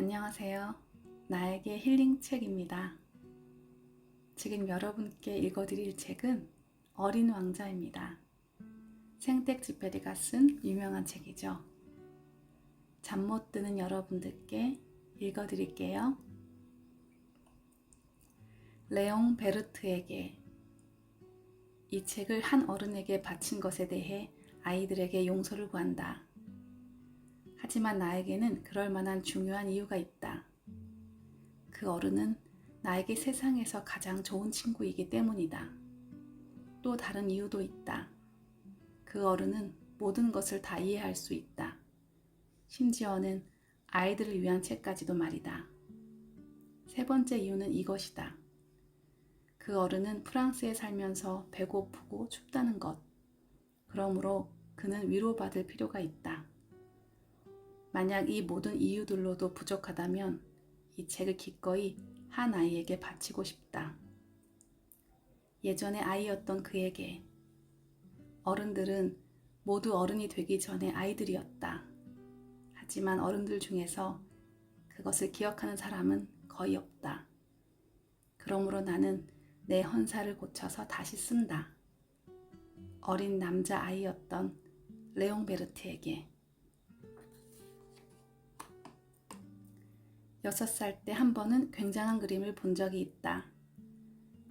안녕하세요. 나에게 힐링 책입니다. 지금 여러분께 읽어드릴 책은 어린 왕자입니다. 생텍쥐페리가 쓴 유명한 책이죠. 잠 못 드는 여러분들께 읽어드릴게요. 레옹 베르트에게. 이 책을 한 어른에게 바친 것에 대해 아이들에게 용서를 구한다. 하지만 나에게는 그럴 만한 중요한 이유가 있다. 그 어른은 나에게 세상에서 가장 좋은 친구이기 때문이다. 또 다른 이유도 있다. 그 어른은 모든 것을 다 이해할 수 있다. 심지어는 아이들을 위한 책까지도 말이다. 세 번째 이유는 이것이다. 그 어른은 프랑스에 살면서 배고프고 춥다는 것. 그러므로 그는 위로받을 필요가 있다. 만약 이 모든 이유들로도 부족하다면 이 책을 기꺼이 한 아이에게 바치고 싶다. 예전에 아이였던 그에게. 어른들은 모두 어른이 되기 전에 아이들이었다. 하지만 어른들 중에서 그것을 기억하는 사람은 거의 없다. 그러므로 나는 내 헌사를 고쳐서 다시 쓴다. 어린 남자 아이였던 레옹 베르트에게. 6살 때 한 번은 굉장한 그림을 본 적이 있다.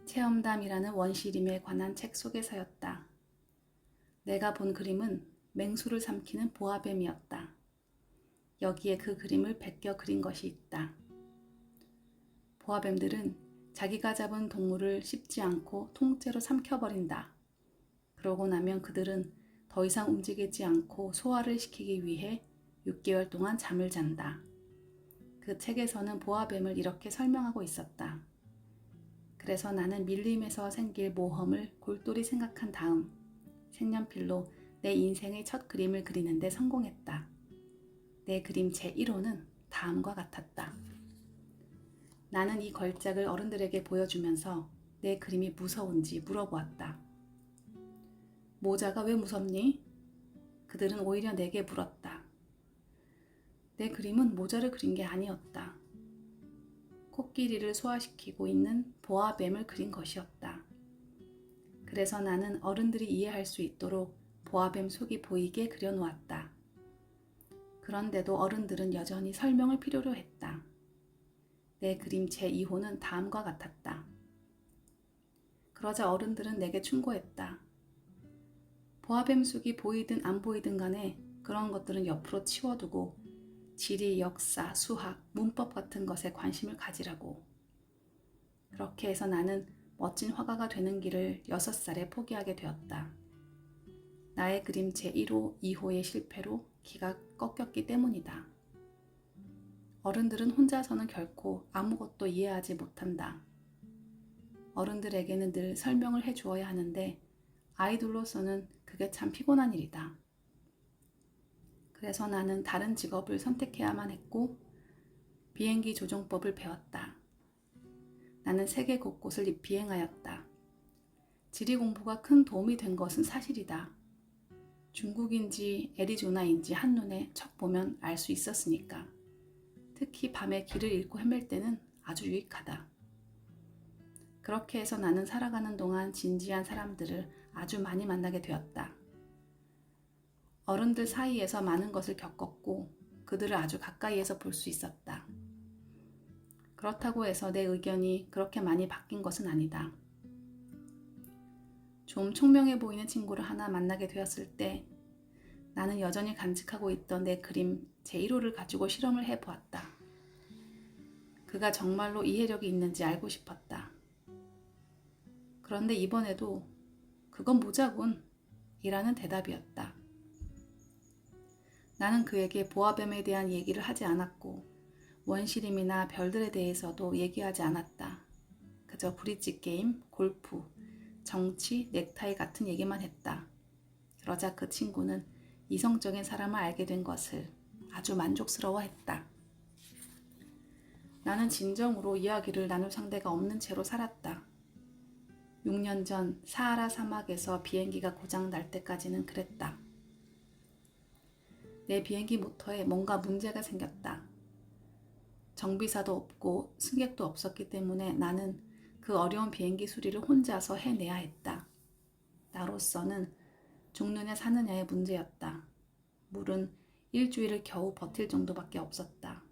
체험담이라는 원시림에 관한 책 속에서였다. 내가 본 그림은 맹수를 삼키는 보아뱀이었다. 여기에 그 그림을 베껴 그린 것이 있다. 보아뱀들은 자기가 잡은 동물을 씹지 않고 통째로 삼켜버린다. 그러고 나면 그들은 더 이상 움직이지 않고 소화를 시키기 위해 6개월 동안 잠을 잔다. 그 책에서는 보아뱀을 이렇게 설명하고 있었다. 그래서 나는 밀림에서 생길 모험을 골똘히 생각한 다음 색연필로 내 인생의 첫 그림을 그리는데 성공했다. 내 그림 제1호는 다음과 같았다. 나는 이 걸작을 어른들에게 보여주면서 내 그림이 무서운지 물어보았다. 모자가 왜 무섭니? 그들은 오히려 내게 물었다. 내 그림은 모자를 그린 게 아니었다. 코끼리를 소화시키고 있는 보아뱀을 그린 것이었다. 그래서 나는 어른들이 이해할 수 있도록 보아뱀 속이 보이게 그려놓았다. 그런데도 어른들은 여전히 설명을 필요로 했다. 내 그림 제2호는 다음과 같았다. 그러자 어른들은 내게 충고했다. 보아뱀 속이 보이든 안 보이든 간에 그런 것들은 옆으로 치워두고 지리, 역사, 수학, 문법 같은 것에 관심을 가지라고. 그렇게 해서 나는 멋진 화가가 되는 길을 6살에 포기하게 되었다. 나의 그림 제1호, 2호의 실패로 기가 꺾였기 때문이다. 어른들은 혼자서는 결코 아무것도 이해하지 못한다. 어른들에게는 늘 설명을 해주어야 하는데 아이들로서는 그게 참 피곤한 일이다. 그래서 나는 다른 직업을 선택해야만 했고 비행기 조종법을 배웠다. 나는 세계 곳곳을 비행하였다. 지리 공부가 큰 도움이 된 것은 사실이다. 중국인지 애리조나인지 한눈에 척 보면 알 수 있었으니까. 특히 밤에 길을 잃고 헤맬 때는 아주 유익하다. 그렇게 해서 나는 살아가는 동안 진지한 사람들을 아주 많이 만나게 되었다. 어른들 사이에서 많은 것을 겪었고 그들을 아주 가까이에서 볼 수 있었다. 그렇다고 해서 내 의견이 그렇게 많이 바뀐 것은 아니다. 좀 총명해 보이는 친구를 하나 만나게 되었을 때 나는 여전히 간직하고 있던 내 그림 제1호를 가지고 실험을 해보았다. 그가 정말로 이해력이 있는지 알고 싶었다. 그런데 이번에도 그건 모자군 이라는 대답이었다. 나는 그에게 보아뱀에 대한 얘기를 하지 않았고 원시림이나 별들에 대해서도 얘기하지 않았다. 그저 브릿지 게임, 골프, 정치, 넥타이 같은 얘기만 했다. 그러자 그 친구는 이성적인 사람을 알게 된 것을 아주 만족스러워했다. 나는 진정으로 이야기를 나눌 상대가 없는 채로 살았다. 6년 전 사하라 사막에서 비행기가 고장 날 때까지는 그랬다. 내 비행기 모터에 뭔가 문제가 생겼다. 정비사도 없고 승객도 없었기 때문에 나는 그 어려운 비행기 수리를 혼자서 해내야 했다. 나로서는 죽느냐 사느냐의 문제였다. 물은 일주일을 겨우 버틸 정도밖에 없었다.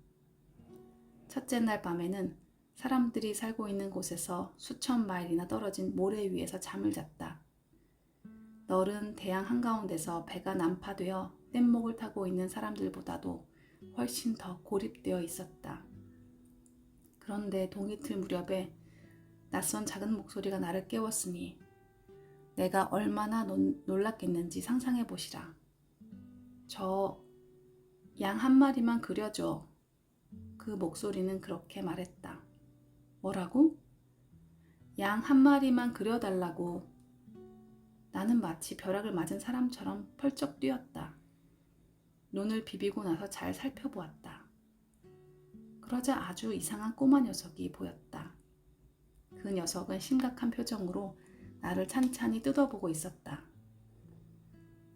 첫째 날 밤에는 사람들이 살고 있는 곳에서 수천 마일이나 떨어진 모래 위에서 잠을 잤다. 넓은 대양 한가운데서 배가 난파되어 뗏목을 타고 있는 사람들보다도 훨씬 더 고립되어 있었다. 그런데 동이틀 무렵에 낯선 작은 목소리가 나를 깨웠으니 내가 얼마나 놀랐겠는지 상상해 보시라. 저 양 한 마리만 그려줘. 그 목소리는 그렇게 말했다. 뭐라고? 양 한 마리만 그려달라고. 나는 마치 벼락을 맞은 사람처럼 펄쩍 뛰었다. 눈을 비비고 나서 잘 살펴보았다. 그러자 아주 이상한 꼬마 녀석이 보였다. 그 녀석은 심각한 표정으로 나를 찬찬히 뜯어보고 있었다.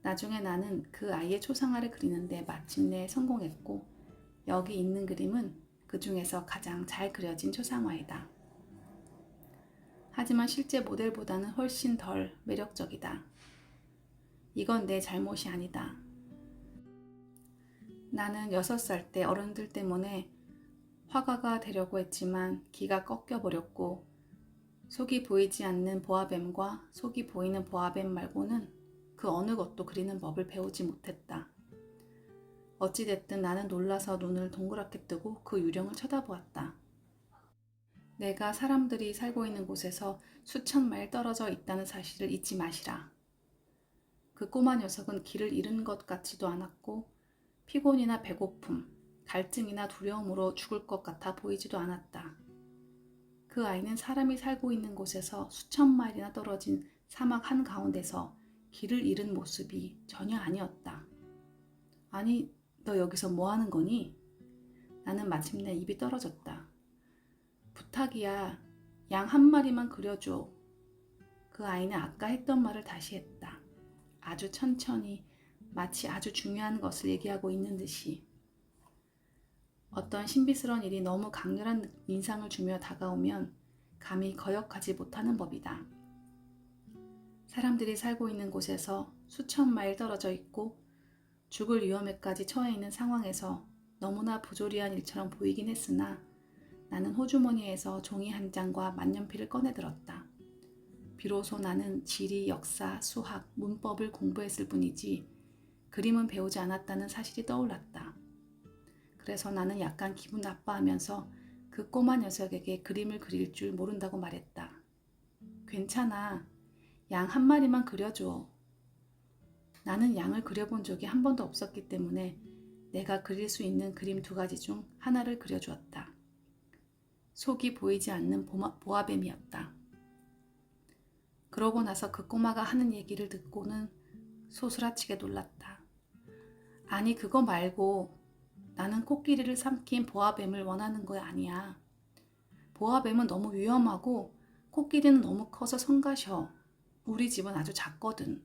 나중에 나는 그 아이의 초상화를 그리는데 마침내 성공했고 여기 있는 그림은 그 중에서 가장 잘 그려진 초상화이다. 하지만 실제 모델보다는 훨씬 덜 매력적이다. 이건 내 잘못이 아니다. 나는 6살 때 어른들 때문에 화가가 되려고 했지만 기가 꺾여버렸고 속이 보이지 않는 보아뱀과 속이 보이는 보아뱀 말고는 그 어느 것도 그리는 법을 배우지 못했다. 어찌됐든 나는 놀라서 눈을 동그랗게 뜨고 그 유령을 쳐다보았다. 내가 사람들이 살고 있는 곳에서 수천 마일 떨어져 있다는 사실을 잊지 마시라. 그 꼬마 녀석은 길을 잃은 것 같지도 않았고 피곤이나 배고픔, 갈증이나 두려움으로 죽을 것 같아 보이지도 않았다. 그 아이는 사람이 살고 있는 곳에서 수천 마일이나 떨어진 사막 한가운데서 길을 잃은 모습이 전혀 아니었다. 아니, 너 여기서 뭐 하는 거니? 나는 마침내 입이 떨어졌다. 부탁이야. 양 한 마리만 그려줘. 그 아이는 아까 했던 말을 다시 했다. 아주 천천히 마치 아주 중요한 것을 얘기하고 있는 듯이. 어떤 신비스러운 일이 너무 강렬한 인상을 주며 다가오면 감히 거역하지 못하는 법이다. 사람들이 살고 있는 곳에서 수천 마일 떨어져 있고 죽을 위험에까지 처해 있는 상황에서 너무나 부조리한 일처럼 보이긴 했으나 나는 호주머니에서 종이 한 장과 만년필을 꺼내들었다. 비로소 나는 지리, 역사, 수학, 문법을 공부했을 뿐이지 그림은 배우지 않았다는 사실이 떠올랐다. 그래서 나는 약간 기분 나빠하면서 그 꼬마 녀석에게 그림을 그릴 줄 모른다고 말했다. 괜찮아. 양 한 마리만 그려줘. 나는 양을 그려본 적이 한 번도 없었기 때문에 내가 그릴 수 있는 그림 2가지 중 하나를 그려주었다. 속이 보이지 않는 보아뱀이었다. 그러고 나서 그 꼬마가 하는 얘기를 듣고는 소스라치게 놀랐다. 아니 그거 말고 나는 코끼리를 삼킨 보아뱀을 원하는 거 아니야. 보아뱀은 너무 위험하고 코끼리는 너무 커서 성가셔. 우리 집은 아주 작거든.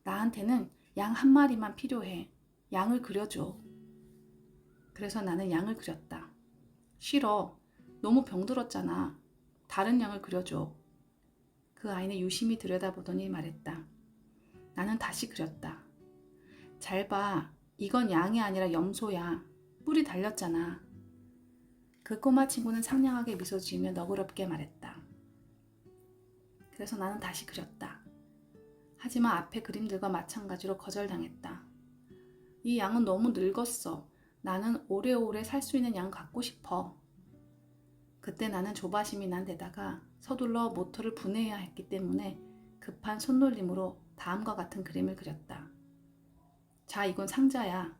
나한테는 양 한 마리만 필요해. 양을 그려줘. 그래서 나는 양을 그렸다. 싫어. 너무 병들었잖아. 다른 양을 그려줘. 그 아이는 유심히 들여다보더니 말했다. 나는 다시 그렸다. 잘 봐. 이건 양이 아니라 염소야. 뿔이 달렸잖아. 그 꼬마 친구는 상냥하게 미소 지으며 너그럽게 말했다. 그래서 나는 다시 그렸다. 하지만 앞에 그림들과 마찬가지로 거절당했다. 이 양은 너무 늙었어. 나는 오래오래 살 수 있는 양 갖고 싶어. 그때 나는 조바심이 난 데다가 서둘러 모터를 분해해야 했기 때문에 급한 손놀림으로 다음과 같은 그림을 그렸다. 자, 이건 상자야.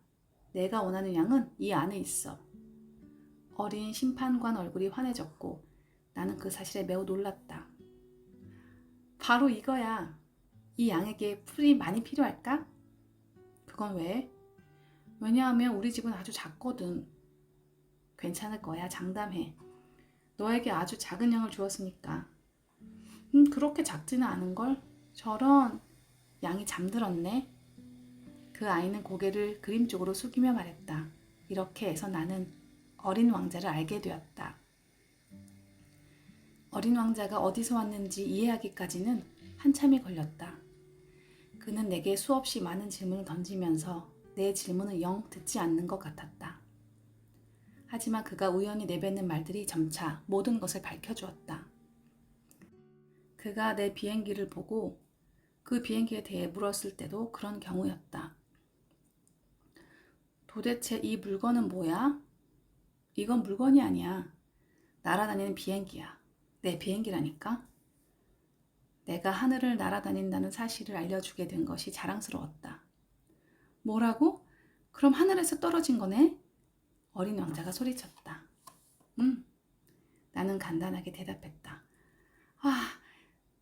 내가 원하는 양은 이 안에 있어. 어린 심판관 얼굴이 환해졌고 나는 그 사실에 매우 놀랐다. 바로 이거야. 이 양에게 풀이 많이 필요할까? 그건 왜? 왜냐하면 우리 집은 아주 작거든. 괜찮을 거야. 장담해. 너에게 아주 작은 양을 주었으니까. 그렇게 작지는 않은걸? 저런. 양이 잠들었네. 그 아이는 고개를 그림 쪽으로 숙이며 말했다. 이렇게 해서 나는 어린 왕자를 알게 되었다. 어린 왕자가 어디서 왔는지 이해하기까지는 한참이 걸렸다. 그는 내게 수없이 많은 질문을 던지면서 내 질문을 영 듣지 않는 것 같았다. 하지만 그가 우연히 내뱉는 말들이 점차 모든 것을 밝혀주었다. 그가 내 비행기를 보고 그 비행기에 대해 물었을 때도 그런 경우였다. 도대체 이 물건은 뭐야? 이건 물건이 아니야. 날아다니는 비행기야. 내 비행기라니까? 내가 하늘을 날아다닌다는 사실을 알려주게 된 것이 자랑스러웠다. 뭐라고? 그럼 하늘에서 떨어진 거네? 어린 왕자가 소리쳤다. 나는 간단하게 대답했다. 아,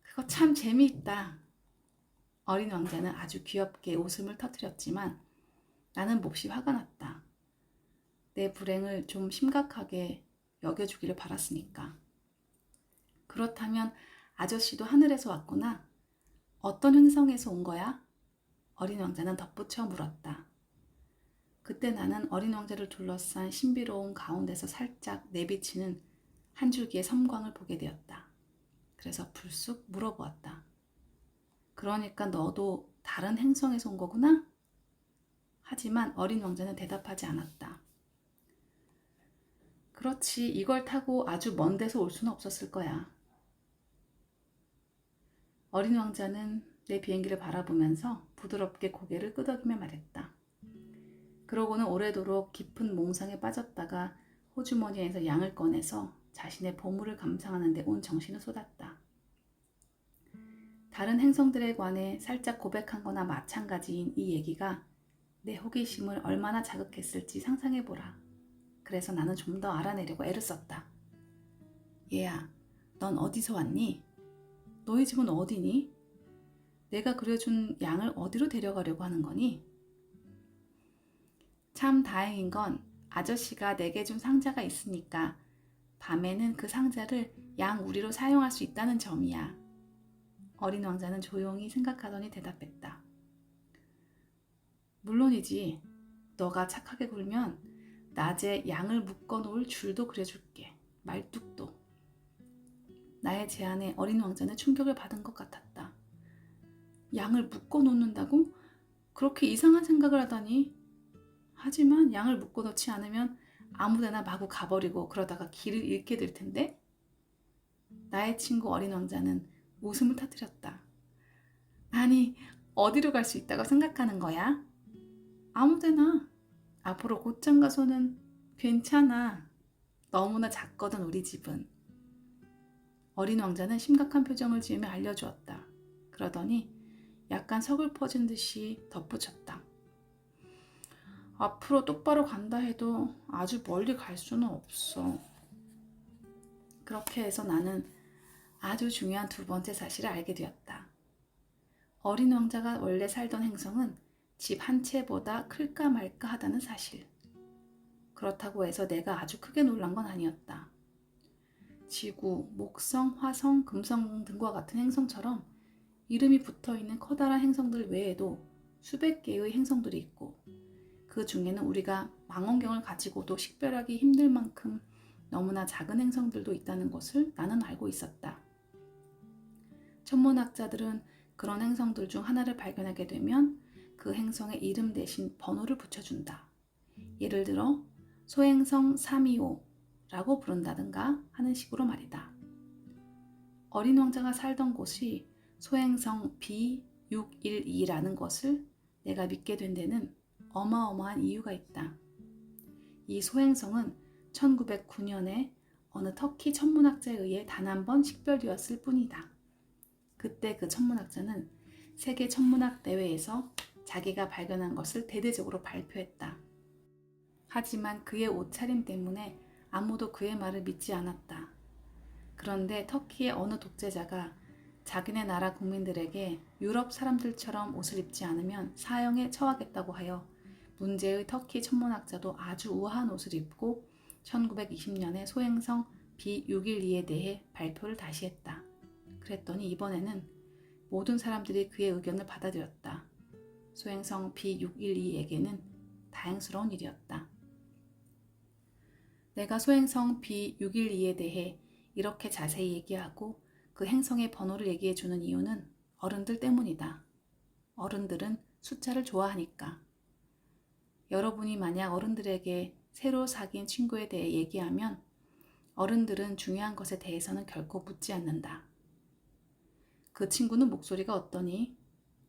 그거 참 재미있다. 어린 왕자는 아주 귀엽게 웃음을 터뜨렸지만 나는 몹시 화가 났다. 내 불행을 좀 심각하게 여겨주기를 바랐으니까. 그렇다면 아저씨도 하늘에서 왔구나. 어떤 행성에서 온 거야? 어린 왕자는 덧붙여 물었다. 그때 나는 어린 왕자를 둘러싼 신비로운 가운데서 살짝 내비치는 한 줄기의 섬광을 보게 되었다. 그래서 불쑥 물어보았다. 그러니까 너도 다른 행성에서 온 거구나? 하지만 어린 왕자는 대답하지 않았다. 그렇지, 이걸 타고 아주 먼 데서 올 수는 없었을 거야. 어린 왕자는 내 비행기를 바라보면서 부드럽게 고개를 끄덕이며 말했다. 그러고는 오래도록 깊은 몽상에 빠졌다가 호주머니에서 양을 꺼내서 자신의 보물을 감상하는 데 온 정신을 쏟았다. 다른 행성들에 관해 살짝 고백한 거나 마찬가지인 이 얘기가 내 호기심을 얼마나 자극했을지 상상해보라. 그래서 나는 좀 더 알아내려고 애를 썼다. 얘야, 넌 어디서 왔니? 너희 집은 어디니? 내가 그려준 양을 어디로 데려가려고 하는 거니? 참 다행인 건 아저씨가 내게 준 상자가 있으니까 밤에는 그 상자를 양 우리로 사용할 수 있다는 점이야. 어린 왕자는 조용히 생각하더니 대답했다. 물론이지. 너가 착하게 굴면 낮에 양을 묶어 놓을 줄도 그려줄게. 말뚝도. 나의 제안에 어린 왕자는 충격을 받은 것 같았다. 양을 묶어 놓는다고? 그렇게 이상한 생각을 하다니. 하지만 양을 묶어 놓지 않으면 아무데나 마구 가버리고 그러다가 길을 잃게 될 텐데? 나의 친구 어린 왕자는 웃음을 터뜨렸다. 아니, 어디로 갈 수 있다고 생각하는 거야? 아무데나. 앞으로 곧장 가서는 괜찮아. 너무나 작거든 우리 집은. 어린 왕자는 심각한 표정을 지으며 알려주었다. 그러더니 약간 서글퍼진 듯이 덧붙였다. 앞으로 똑바로 간다 해도 아주 멀리 갈 수는 없어. 그렇게 해서 나는 아주 중요한 두 번째 사실을 알게 되었다. 어린 왕자가 원래 살던 행성은 집 한 채보다 클까 말까 하다는 사실. 그렇다고 해서 내가 아주 크게 놀란 건 아니었다. 지구, 목성, 화성, 금성 등과 같은 행성처럼 이름이 붙어있는 커다란 행성들 외에도 수백 개의 행성들이 있고 그 중에는 우리가 망원경을 가지고도 식별하기 힘들 만큼 너무나 작은 행성들도 있다는 것을 나는 알고 있었다. 천문학자들은 그런 행성들 중 하나를 발견하게 되면 그 행성의 이름 대신 번호를 붙여준다. 예를 들어 소행성 325라고 부른다든가 하는 식으로 말이다. 어린 왕자가 살던 곳이 소행성 B612라는 것을 내가 믿게 된 데는 어마어마한 이유가 있다. 이 소행성은 1909년에 어느 터키 천문학자에 의해 단 한 번 식별되었을 뿐이다. 그때 그 천문학자는 세계 천문학 대회에서 자기가 발견한 것을 대대적으로 발표했다. 하지만 그의 옷차림 때문에 아무도 그의 말을 믿지 않았다. 그런데 터키의 어느 독재자가 자기네 나라 국민들에게 유럽 사람들처럼 옷을 입지 않으면 사형에 처하겠다고 하여 문제의 터키 천문학자도 아주 우아한 옷을 입고 1920년에 소행성 B612에 대해 발표를 다시 했다. 그랬더니 이번에는 모든 사람들이 그의 의견을 받아들였다. 소행성 B612에게는 다행스러운 일이었다. 내가 소행성 B612에 대해 이렇게 자세히 얘기하고 그 행성의 번호를 얘기해 주는 이유는 어른들 때문이다. 어른들은 숫자를 좋아하니까. 여러분이 만약 어른들에게 새로 사귄 친구에 대해 얘기하면 어른들은 중요한 것에 대해서는 결코 묻지 않는다. 그 친구는 목소리가 어떠니?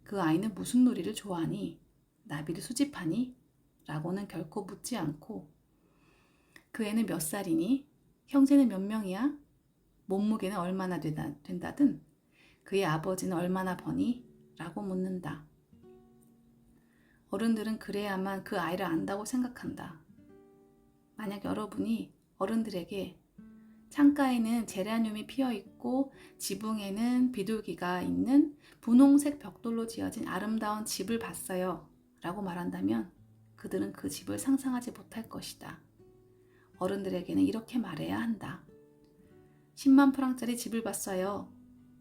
그 아이는 무슨 놀이를 좋아하니? 나비를 수집하니? 라고는 결코 묻지 않고 그 애는 몇 살이니? 형제는 몇 명이야? 몸무게는 얼마나 된다든 그의 아버지는 얼마나 버니? 라고 묻는다. 어른들은 그래야만 그 아이를 안다고 생각한다. 만약 여러분이 어른들에게 창가에는 제라늄이 피어있고 지붕에는 비둘기가 있는 분홍색 벽돌로 지어진 아름다운 집을 봤어요 라고 말한다면 그들은 그 집을 상상하지 못할 것이다. 어른들에게는 이렇게 말해야 한다. 10만 프랑짜리 집을 봤어요.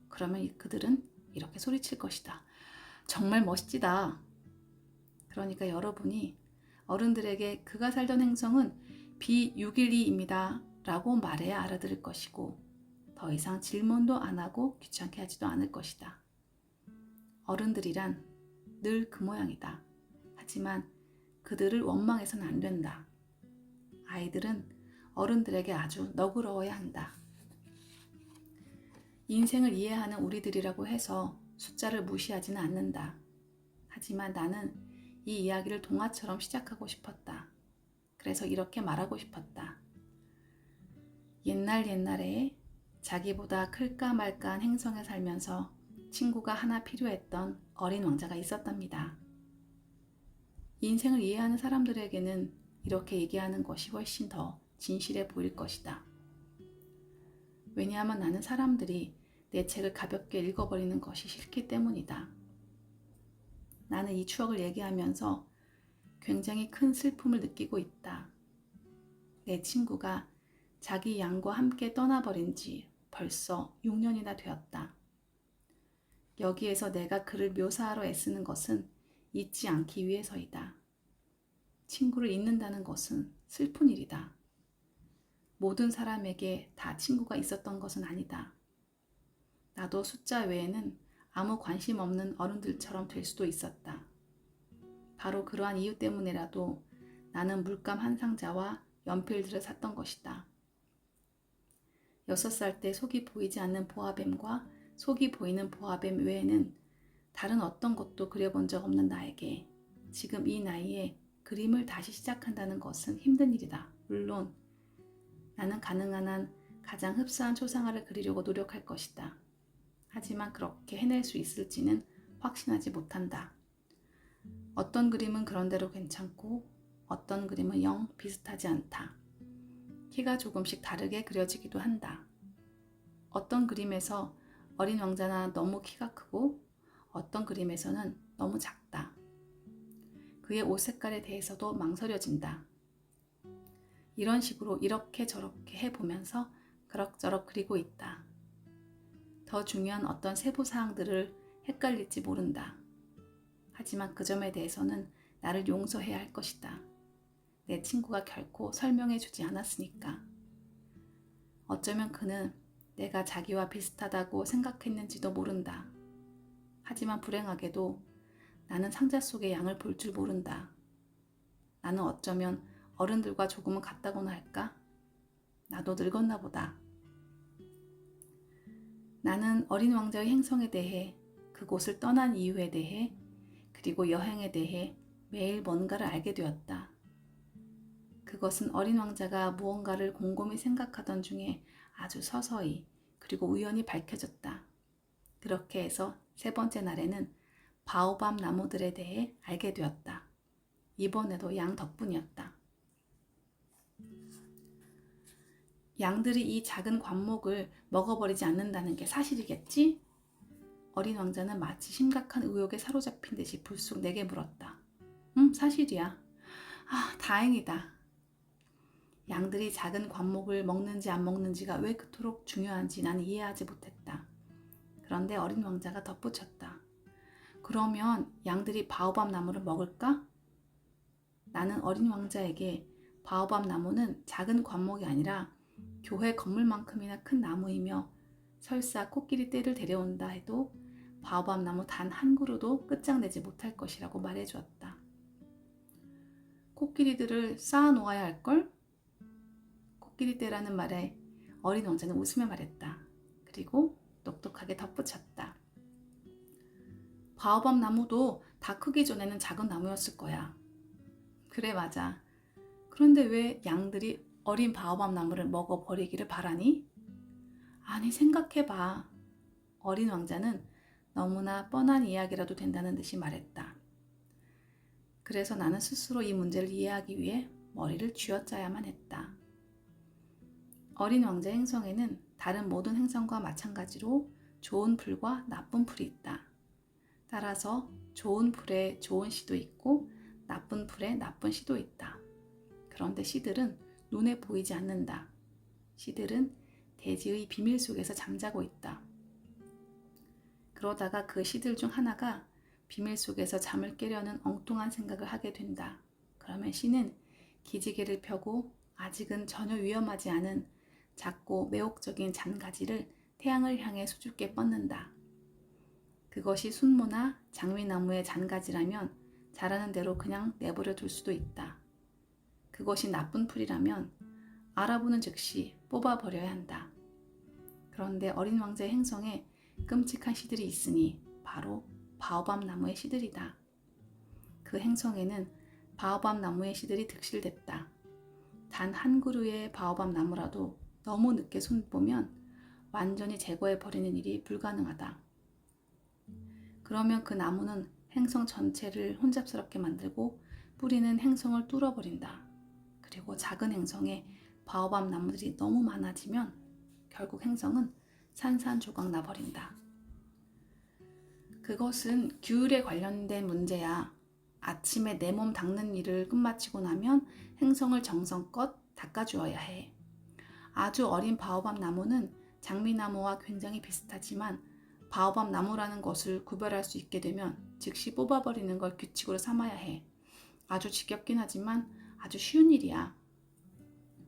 그러면 그들은 이렇게 소리칠 것이다. 정말 멋지다. 그러니까 여러분이 어른들에게 그가 살던 행성은 B612입니다 라고 말해야 알아들을 것이고 더 이상 질문도 안 하고 귀찮게 하지도 않을 것이다. 어른들이란 늘 그 모양이다. 하지만 그들을 원망해서는 안 된다. 아이들은 어른들에게 아주 너그러워야 한다. 인생을 이해하는 우리들이라고 해서 숫자를 무시하지는 않는다. 하지만 나는 이 이야기를 동화처럼 시작하고 싶었다. 그래서 이렇게 말하고 싶었다. 옛날에 자기보다 클까 말까한 행성에 살면서 친구가 하나 필요했던 어린 왕자가 있었답니다. 인생을 이해하는 사람들에게는 이렇게 얘기하는 것이 훨씬 더 진실해 보일 것이다. 왜냐하면 나는 사람들이 내 책을 가볍게 읽어버리는 것이 싫기 때문이다. 나는 이 추억을 얘기하면서 굉장히 큰 슬픔을 느끼고 있다. 내 친구가 자기 양과 함께 떠나버린 지 벌써 6년이나 되었다. 여기에서 내가 그를 묘사하러 애쓰는 것은 잊지 않기 위해서이다. 친구를 잊는다는 것은 슬픈 일이다. 모든 사람에게 다 친구가 있었던 것은 아니다. 나도 숫자 외에는 아무 관심 없는 어른들처럼 될 수도 있었다. 바로 그러한 이유 때문에라도 나는 물감 한 상자와 연필들을 샀던 것이다. 6살 때 속이 보이지 않는 보아뱀과 속이 보이는 보아뱀 외에는 다른 어떤 것도 그려본 적 없는 나에게 지금 이 나이에 그림을 다시 시작한다는 것은 힘든 일이다. 물론 나는 가능한 한 가장 흡사한 초상화를 그리려고 노력할 것이다. 하지만 그렇게 해낼 수 있을지는 확신하지 못한다. 어떤 그림은 그런대로 괜찮고 어떤 그림은 영 비슷하지 않다. 키가 조금씩 다르게 그려지기도 한다. 어떤 그림에서 어린 왕자나 너무 키가 크고 어떤 그림에서는 너무 작다. 그의 옷 색깔에 대해서도 망설여진다. 이런 식으로 이렇게 저렇게 해보면서 그럭저럭 그리고 있다. 더 중요한 어떤 세부 사항들을 헷갈릴지 모른다. 하지만 그 점에 대해서는 나를 용서해야 할 것이다. 내 친구가 결코 설명해 주지 않았으니까. 어쩌면 그는 내가 자기와 비슷하다고 생각했는지도 모른다. 하지만 불행하게도 나는 상자 속의 양을 볼 줄 모른다. 나는 어쩌면 어른들과 조금은 같다고나 할까? 나도 늙었나 보다. 나는 어린 왕자의 행성에 대해, 그곳을 떠난 이유에 대해, 그리고 여행에 대해 매일 뭔가를 알게 되었다. 그것은 어린 왕자가 무언가를 곰곰이 생각하던 중에 아주 서서히 그리고 우연히 밝혀졌다. 그렇게 해서 세 번째 날에는 바오밤 나무들에 대해 알게 되었다. 이번에도 양 덕분이었다. 양들이 이 작은 관목을 먹어버리지 않는다는 게 사실이겠지? 어린 왕자는 마치 심각한 의혹에 사로잡힌 듯이 불쑥 내게 물었다. 사실이야. 아, 다행이다. 양들이 작은 관목을 먹는지 안 먹는지가 왜 그토록 중요한지 나는 이해하지 못했다. 그런데 어린 왕자가 덧붙였다. 그러면 양들이 바오밤 나무를 먹을까? 나는 어린 왕자에게 바오밥 나무는 작은 관목이 아니라 교회 건물만큼이나 큰 나무이며 설사 코끼리 떼를 데려온다 해도 바오밥 나무 단 한 그루도 끝장내지 못할 것이라고 말해주었다. 코끼리들을 쌓아놓아야 할걸? 코끼리 떼라는 말에 어린 왕자는 웃으며 말했다. 그리고 똑똑하게 덧붙였다. 바오밥 나무도 다 크기 전에는 작은 나무였을 거야. 그래, 맞아. 그런데 왜 양들이 어린 바오밥 나무를 먹어버리기를 바라니? 아니, 생각해봐. 어린 왕자는 너무나 뻔한 이야기라도 된다는 듯이 말했다. 그래서 나는 스스로 이 문제를 이해하기 위해 머리를 쥐어짜야만 했다. 어린 왕자 행성에는 다른 모든 행성과 마찬가지로 좋은 풀과 나쁜 풀이 있다. 따라서 좋은 풀에 좋은 씨도 있고 나쁜 풀에 나쁜 씨도 있다. 그런데 씨들은 눈에 보이지 않는다. 씨들은 대지의 비밀 속에서 잠자고 있다. 그러다가 그 씨들 중 하나가 비밀 속에서 잠을 깨려는 엉뚱한 생각을 하게 된다. 그러면 씨는 기지개를 펴고 아직은 전혀 위험하지 않은 작고 매혹적인 잔가지를 태양을 향해 수줍게 뻗는다. 그것이 순모나 장미나무의 잔가지라면 자라는 대로 그냥 내버려 둘 수도 있다. 그것이 나쁜 풀이라면 알아보는 즉시 뽑아버려야 한다. 그런데 어린 왕자의 행성에 끔찍한 씨들이 있으니 바로 바오밥 나무의 씨들이다. 그 행성에는 바오밥 나무의 씨들이 득실됐다. 단 한 그루의 바오밥 나무라도 너무 늦게 손보면 완전히 제거해버리는 일이 불가능하다. 그러면 그 나무는 행성 전체를 혼잡스럽게 만들고 뿌리는 행성을 뚫어버린다. 그리고 작은 행성에 바오밥 나무들이 너무 많아지면 결국 행성은 산산조각 나버린다. 그것은 규율에 관련된 문제야. 아침에 내 몸 닦는 일을 끝마치고 나면 행성을 정성껏 닦아주어야 해. 아주 어린 바오밥 나무는 장미나무와 굉장히 비슷하지만 바오밥 나무라는 것을 구별할 수 있게 되면 즉시 뽑아버리는 걸 규칙으로 삼아야 해. 아주 지겹긴 하지만 아주 쉬운 일이야.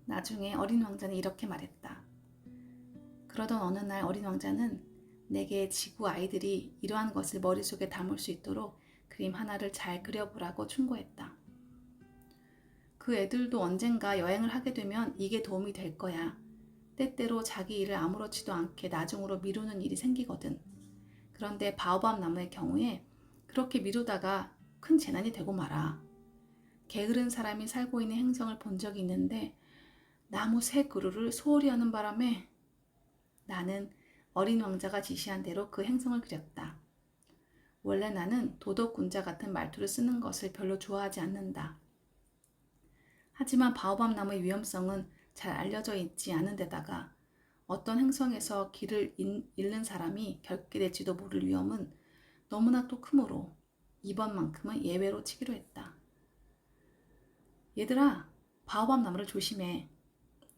나중에 어린 왕자는 이렇게 말했다. 그러던 어느 날 어린 왕자는 내게 지구 아이들이 이러한 것을 머릿속에 담을 수 있도록 그림 하나를 잘 그려보라고 충고했다. 그 애들도 언젠가 여행을 하게 되면 이게 도움이 될 거야. 때때로 자기 일을 아무렇지도 않게 나중으로 미루는 일이 생기거든. 그런데 바오밥 나무의 경우에 그렇게 미루다가 큰 재난이 되고 말아. 게으른 사람이 살고 있는 행성을 본 적이 있는데 나무 새 그루를 소홀히 하는 바람에 나는 어린 왕자가 지시한 대로 그 행성을 그렸다. 원래 나는 도덕군자 같은 말투를 쓰는 것을 별로 좋아하지 않는다. 하지만 바오밥 나무의 위험성은 잘 알려져 있지 않은 데다가 어떤 행성에서 길을 잃는 사람이 겪게 될지도 모를 위험은 너무나 또 크므로 이번만큼은 예외로 치기로 했다. 얘들아, 바오밥 나무를 조심해.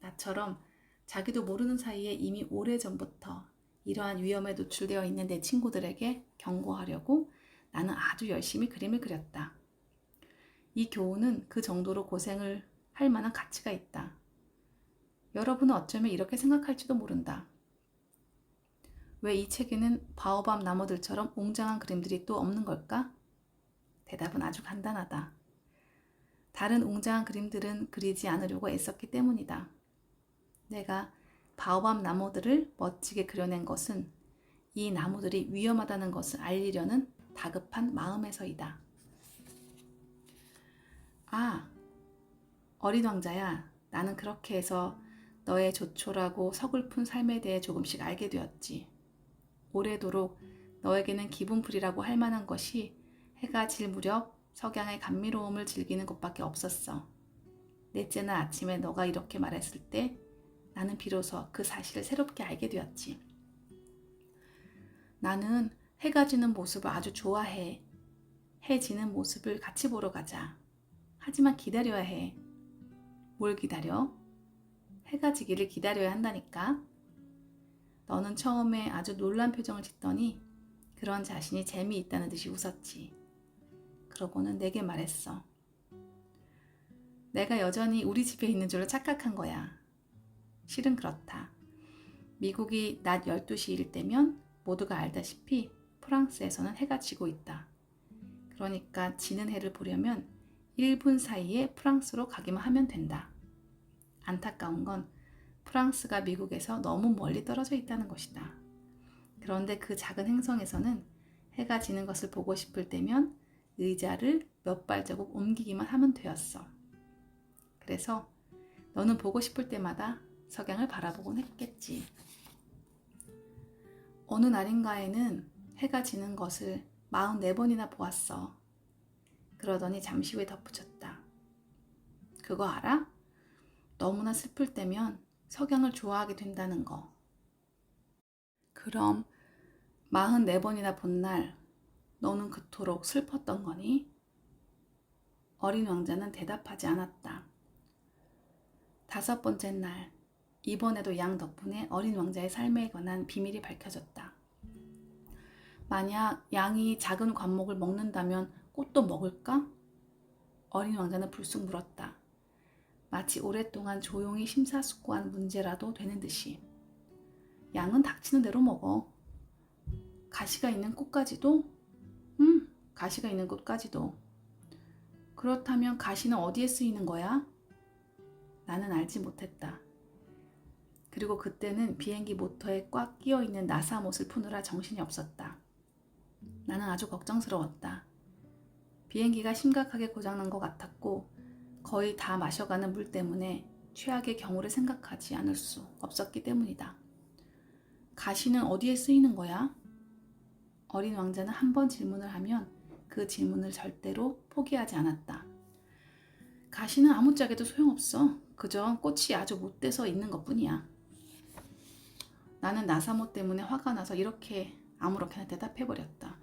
나처럼 자기도 모르는 사이에 이미 오래전부터 이러한 위험에 노출되어 있는 내 친구들에게 경고하려고 나는 아주 열심히 그림을 그렸다. 이 교훈은 그 정도로 고생을 할 만한 가치가 있다. 여러분은 어쩌면 이렇게 생각할지도 모른다. 왜 이 책에는 바오밥 나무들처럼 웅장한 그림들이 또 없는 걸까? 대답은 아주 간단하다. 다른 웅장한 그림들은 그리지 않으려고 애썼기 때문이다. 내가 바오밥 나무들을 멋지게 그려낸 것은 이 나무들이 위험하다는 것을 알리려는 다급한 마음에서이다. 아, 어린 왕자야, 나는 그렇게 해서 너의 조촐하고 서글픈 삶에 대해 조금씩 알게 되었지. 오래도록 너에게는 기분풀이라고 할 만한 것이 해가 질 무렵 석양의 감미로움을 즐기는 것밖에 없었어. 넷째 날 아침에 너가 이렇게 말했을 때 나는 비로소 그 사실을 새롭게 알게 되었지. 나는 해가 지는 모습을 아주 좋아해. 해 지는 모습을 같이 보러 가자. 하지만 기다려야 해. 뭘 기다려? 해가 지기를 기다려야 한다니까. 너는 처음에 아주 놀란 표정을 짓더니 그런 자신이 재미있다는 듯이 웃었지. 그러고는 내게 말했어. 내가 여전히 우리 집에 있는 줄로 착각한 거야. 실은 그렇다. 미국이 낮 12시일 때면 모두가 알다시피 프랑스에서는 해가 지고 있다. 그러니까 지는 해를 보려면 1분 사이에 프랑스로 가기만 하면 된다. 안타까운 건 프랑스가 미국에서 너무 멀리 떨어져 있다는 것이다. 그런데 그 작은 행성에서는 해가 지는 것을 보고 싶을 때면 의자를 몇 발자국 옮기기만 하면 되었어. 그래서 너는 보고 싶을 때마다 석양을 바라보곤 했겠지. 어느 날인가에는 해가 지는 것을 44번이나 보았어. 그러더니 잠시 후에 덧붙였다. 그거 알아? 너무나 슬플 때면 석양을 좋아하게 된다는 거. 그럼 44번이나 본 날 너는 그토록 슬펐던 거니? 어린 왕자는 대답하지 않았다. 5번째 날, 이번에도 양 덕분에 어린 왕자의 삶에 관한 비밀이 밝혀졌다. 만약 양이 작은 관목을 먹는다면 꽃도 먹을까? 어린 왕자는 불쑥 물었다. 마치 오랫동안 조용히 심사숙고한 문제라도 되는 듯이. 양은 닥치는 대로 먹어. 가시가 있는 꽃까지도? 가시가 있는 꽃까지도. 그렇다면 가시는 어디에 쓰이는 거야? 나는 알지 못했다. 그리고 그때는 비행기 모터에 꽉 끼어있는 나사못을 푸느라 정신이 없었다. 나는 아주 걱정스러웠다. 비행기가 심각하게 고장난 것 같았고 거의 다 마셔가는 물 때문에 최악의 경우를 생각하지 않을 수 없었기 때문이다. 가시는 어디에 쓰이는 거야? 어린 왕자는 한 번 질문을 하면 그 질문을 절대로 포기하지 않았다. 가시는 아무짝에도 소용없어. 그저 꽃이 아주 못돼서 있는 것뿐이야. 나는 나사모 때문에 화가 나서 이렇게 아무렇게나 대답해버렸다.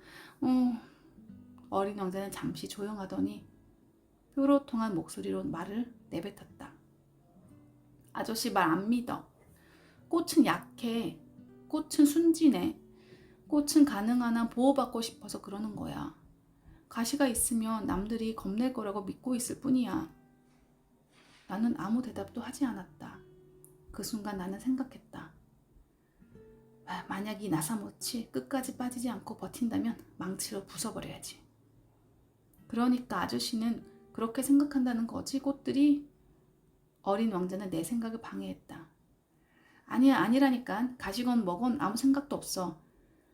어린 왕자는 잠시 조용하더니 뾰로통한 목소리로 말을 내뱉었다. 아저씨 말 안 믿어. 꽃은 약해. 꽃은 순진해. 꽃은 가능한 한 보호받고 싶어서 그러는 거야. 가시가 있으면 남들이 겁낼 거라고 믿고 있을 뿐이야. 나는 아무 대답도 하지 않았다. 그 순간 나는 생각했다. 만약 이 나사못이 끝까지 빠지지 않고 버틴다면 망치로 부숴버려야지. 그러니까 아저씨는 그렇게 생각한다는 거지, 꽃들이? 어린 왕자는 내 생각을 방해했다. 아니야, 아니라니까. 가시건 뭐건 아무 생각도 없어.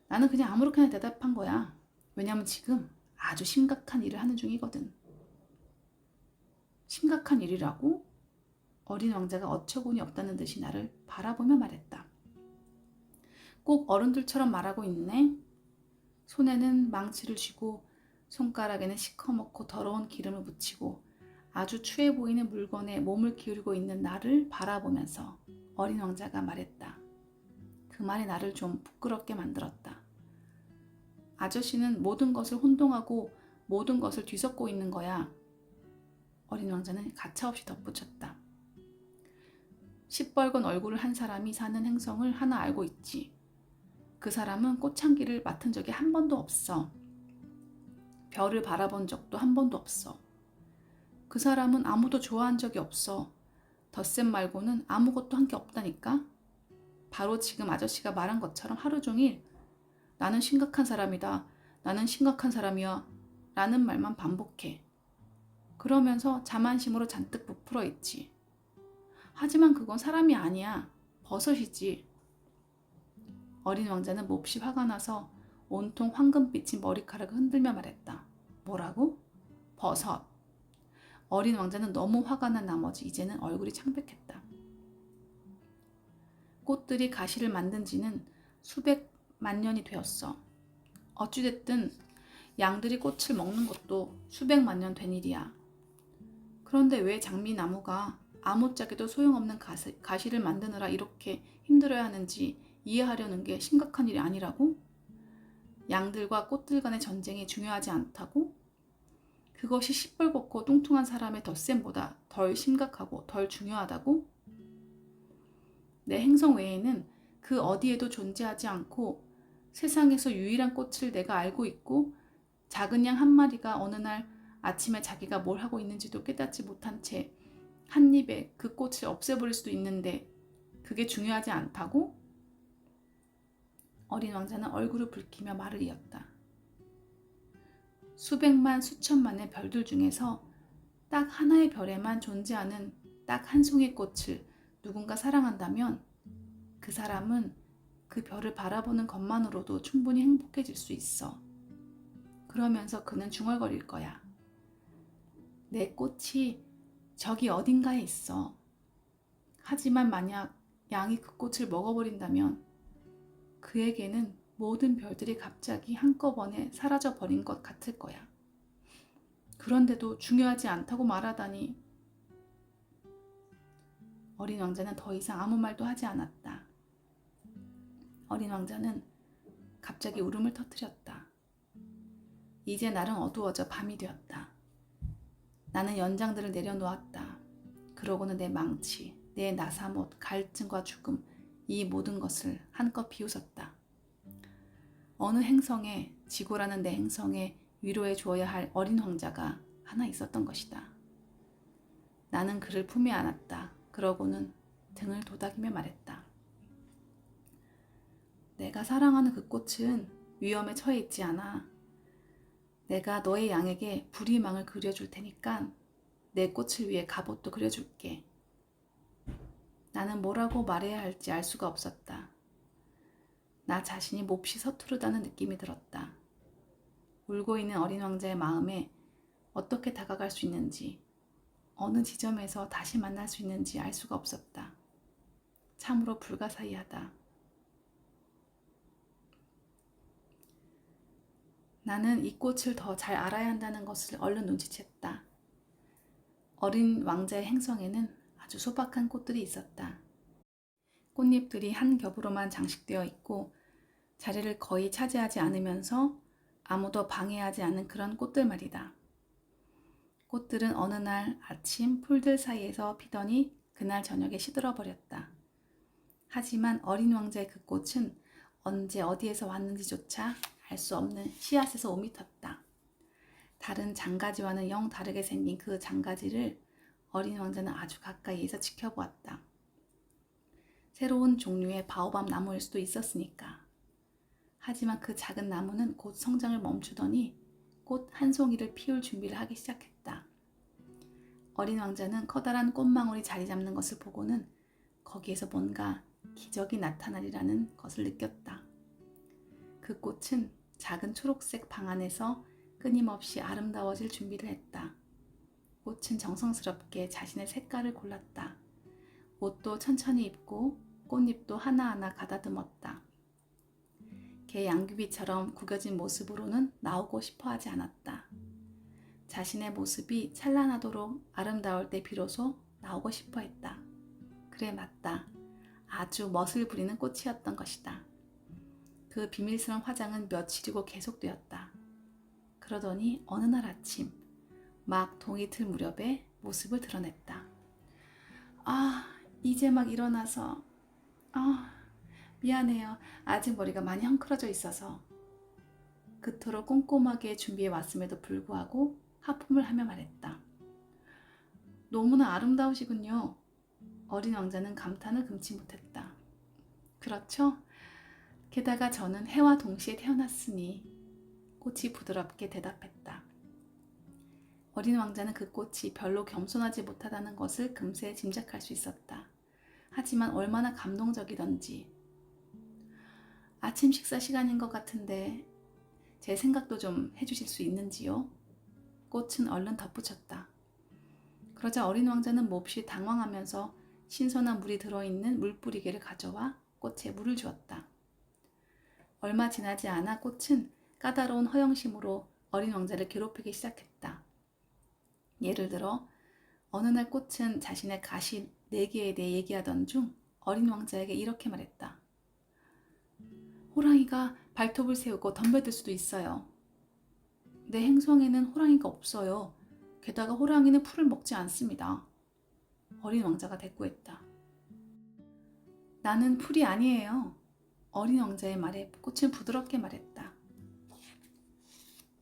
나는 그냥 아무렇게나 대답한 거야. 왜냐면 지금 아주 심각한 일을 하는 중이거든. 심각한 일이라고? 어린 왕자가 어처구니 없다는 듯이 나를 바라보며 말했다. 꼭 어른들처럼 말하고 있네. 손에는 망치를 쥐고 손가락에는 시커멓고 더러운 기름을 묻히고 아주 추해 보이는 물건에 몸을 기울이고 있는 나를 바라보면서 어린 왕자가 말했다. 그 말이 나를 좀 부끄럽게 만들었다. 아저씨는 모든 것을 혼동하고 모든 것을 뒤섞고 있는 거야. 어린 왕자는 가차없이 덧붙였다. 시뻘건 얼굴을 한 사람이 사는 행성을 하나 알고 있지. 그 사람은 꽃향기를 맡은 적이 한 번도 없어. 별을 바라본 적도 한 번도 없어. 그 사람은 아무도 좋아한 적이 없어. 덧셈 말고는 아무것도 한 게 없다니까. 바로 지금 아저씨가 말한 것처럼 하루 종일 나는 심각한 사람이다. 나는 심각한 사람이야. 라는 말만 반복해. 그러면서 자만심으로 잔뜩 부풀어 있지. 하지만 그건 사람이 아니야. 버섯이지. 어린 왕자는 몹시 화가 나서 온통 황금빛인 머리카락을 흔들며 말했다. 뭐라고? 버섯. 어린 왕자는 너무 화가 난 나머지 이제는 얼굴이 창백했다. 꽃들이 가시를 만든 지는 수백만 년이 되었어. 어찌됐든 양들이 꽃을 먹는 것도 수백만 년 된 일이야. 그런데 왜 장미나무가 아무짝에도 소용없는 가시를 만드느라 이렇게 힘들어야 하는지 이해하려는 게 심각한 일이 아니라고? 양들과 꽃들 간의 전쟁이 중요하지 않다고? 그것이 시뻘겋고 뚱뚱한 사람의 덧셈보다 덜 심각하고 덜 중요하다고? 내 행성 외에는 그 어디에도 존재하지 않고 세상에서 유일한 꽃을 내가 알고 있고 작은 양 한 마리가 어느 날 아침에 자기가 뭘 하고 있는지도 깨닫지 못한 채 한 입에 그 꽃을 없애버릴 수도 있는데 그게 중요하지 않다고? 어린 왕자는 얼굴을 붉히며 말을 이었다. 수백만 수천만의 별들 중에서 딱 하나의 별에만 존재하는 딱 한 송이 꽃을 누군가 사랑한다면 그 사람은 그 별을 바라보는 것만으로도 충분히 행복해질 수 있어. 그러면서 그는 중얼거릴 거야. 내 꽃이 저기 어딘가에 있어. 하지만 만약 양이 그 꽃을 먹어버린다면 그에게는 모든 별들이 갑자기 한꺼번에 사라져버린 것 같을 거야. 그런데도 중요하지 않다고 말하다니. 어린 왕자는 더 이상 아무 말도 하지 않았다. 어린 왕자는 갑자기 울음을 터뜨렸다. 이제 날은 어두워져 밤이 되었다. 나는 연장들을 내려놓았다. 그러고는 내 망치, 내 나사못, 갈증과 죽음, 이 모든 것을 한껏 비웃었다. 어느 행성에, 지구라는 내 행성에 위로해 주어야 할 어린 왕자가 하나 있었던 것이다. 나는 그를 품에 안았다. 그러고는 등을 도닥이며 말했다. 내가 사랑하는 그 꽃은 위험에 처해 있지 않아. 내가 너의 양에게 불이망을 그려줄 테니까 내 꽃을 위해 갑옷도 그려줄게. 나는 뭐라고 말해야 할지 알 수가 없었다. 나 자신이 몹시 서투르다는 느낌이 들었다. 울고 있는 어린 왕자의 마음에 어떻게 다가갈 수 있는지, 어느 지점에서 다시 만날 수 있는지 알 수가 없었다. 참으로 불가사의하다. 나는 이 꽃을 더 잘 알아야 한다는 것을 얼른 눈치챘다. 어린 왕자의 행성에는 아주 소박한 꽃들이 있었다. 꽃잎들이 한 겹으로만 장식되어 있고 자리를 거의 차지하지 않으면서 아무도 방해하지 않는 그런 꽃들 말이다. 꽃들은 어느 날 아침 풀들 사이에서 피더니 그날 저녁에 시들어 버렸다. 하지만 어린 왕자의 그 꽃은 언제 어디에서 왔는지조차 알 수 없는 씨앗에서 오미 텄다. 다른 장가지와는 영 다르게 생긴 그 장가지를 어린 왕자는 아주 가까이에서 지켜보았다. 새로운 종류의 바오밥 나무일 수도 있었으니까. 하지만 그 작은 나무는 곧 성장을 멈추더니 꽃 한 송이를 피울 준비를 하기 시작했다. 어린 왕자는 커다란 꽃망울이 자리 잡는 것을 보고는 거기에서 뭔가 기적이 나타나리라는 것을 느꼈다. 그 꽃은 작은 초록색 방 안에서 끊임없이 아름다워질 준비를 했다. 꽃은 정성스럽게 자신의 색깔을 골랐다. 옷도 천천히 입고 꽃잎도 하나하나 가다듬었다. 개 양귀비처럼 구겨진 모습으로는 나오고 싶어 하지 않았다. 자신의 모습이 찬란하도록 아름다울 때 비로소 나오고 싶어 했다. 그래, 맞다. 아주 멋을 부리는 꽃이었던 것이다. 그 비밀스러운 화장은 며칠이고 계속되었다. 그러더니 어느 날 아침 막 동이 틀 무렵에 모습을 드러냈다. 이제 막 일어나서 미안해요. 아직 머리가 많이 헝클어져 있어서. 그토록 꼼꼼하게 준비해 왔음에도 불구하고 하품을 하며 말했다. 너무나 아름다우시군요. 어린 왕자는 감탄을 금치 못했다. 그렇죠? 게다가 저는 해와 동시에 태어났으니. 꽃이 부드럽게 대답했다. 어린 왕자는 그 꽃이 별로 겸손하지 못하다는 것을 금세 짐작할 수 있었다. 하지만 얼마나 감동적이던지. 아침 식사 시간인 것 같은데 제 생각도 좀 해주실 수 있는지요? 꽃은 얼른 덧붙였다. 그러자 어린 왕자는 몹시 당황하면서 신선한 물이 들어있는 물뿌리개를 가져와 꽃에 물을 주었다. 얼마 지나지 않아 꽃은 까다로운 허영심으로 어린 왕자를 괴롭히기 시작했다. 예를 들어 어느 날 꽃은 자신의 가시 4개에 대해 얘기하던 중 어린 왕자에게 이렇게 말했다. 호랑이가 발톱을 세우고 덤벼들 수도 있어요. 내 행성에는 호랑이가 없어요. 게다가 호랑이는 풀을 먹지 않습니다. 어린 왕자가 대꾸했다. 나는 풀이 아니에요. 어린 왕자의 말에 꽃은 부드럽게 말했다.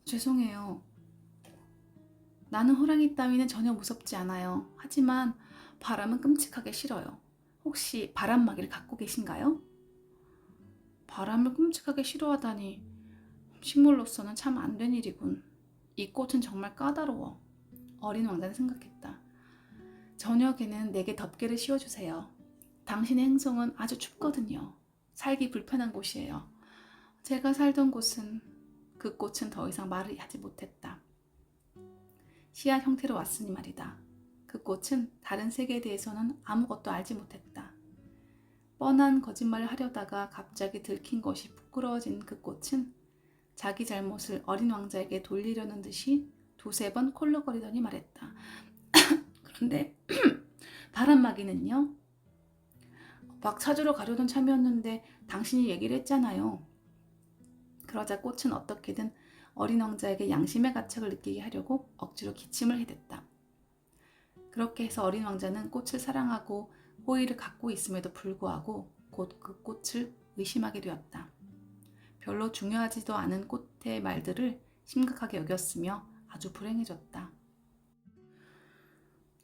죄송해요. 나는 호랑이 따위는 전혀 무섭지 않아요. 하지만 바람은 끔찍하게 싫어요. 혹시 바람막이를 갖고 계신가요? 바람을 끔찍하게 싫어하다니 식물로서는 참 안 된 일이군. 이 꽃은 정말 까다로워. 어린 왕자는 생각했다. 저녁에는 내게 덮개를 씌워주세요. 당신의 행성은 아주 춥거든요. 살기 불편한 곳이에요. 제가 살던 곳은 그 꽃은 더 이상 말을 하지 못했다. 씨앗 형태로 왔으니 말이다. 그 꽃은 다른 세계에 대해서는 아무것도 알지 못했다. 뻔한 거짓말을 하려다가 갑자기 들킨 것이 부끄러워진 그 꽃은 자기 잘못을 어린 왕자에게 돌리려는 듯이 두세 번 콜록거리더니 말했다. 그런데 바람막이는요? 막 찾으러 가려던 참이었는데 당신이 얘기를 했잖아요. 그러자 꽃은 어떻게든 어린 왕자에게 양심의 가책을 느끼게 하려고 억지로 기침을 해댔다. 그렇게 해서 어린 왕자는 꽃을 사랑하고 호의를 갖고 있음에도 불구하고 곧 그 꽃을 의심하게 되었다. 별로 중요하지도 않은 꽃의 말들을 심각하게 여겼으며 아주 불행해졌다.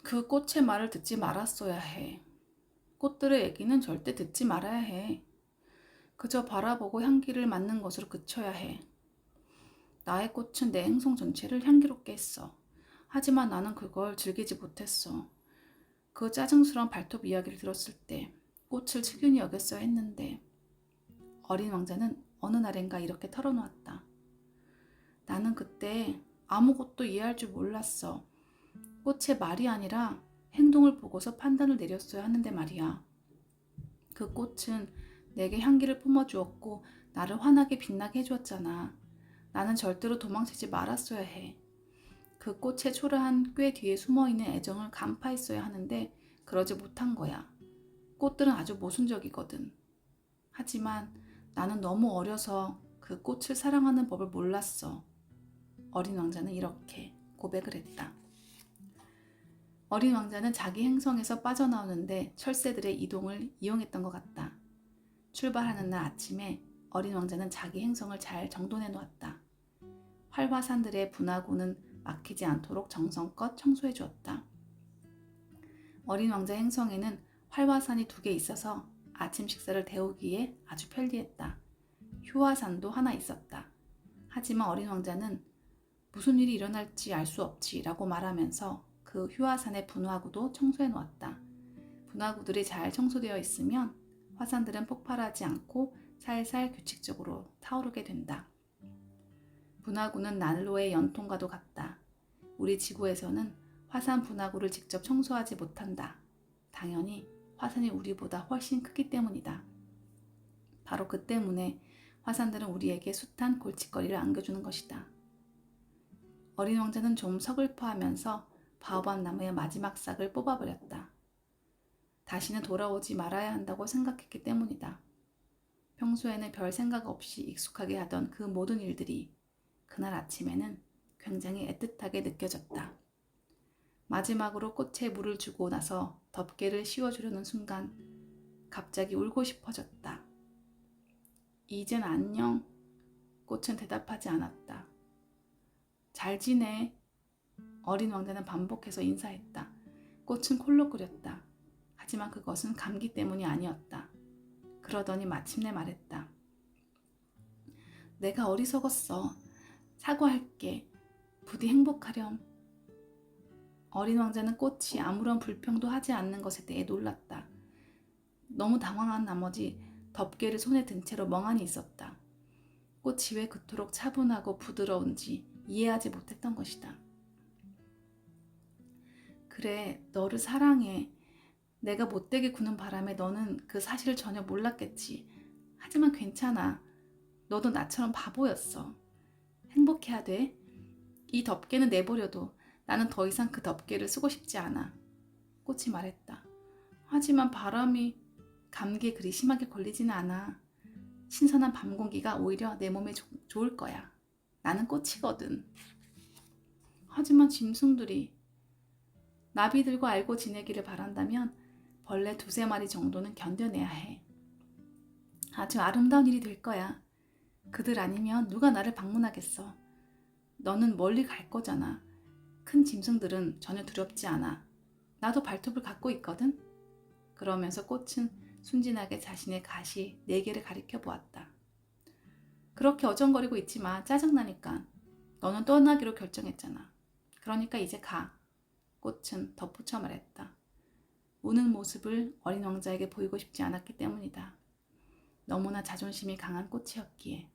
그 꽃의 말을 듣지 말았어야 해. 꽃들의 얘기는 절대 듣지 말아야 해. 그저 바라보고 향기를 맡는 것으로 그쳐야 해. 나의 꽃은 내 행성 전체를 향기롭게 했어. 하지만 나는 그걸 즐기지 못했어. 그 짜증스러운 발톱 이야기를 들었을 때 꽃을 측은히 여겼어야 했는데. 어린 왕자는 어느 날인가 이렇게 털어놓았다. 나는 그때 아무것도 이해할 줄 몰랐어. 꽃의 말이 아니라 행동을 보고서 판단을 내렸어야 하는데 말이야. 그 꽃은 내게 향기를 뿜어주었고 나를 환하게 빛나게 해주었잖아. 나는 절대로 도망치지 말았어야 해. 그 꽃의 초라한 꾀 뒤에 숨어있는 애정을 간파했어야 하는데 그러지 못한 거야. 꽃들은 아주 모순적이거든. 하지만 나는 너무 어려서 그 꽃을 사랑하는 법을 몰랐어. 어린 왕자는 이렇게 고백을 했다. 어린 왕자는 자기 행성에서 빠져나오는데 철새들의 이동을 이용했던 것 같다. 출발하는 날 아침에 어린 왕자는 자기 행성을 잘 정돈해 놓았다. 활화산들의 분화구는 막히지 않도록 정성껏 청소해 주었다. 어린 왕자 행성에는 활화산이 2개 있어서 아침 식사를 데우기에 아주 편리했다. 휴화산도 하나 있었다. 하지만 어린 왕자는 무슨 일이 일어날지 알 수 없지 라고 말하면서 그 휴화산의 분화구도 청소해 놓았다. 분화구들이 잘 청소되어 있으면 화산들은 폭발하지 않고 살살 규칙적으로 타오르게 된다. 분화구는 난로의 연통과도 같다. 우리 지구에서는 화산 분화구를 직접 청소하지 못한다. 당연히 화산이 우리보다 훨씬 크기 때문이다. 바로 그 때문에 화산들은 우리에게 숱한 골칫거리를 안겨주는 것이다. 어린 왕자는 좀 서글퍼하면서 바오밥 나무의 마지막 싹을 뽑아버렸다. 다시는 돌아오지 말아야 한다고 생각했기 때문이다. 평소에는 별 생각 없이 익숙하게 하던 그 모든 일들이 그날 아침에는 굉장히 애틋하게 느껴졌다. 마지막으로 꽃에 물을 주고 나서 덮개를 씌워주려는 순간 갑자기 울고 싶어졌다. 이젠 안녕. 꽃은 대답하지 않았다. 잘 지내. 어린 왕자는 반복해서 인사했다. 꽃은 콜록거렸다. 하지만 그것은 감기 때문이 아니었다. 그러더니 마침내 말했다. 내가 어리석었어. 사과할게. 부디 행복하렴. 어린 왕자는 꽃이 아무런 불평도 하지 않는 것에 대해 놀랐다. 너무 당황한 나머지 덮개를 손에 든 채로 멍하니 있었다. 꽃이 왜 그토록 차분하고 부드러운지 이해하지 못했던 것이다. 그래, 너를 사랑해. 내가 못되게 구는 바람에 너는 그 사실을 전혀 몰랐겠지. 하지만 괜찮아. 너도 나처럼 바보였어. 행복해야 돼. 이 덮개는 내버려둬. 나는 더 이상 그 덮개를 쓰고 싶지 않아. 꽃이 말했다. 하지만 바람이 감기에 그리 심하게 걸리지는 않아. 신선한 밤 공기가 오히려 내 몸에 좋을 거야. 나는 꽃이거든. 하지만 짐승들이 나비들과 알고 지내기를 바란다면 벌레 2-3마리 정도는 견뎌내야 해. 아주 아름다운 일이 될 거야. 그들 아니면 누가 나를 방문하겠어. 너는 멀리 갈 거잖아. 큰 짐승들은 전혀 두렵지 않아. 나도 발톱을 갖고 있거든. 그러면서 꽃은 순진하게 자신의 가시 4개를 가리켜 보았다. 그렇게 어정거리고 있지 마. 짜증나니까. 너는 떠나기로 결정했잖아. 그러니까 이제 가. 꽃은 덧붙여 말했다. 우는 모습을 어린 왕자에게 보이고 싶지 않았기 때문이다. 너무나 자존심이 강한 꽃이었기에.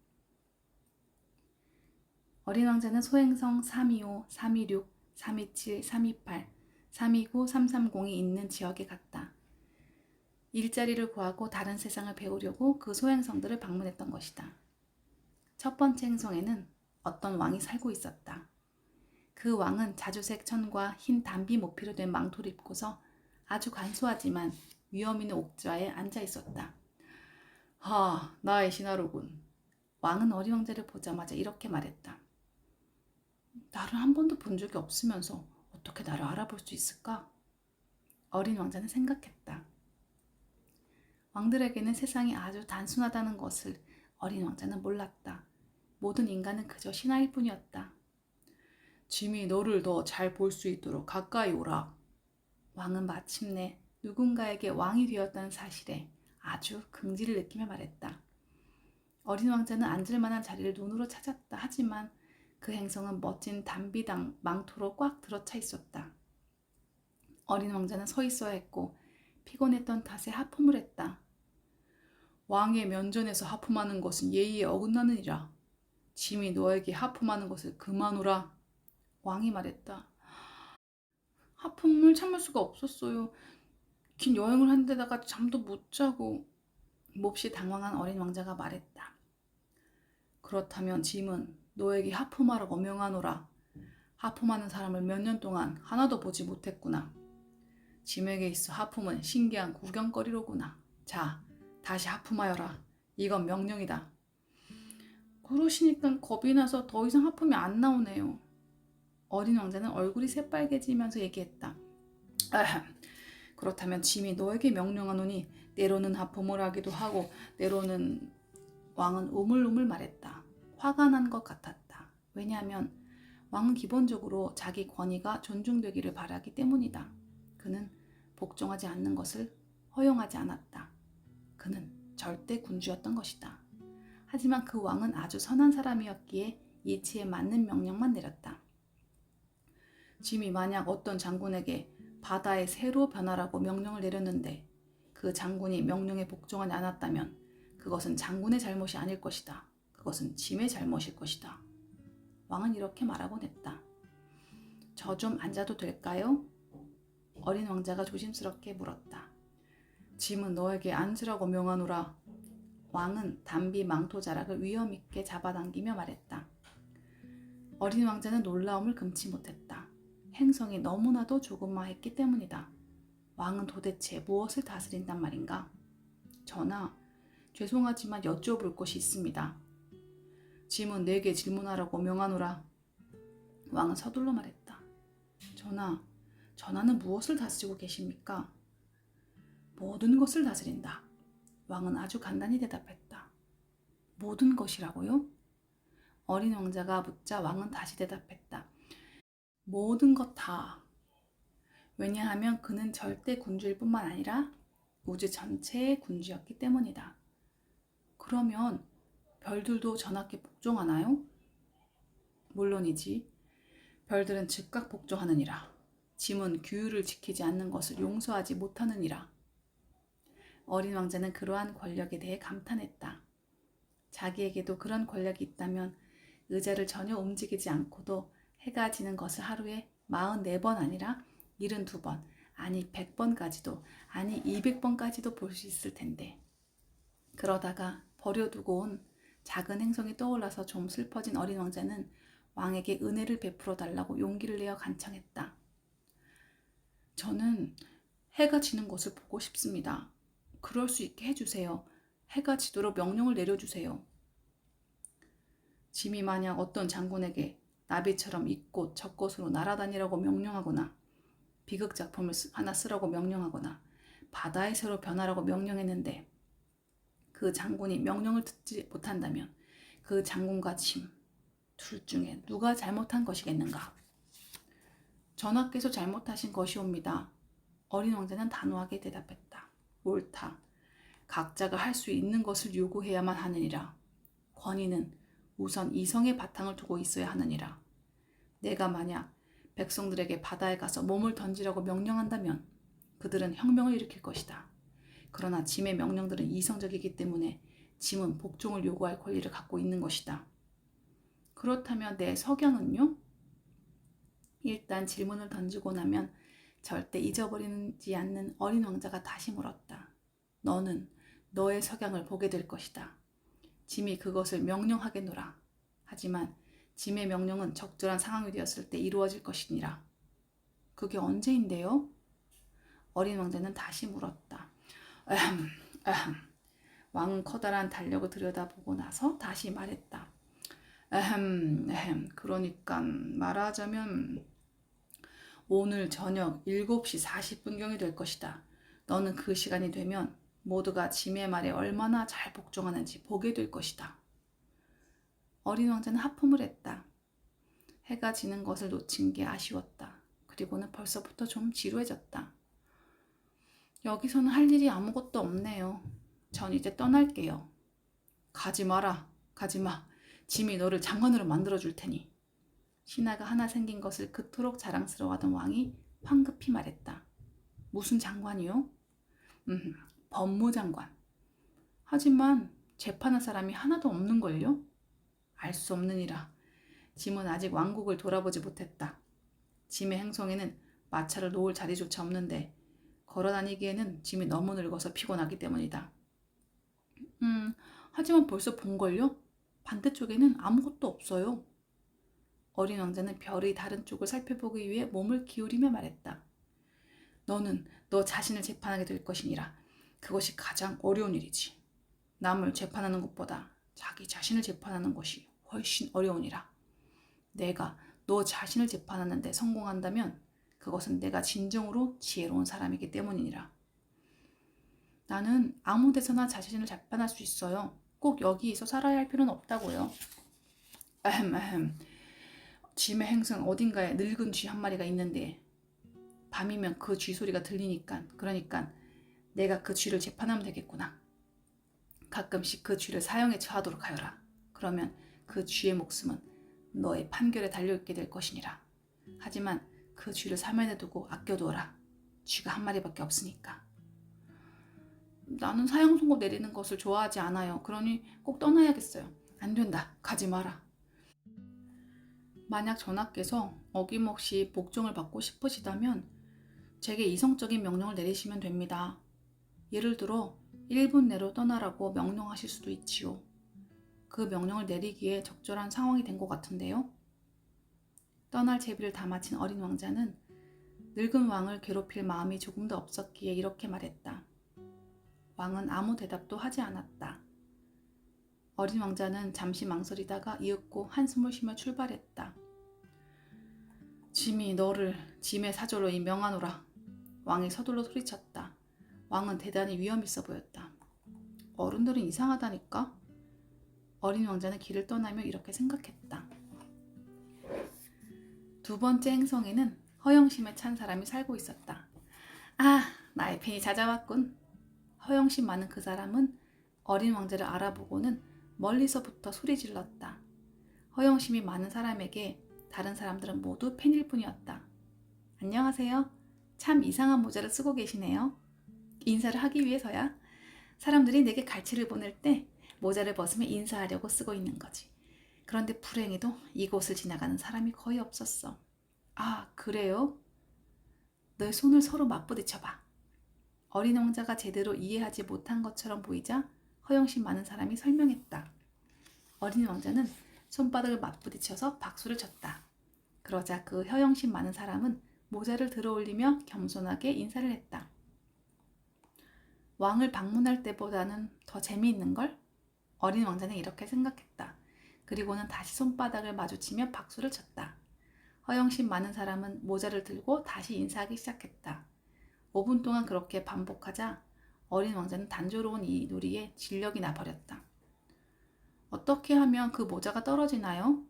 어린 왕자는 소행성 325, 326, 327, 328, 329, 330이 있는 지역에 갔다. 일자리를 구하고 다른 세상을 배우려고 그 소행성들을 방문했던 것이다. 첫 번째 행성에는 어떤 왕이 살고 있었다. 그 왕은 자주색 천과 흰 단비 모피로 된 망토를 입고서 아주 간소하지만 위험 있는 옥좌에 앉아 있었다. 나의 신하로군. 왕은 어린 왕자를 보자마자 이렇게 말했다. 나를 한 번도 본 적이 없으면서 어떻게 나를 알아볼 수 있을까? 어린 왕자는 생각했다. 왕들에게는 세상이 아주 단순하다는 것을 어린 왕자는 몰랐다. 모든 인간은 그저 신하일 뿐이었다. 짐이 너를 더 잘 볼 수 있도록 가까이 오라. 왕은 마침내 누군가에게 왕이 되었다는 사실에 아주 긍지를 느끼며 말했다. 어린 왕자는 앉을 만한 자리를 눈으로 찾았다. 하지만 그 행성은 멋진 단비당 망토로 꽉 들어차 있었다. 어린 왕자는 서 있어야 했고 피곤했던 탓에 하품을 했다. 왕의 면전에서 하품하는 것은 예의에 어긋나느니라. 짐이 너에게 하품하는 것을 그만오라. 왕이 말했다. 하품을 참을 수가 없었어요. 긴 여행을 한 데다가 잠도 못 자고. 몹시 당황한 어린 왕자가 말했다. 그렇다면 짐은 너에게 하품하라고 명하노라. 하품하는 사람을 몇 년 동안 하나도 보지 못했구나. 짐에게 있어 하품은 신기한 구경거리로구나. 자, 다시 하품하여라. 이건 명령이다. 그러시니까 겁이 나서 더 이상 하품이 안 나오네요. 어린 왕자는 얼굴이 새빨개지면서 얘기했다. 그렇다면 짐이 너에게 명령하노니 때로는 하품을 하기도 하고 때로는. 왕은 우물우물 말했다. 화가 난 것 같았다. 왜냐하면 왕은 기본적으로 자기 권위가 존중되기를 바라기 때문이다. 그는 복종하지 않는 것을 허용하지 않았다. 그는 절대 군주였던 것이다. 하지만 그 왕은 아주 선한 사람이었기에 이치에 맞는 명령만 내렸다. 짐이 만약 어떤 장군에게 바다의 새로 변하라고 명령을 내렸는데 그 장군이 명령에 복종하지 않았다면 그것은 장군의 잘못이 아닐 것이다. 그것은 짐의 잘못일 것이다. 왕은 이렇게 말하곤 했다. 저 좀 앉아도 될까요? 어린 왕자가 조심스럽게 물었다. 짐은 너에게 앉으라고 명하노라. 왕은 단비 망토 자락을 위험 있게 잡아당기며 말했다. 어린 왕자는 놀라움을 금치 못했다. 행성이 너무나도 조그마했기 때문이다. 왕은 도대체 무엇을 다스린단 말인가? 전하, 죄송하지만 여쭤볼 것이 있습니다. 짐은 내게 질문하라고 명하노라. 왕은 서둘러 말했다. 전하, 전하는 무엇을 다스리고 계십니까? 모든 것을 다스린다. 왕은 아주 간단히 대답했다. 모든 것이라고요? 어린 왕자가 묻자 왕은 다시 대답했다. 모든 것 다. 왜냐하면 그는 절대 군주일 뿐만 아니라 우주 전체의 군주였기 때문이다. 그러면 별들도 전하께 복종하나요? 물론이지. 별들은 즉각 복종하느니라. 짐은 규율을 지키지 않는 것을 용서하지 못하느니라. 어린 왕자는 그러한 권력에 대해 감탄했다. 자기에게도 그런 권력이 있다면 의자를 전혀 움직이지 않고도 해가 지는 것을 하루에 44번 아니라 72번, 아니 100번까지도, 아니 200번까지도 볼 수 있을 텐데. 그러다가 버려두고 온 작은 행성이 떠올라서 좀 슬퍼진 어린 왕자는 왕에게 은혜를 베풀어 달라고 용기를 내어 간청했다. 저는 해가 지는 것을 보고 싶습니다. 그럴 수 있게 해주세요. 해가 지도록 명령을 내려주세요. 짐이 만약 어떤 장군에게 나비처럼 이곳 저곳으로 날아다니라고 명령하거나 비극작품을 하나 쓰라고 명령하거나 바다의 새로 변하라고 명령했는데 그 장군이 명령을 듣지 못한다면 그 장군과 짐, 둘 중에 누가 잘못한 것이겠는가? 전하께서 잘못하신 것이옵니다. 어린 왕자는 단호하게 대답했다. 옳다. 각자가 할 수 있는 것을 요구해야만 하느니라. 권위는 우선 이성의 바탕을 두고 있어야 하느니라. 내가 만약 백성들에게 바다에 가서 몸을 던지라고 명령한다면 그들은 혁명을 일으킬 것이다. 그러나 짐의 명령들은 이성적이기 때문에 짐은 복종을 요구할 권리를 갖고 있는 것이다. 그렇다면 내 석양은요? 일단 질문을 던지고 나면 절대 잊어버리지 않는 어린 왕자가 다시 물었다. 너는 너의 석양을 보게 될 것이다. 짐이 그것을 명령하겠노라. 하지만 짐의 명령은 적절한 상황이 되었을 때 이루어질 것이니라. 그게 언제인데요? 어린 왕자는 다시 물었다. 왕은 커다란 달력을 들여다보고 나서 다시 말했다. 그러니까 말하자면 오늘 저녁 7시 40분경이 될 것이다. 너는 그 시간이 되면 모두가 짐의 말에 얼마나 잘 복종하는지 보게 될 것이다. 어린 왕자는 하품을 했다. 해가 지는 것을 놓친 게 아쉬웠다. 그리고는 벌써부터 좀 지루해졌다. 여기서는 할 일이 아무것도 없네요. 전 이제 떠날게요. 가지 마라. 가지 마. 짐이 너를 장관으로 만들어줄 테니. 신하가 하나 생긴 것을 그토록 자랑스러워하던 왕이 황급히 말했다. 무슨 장관이요? 법무장관. 하지만 재판할 사람이 하나도 없는걸요? 알 수 없느니라. 짐은 아직 왕국을 돌아보지 못했다. 짐의 행성에는 마차를 놓을 자리조차 없는데 걸어다니기에는 짐이 너무 늙어서 피곤하기 때문이다. 하지만 벌써 본걸요? 반대쪽에는 아무것도 없어요. 어린 왕자는 별이 다른 쪽을 살펴보기 위해 몸을 기울이며 말했다. 너는 너 자신을 재판하게 될 것이니라. 그것이 가장 어려운 일이지. 남을 재판하는 것보다 자기 자신을 재판하는 것이 훨씬 어려우니라. 내가 너 자신을 재판하는 데 성공한다면 그것은 내가 진정으로 지혜로운 사람이기 때문이니라. 나는 아무 데서나 자신을 재판할 수 있어요. 꼭 여기에서 살아야 할 필요는 없다고요. 짐의 행성 어딘가에 늙은 쥐 한 마리가 있는데 밤이면 그 쥐 소리가 들리니까 그러니까 내가 그 쥐를 재판하면 되겠구나. 가끔씩 그 쥐를 사형에 처하도록 하여라. 그러면 그 쥐의 목숨은 너의 판결에 달려있게 될 것이니라. 하지만 그 쥐를 사면에 두고 아껴두어라. 쥐가 한 마리밖에 없으니까. 나는 사형 선고 내리는 것을 좋아하지 않아요. 그러니 꼭 떠나야겠어요. 안 된다. 가지 마라. 만약 전하께서 어김없이 복종을 받고 싶으시다면 제게 이성적인 명령을 내리시면 됩니다. 예를 들어 1분 내로 떠나라고 명령하실 수도 있지요. 그 명령을 내리기에 적절한 상황이 된 것 같은데요. 떠날 제비를 다 마친 어린 왕자는 늙은 왕을 괴롭힐 마음이 조금 더 없었기에 이렇게 말했다. 왕은 아무 대답도 하지 않았다. 어린 왕자는 잠시 망설이다가 이윽고 한숨을 쉬며 출발했다. 짐이 너를 짐의 사절로 임명하노라. 왕이 서둘러 소리쳤다. 왕은 대단히 위험 있어 보였다. 어른들은 이상하다니까? 어린 왕자는 길을 떠나며 이렇게 생각했다. 두 번째 행성에는 허영심에 찬 사람이 살고 있었다. 아, 나의 팬이 찾아왔군. 허영심 많은 그 사람은 어린 왕자를 알아보고는 멀리서부터 소리 질렀다. 허영심이 많은 사람에게 다른 사람들은 모두 팬일 뿐이었다. 안녕하세요. 참 이상한 모자를 쓰고 계시네요. 인사를 하기 위해서야. 사람들이 내게 갈치를 보낼 때 모자를 벗으며 인사하려고 쓰고 있는 거지. 그런데 불행히도 이곳을 지나가는 사람이 거의 없었어. 아, 그래요? 내 손을 서로 맞부딪혀봐. 어린 왕자가 제대로 이해하지 못한 것처럼 보이자 허영심 많은 사람이 설명했다. 어린 왕자는 손바닥을 맞부딪혀서 박수를 쳤다. 그러자 그 허영심 많은 사람은 모자를 들어올리며 겸손하게 인사를 했다. 왕을 방문할 때보다는 더 재미있는걸? 어린 왕자는 이렇게 생각했다. 그리고는 다시 손바닥을 마주치며 박수를 쳤다. 허영심 많은 사람은 모자를 들고 다시 인사하기 시작했다. 5분 동안 그렇게 반복하자 어린 왕자는 단조로운 이 놀이에 진력이 나버렸다. 어떻게 하면 그 모자가 떨어지나요?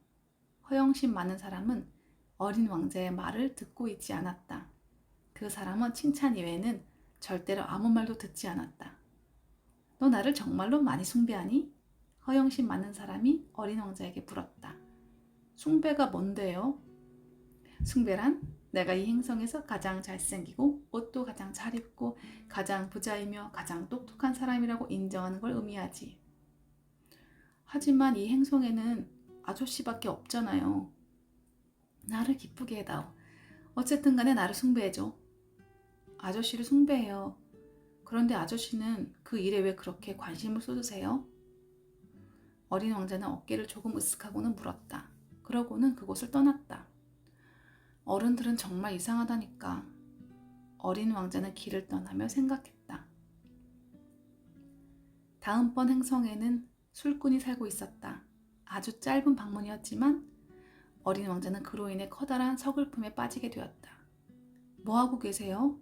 허영심 많은 사람은 어린 왕자의 말을 듣고 있지 않았다. 그 사람은 칭찬 이외에는 절대로 아무 말도 듣지 않았다. 너 나를 정말로 많이 숭배하니? 허영심 많은 사람이 어린 왕자에게 물었다. 숭배가 뭔데요? 숭배란 내가 이 행성에서 가장 잘생기고 옷도 가장 잘 입고 가장 부자이며 가장 똑똑한 사람이라고 인정하는 걸 의미하지. 하지만 이 행성에는 아저씨밖에 없잖아요. 나를 기쁘게 해다오. 어쨌든 간에 나를 숭배해줘. 아저씨를 숭배해요. 그런데 아저씨는 그 일에 왜 그렇게 관심을 쏟으세요? 어린 왕자는 어깨를 조금 으쓱하고는 물었다. 그러고는 그곳을 떠났다. 어른들은 정말 이상하다니까. 어린 왕자는 길을 떠나며 생각했다. 다음번 행성에는 술꾼이 살고 있었다. 아주 짧은 방문이었지만 어린 왕자는 그로 인해 커다란 서글픔에 빠지게 되었다. 뭐하고 계세요?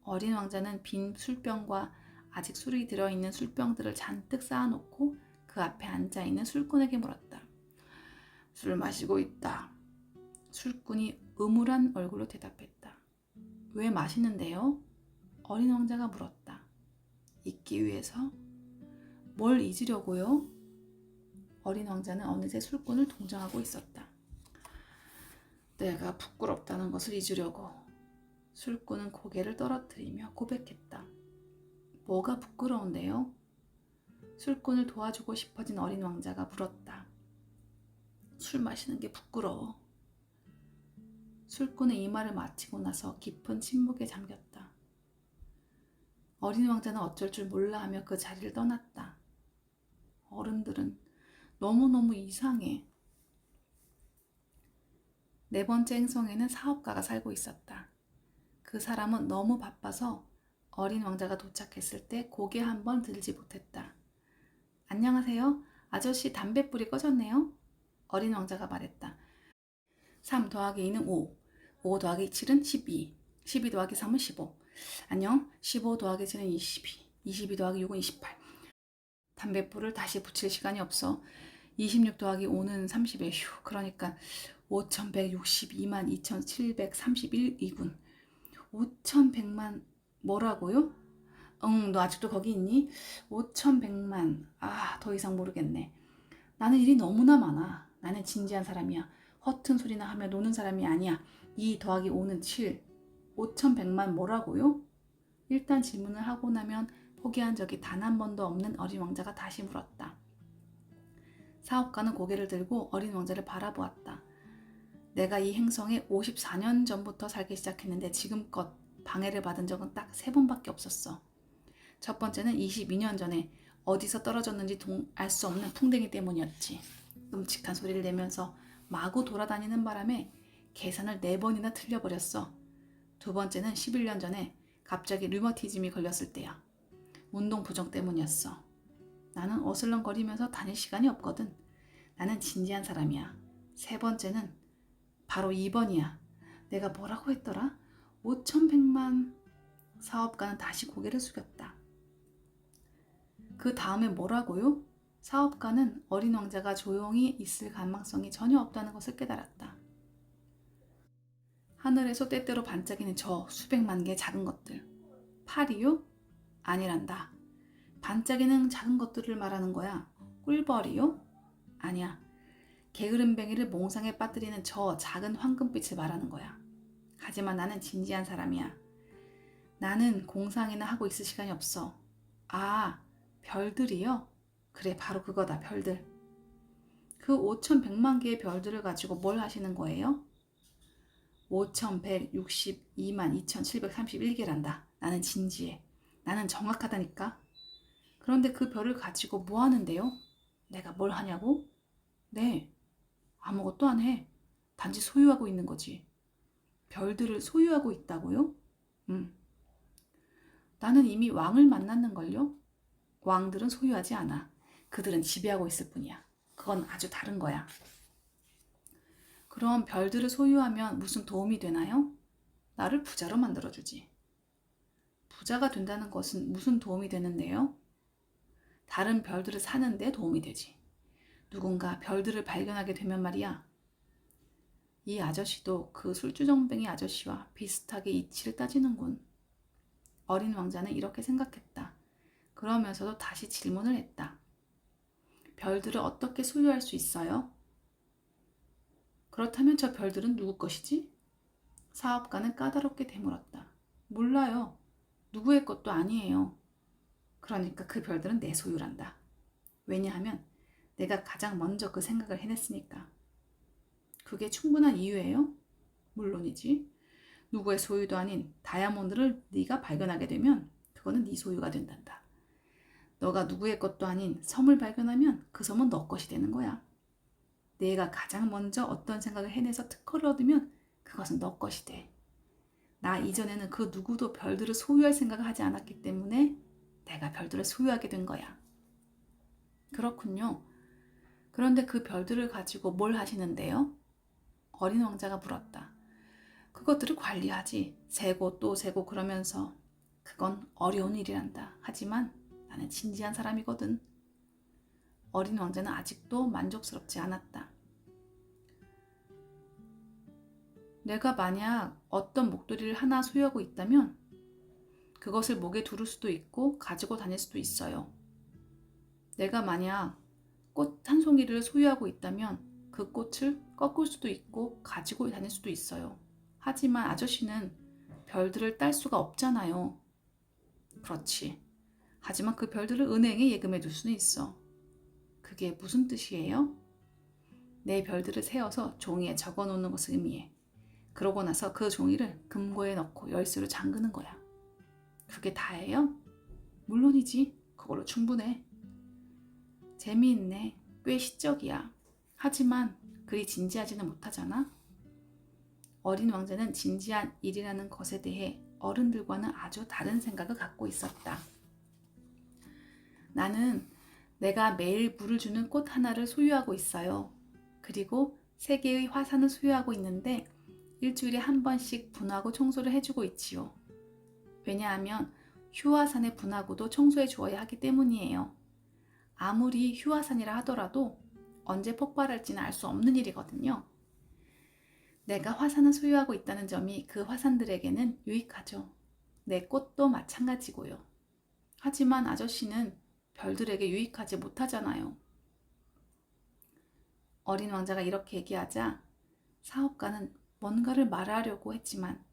어린 왕자는 빈 술병과 아직 술이 들어있는 술병들을 잔뜩 쌓아놓고 그 앞에 앉아있는 술꾼에게 물었다. 술 마시고 있다. 술꾼이 음울한 얼굴로 대답했다. 왜 마시는데요? 어린 왕자가 물었다. 잊기 위해서? 뭘 잊으려고요? 어린 왕자는 어느새 술꾼을 동정하고 있었다. 내가 부끄럽다는 것을 잊으려고. 술꾼은 고개를 떨어뜨리며 고백했다. 뭐가 부끄러운데요? 술꾼을 도와주고 싶어진 어린 왕자가 물었다. 술 마시는 게 부끄러워. 술꾼은 이 말을 마치고 나서 깊은 침묵에 잠겼다. 어린 왕자는 어쩔 줄 몰라 하며 그 자리를 떠났다. 어른들은 너무너무 이상해. 네 번째 행성에는 사업가가 살고 있었다. 그 사람은 너무 바빠서 어린 왕자가 도착했을 때 고개 한 번 들지 못했다. 안녕하세요. 아저씨 담뱃불이 꺼졌네요. 어린 왕자가 말했다. 3 더하기 2는 5. 5 더하기 7은 12. 12 더하기 3은 15. 안녕. 15 더하기 7은 22. 22 더하기 6은 28. 담뱃불을 다시 붙일 시간이 없어. 26 더하기 5는 30에 휴. 그러니까 5162만 2731이군. 5100만 뭐라고요? 응, 너 아직도 거기 있니? 5100만. 아, 더 이상 모르겠네. 나는 일이 너무나 많아. 나는 진지한 사람이야. 허튼 소리나 하며 노는 사람이 아니야. 2 더하기 5는 7. 5100만 뭐라고요? 일단 질문을 하고 나면 포기한 적이 단 한 번도 없는 어린 왕자가 다시 물었다. 사업가는 고개를 들고 어린 왕자를 바라보았다. 내가 이 행성에 54년 전부터 살기 시작했는데 지금껏 방해를 받은 적은 딱 3번밖에 없었어. 첫 번째는 22년 전에 어디서 떨어졌는지 알 수 없는 풍뎅이 때문이었지. 끔찍한 소리를 내면서 마구 돌아다니는 바람에 계산을 4번이나 틀려버렸어. 두 번째는 11년 전에 갑자기 류머티즘이 걸렸을 때야. 운동 부정 때문이었어. 나는 어슬렁거리면서 다닐 시간이 없거든. 나는 진지한 사람이야. 세 번째는 바로 2번이야. 내가 뭐라고 했더라? 5100만. 사업가는 다시 고개를 숙였다. 그 다음에 뭐라고요? 사업가는 어린 왕자가 조용히 있을 가망성이 전혀 없다는 것을 깨달았다. 하늘에서 때때로 반짝이는 저 수백만 개의 작은 것들. 파리요? 아니란다. 반짝이는 작은 것들을 말하는 거야. 꿀벌이요? 아니야. 게으름뱅이를 몽상에 빠뜨리는 저 작은 황금빛을 말하는 거야. 하지만 나는 진지한 사람이야. 나는 공상이나 하고 있을 시간이 없어. 아, 별들이요? 그래, 바로 그거다, 별들. 그 5100만 개의 별들을 가지고 뭘 하시는 거예요? 5162만 2731개란다. 나는 진지해. 나는 정확하다니까. 그런데 그 별을 가지고 뭐 하는데요? 내가 뭘 하냐고? 네, 아무것도 안 해. 단지 소유하고 있는 거지. 별들을 소유하고 있다고요? 나는 이미 왕을 만났는걸요? 왕들은 소유하지 않아. 그들은 지배하고 있을 뿐이야. 그건 아주 다른 거야. 그럼 별들을 소유하면 무슨 도움이 되나요? 나를 부자로 만들어주지. 부자가 된다는 것은 무슨 도움이 되는데요? 다른 별들을 사는데 도움이 되지. 누군가 별들을 발견하게 되면 말이야. 이 아저씨도 그 술주정뱅이 아저씨와 비슷하게 이치를 따지는군. 어린 왕자는 이렇게 생각했다. 그러면서도 다시 질문을 했다. 별들을 어떻게 소유할 수 있어요? 그렇다면 저 별들은 누구 것이지? 사업가는 까다롭게 되물었다. 몰라요. 누구의 것도 아니에요. 그러니까 그 별들은 내 소유란다. 왜냐하면 내가 가장 먼저 그 생각을 해냈으니까. 그게 충분한 이유예요? 물론이지. 누구의 소유도 아닌 다이아몬드를 네가 발견하게 되면 그거는 네 소유가 된단다. 너가 누구의 것도 아닌 섬을 발견하면 그 섬은 너 것이 되는 거야. 내가 가장 먼저 어떤 생각을 해내서 특허를 얻으면 그것은 너 것이 돼. 나 이전에는 그 누구도 별들을 소유할 생각을 하지 않았기 때문에 내가 별들을 소유하게 된 거야. 그렇군요. 그런데 그 별들을 가지고 뭘 하시는데요? 어린 왕자가 물었다. 그것들을 관리하지. 세고 또 세고 그러면서. 그건 어려운 일이란다. 하지만 나는 진지한 사람이거든. 어린 왕자는 아직도 만족스럽지 않았다. 내가 만약 어떤 목도리를 하나 소유하고 있다면 그것을 목에 두를 수도 있고 가지고 다닐 수도 있어요. 내가 만약 꽃 한 송이를 소유하고 있다면 그 꽃을 꺾을 수도 있고 가지고 다닐 수도 있어요. 하지만 아저씨는 별들을 딸 수가 없잖아요. 그렇지. 하지만 그 별들을 은행에 예금해 둘 수는 있어. 그게 무슨 뜻이에요? 내 별들을 세어서 종이에 적어 놓는 것을 의미해. 그러고 나서 그 종이를 금고에 넣고 열쇠로 잠그는 거야. 그게 다예요? 물론이지. 그걸로 충분해. 재미있네. 꽤 시적이야. 하지만 그리 진지하지는 못하잖아. 어린 왕자는 진지한 일이라는 것에 대해 어른들과는 아주 다른 생각을 갖고 있었다. 나는 내가 매일 물을 주는 꽃 하나를 소유하고 있어요. 그리고 3개의 화산을 소유하고 있는데 일주일에 한 번씩 분하고 청소를 해주고 있지요. 왜냐하면 휴화산의 분하고도 청소해 주어야 하기 때문이에요. 아무리 휴화산이라 하더라도 언제 폭발할지는 알 수 없는 일이거든요. 내가 화산을 소유하고 있다는 점이 그 화산들에게는 유익하죠. 내 꽃도 마찬가지고요. 하지만 아저씨는 별들에게 유익하지 못하잖아요. 어린 왕자가 이렇게 얘기하자 사업가는 뭔가를 말하려고 했지만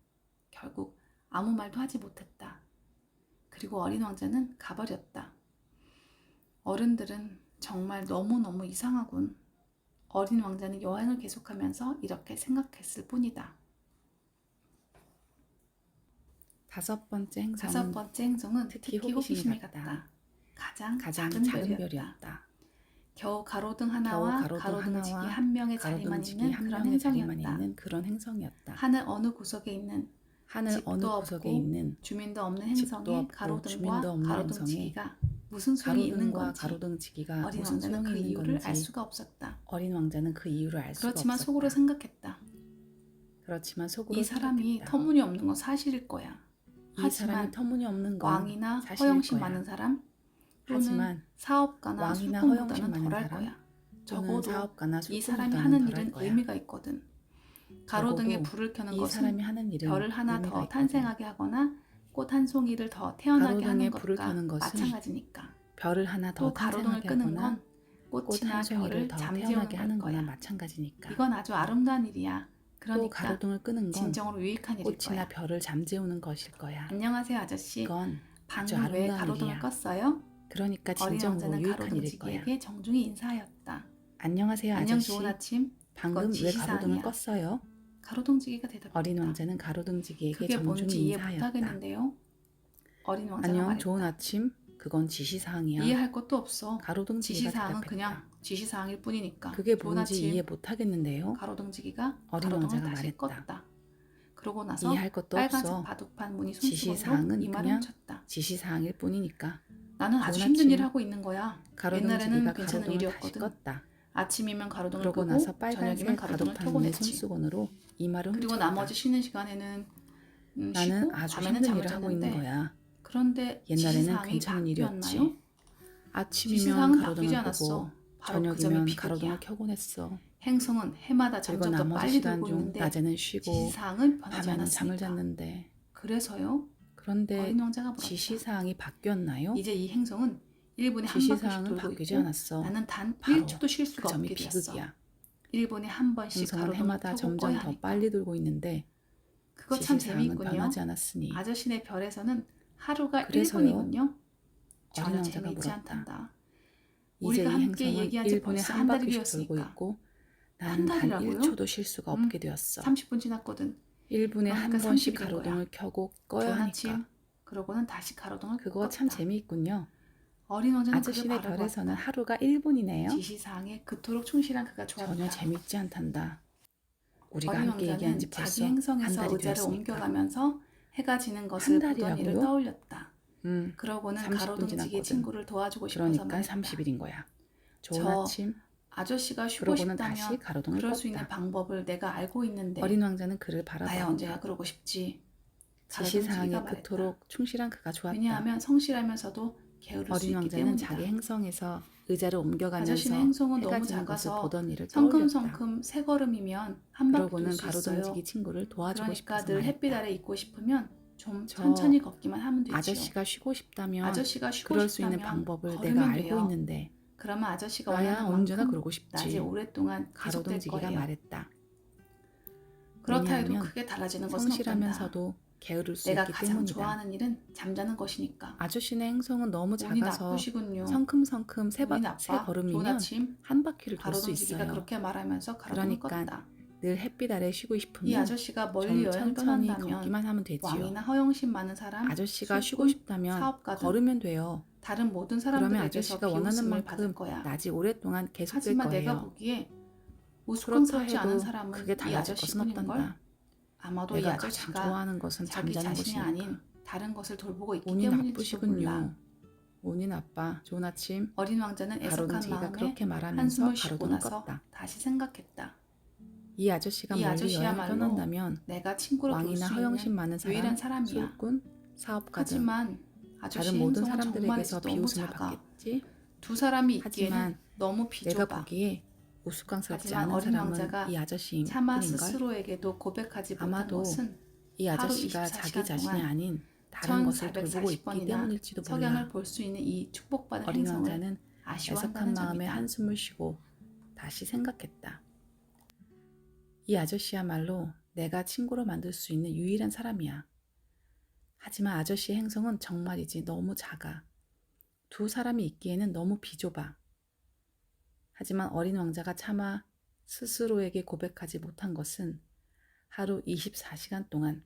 결국 아무 말도 하지 못했다. 그리고 어린 왕자는 가버렸다. 어른들은 정말 너무너무 이상하군. 어린 왕자는 여행을 계속하면서 이렇게 생각했을 뿐이다. 다섯 번째 행성은 특히 호기심이 같다. 가장 작은 별이었다. 겨우 가로등 하나와 가로등지기 한 명의 자리만 있는 그런 행성이었다. 하늘 어느 구석에 있는 집도 없고 주민도 없는 행성에 가로등과 가로등지기가 무슨 소용이 있는 건지 어린 왕자는 그 이유를 알 수가 없었다. 그렇지만 속으로 생각했다. 이 사람이 터무니없는 건 사실일 거야. 하지만 왕이나 허영심 많은 사람 또는 사업가나 술꾼보다는 덜할 거야. 적어도 이 사람이 하는 일은 의미가 있거든. 가로등에 불을 켜는 것은 별을 하나 더 탄생하게 하거나 꽃 한 송이를 더 태어나게 하는 것과 마찬가지니까. 또 가로등을 끄는 건 꽃이나 별을 잠재우게 하는 거야. 이건 아주 아름다운 일이야. 그러니까 진정으로 유익한 일일 거야. 별을 잠재우는 것일 거야. 안녕하세요 아저씨. 방금 왜 아름다운 가로등을 일이야. 껐어요? 그러니까 어린 진정으로 왕자는 유익한 일일 거야. 가로등지기에게 정중히 인사하였다. 안녕하세요 안녕 아저씨. 좋은 아침. 방금 그건 왜 지시사항이야. 가로등을 껐어요? 가로등지기가 대답했다. 어린 왕자는 가로등지기에게 그게 뭔지 정중히 이해 인사하였다. 못하겠는데요. 어린 왕자가 안녕 말했다. 좋은 아침. 그건 지시사항이야. 이해할 것도 없어. 가로등지기가 지시사항은 대답했다. 그냥 지시사항일 뿐이니까. 그게 좋은 뭔지 아침. 이해 못하겠는데요. 가로등지기가 어린 가로등을 왕자가 다시 말했다. 껐다. 그러고 나서 이해할 것도 빨간색 없어. 바둑판 문이 손수건으로 지시사항은 이마를 그냥 훔쳤다. 지시사항일 뿐이니까. 나는 아주 좋은 힘든 아침. 일을 하고 있는 거야. 옛날에는 가로등지기가 괜찮은 가로등을 다시 일이었거든. 껐다. 아침이면 가로등을 그러고 끄고 나서 저녁이면 빨간색 가로등을 바둑판 켜곤 문의 했지. 손수건으로 이마를 그리고 훔쳤다. 나머지 쉬는 시간에는 나는 쉬고 아주 밤에는 힘든 잠을 일을 하고 있는 잤는데 거야. 그런데 옛날에는 지시사항이 괜찮은 일이었지. 바뀌었나요? 아침이면 지시사항은 바뀌지 가로등을 않았어. 끄고 바로 그 점이 저녁이면 비극이야. 가로등을 켜곤 했어. 행성은 해마다 그리고 점점 더 나머지 빨리 시간 돌고 중 있는데 낮에는 쉬고 지시사항은 변하지 밤에는 잠을 않았으니까. 잤는데 그래서요? 그런데 어린 왕자가 물었다. 지시사항이 바뀌었나요? 이제 이 행성은 1분에 한 바퀴씩 지시사항은 돌고 바뀌지 있고 않았어. 나는 단 바로 1초도 쉴 그 수가 점이 없게 되었어. 비극이야. 1분에 한 번씩 행성은 가로등을 해마다 켜고 점점 꺼야 더 하니까. 빨리 돌고 있는데 그거 참 지시사항은 재미있군요. 변하지 않았으니. 아저씨네 별에서는 하루가 그래서요? 1분이군요. 전혀 어린 왕자가 재미있지 물었다. 않단다. 이제 이 우리가 함께 행성은 얘기한 지 1분에 벌써 한 한 달이 바퀴씩 돌고 되었으니까. 있고 한 나는 단 달이라고요? 1초도 쉴 수가 없게 되었어. 30분 지났거든. 1분에 한 그러니까 번씩 30이 된 가로등을 켜고 꺼야 좋은 하니까. 아침. 그러고는 다시 가로등을 그거 껐다. 참 재미있군요. 어린 왕자는 그를 아저씨네 바라보았다. 별에서는 하루가 1분이네요. 지시사항에 그토록 충실한 그가 좋았다. 전혀 재밌지 않단다. 우리가 어린 함께 얘기한 지 왕자는 벌써 자기 한 행성에서 달이 의자를 되었으니까. 옮겨가면서 해가 지는 것을 한 보던 달이라고요? 일을 떠올렸다. 30분 그러고는 가로등지기 지났거든. 친구를 도와주고 싶어서 그러니까 말했다. 30일인 거야. 좋은 저 아침. 아저씨가 쉬고 그러고는 다시 싶다면 가로등을 그럴 수 있는 껐다. 방법을 내가 알고 있는데 어린 왕자는 그를 나야 바라보았다. 언제나 그러고 싶지. 지시사항에 가로등지기가 말했다. 그토록 충실한 그가 좋았다. 왜냐하면 성실하면서도 게으를 수 어린 있기 왕자는 때문이다. 자기 행성에서 의자를 옮겨가면서 아저씨네 행성은 해가 너무 지는 것을 작아서 보던 일을 떠올렸다. 성큼성큼 세 걸음이면 한 바퀴 그러고는 돌 수 있어요. 가로등지기 친구를 도와주고 그러니까 싶어서 늘 말했다. 햇빛 아래 있고 싶으면 좀 저 천천히 걷기만 하면 되지요. 아저씨가 쉬고 싶다면 아저씨가 쉬고 그럴 수 있는 싶다면 방법을 걸으면 내가 알고 돼요. 있는데 그러면 아저씨가 나야 원하는 언제나 만큼 그러고 싶지. 낮에 오랫동안 계속될 가로등지기가 거예요. 말했다. 그렇다 해도 왜냐하면 크게 달라지는 것은 없단다. 성실하면서도 게으를 수 내가 있기 가장 때문이다. 좋아하는 일은 잠자는 것이니까. 아저씨네 행성은 너무 운이 작아서 나쁘시군요. 성큼성큼 세 운이 나빠. 좋은 걸음이면 아침. 한 바퀴를 돌 수 가로등지기가 있어요. 그렇게 말하면서 가로등을 그러니까 껐다. 늘 햇빛 아래 쉬고 이 싶으면 아저씨가 멀리 좀 여행을 천천히 떠난다면 걷기만 하면 되지요. 왕이나 허영심 많은 사람, 아저씨가 쉬고 술꾼, 싶다면 사업가든 걸으면 돼요. 다른 모든 그러면 사람들에게서 아저씨가 원하는 비웃음을 받을 만큼 거야. 낮이 오랫동안 계속될 하지만 내가 거예요. 보기에 그렇다 우스꽝스럽지 않은 해도 사람은 그게 이 달라질 것은 아저씨뿐인 걸. 없단다. 아마도 이 내가 가장 아저씨가 좋아하는 것은 자기 잠자는 자신이 것이니까. 아닌 다른 것을 돌보고 있기 운이 때문일지도 몰라. 나쁘시군요. 운이 나빠. 좋은 아침. 어린 왕자는 애석한 가로등지기가 마음에 그렇게 말하면서 한숨을 쉬고 가로등을 나서 껐다. 다시 생각했다. 이 아저씨가 이 멀리 여행을 아저씨야말로 떠난다면 내가 친구로 볼 왕이나 수 허영심 있는 많은 사람, 유일한 사람이야. 술꾼, 사업가든 하지만 아저씨 다른 모든 행성은 정말 사람들에게서 너무 비웃음을 작아. 받겠지. 두 사람이 있기에는 하지만 너무 내가 비좁아. 보기에 우스꽝스럽지 하지만 않은 어린 사람은 왕자가 이 아저씨인 차마 뿐인걸. 스스로에게도 고백하지 못한 아마도 것은 이 하루 아저씨가 24시간 자기 자신이 동안 아닌 다른 것을 돌보고 있기 1440번이나 때문일지도 몰라. 석양을 볼 수 있는 이 축복받은 어린 행성을 왕자는 아쉬워한다는 애석한 마음에 점이다. 한숨을 쉬고 다시 생각했다. 이 아저씨야말로 내가 친구로 만들 수 있는 유일한 사람이야. 하지만 아저씨의 행성은 정말이지 너무 작아. 두 사람이 있기에는 너무 비좁아. 하지만 어린 왕자가 차마 스스로에게 고백하지 못한 것은 하루 24시간 동안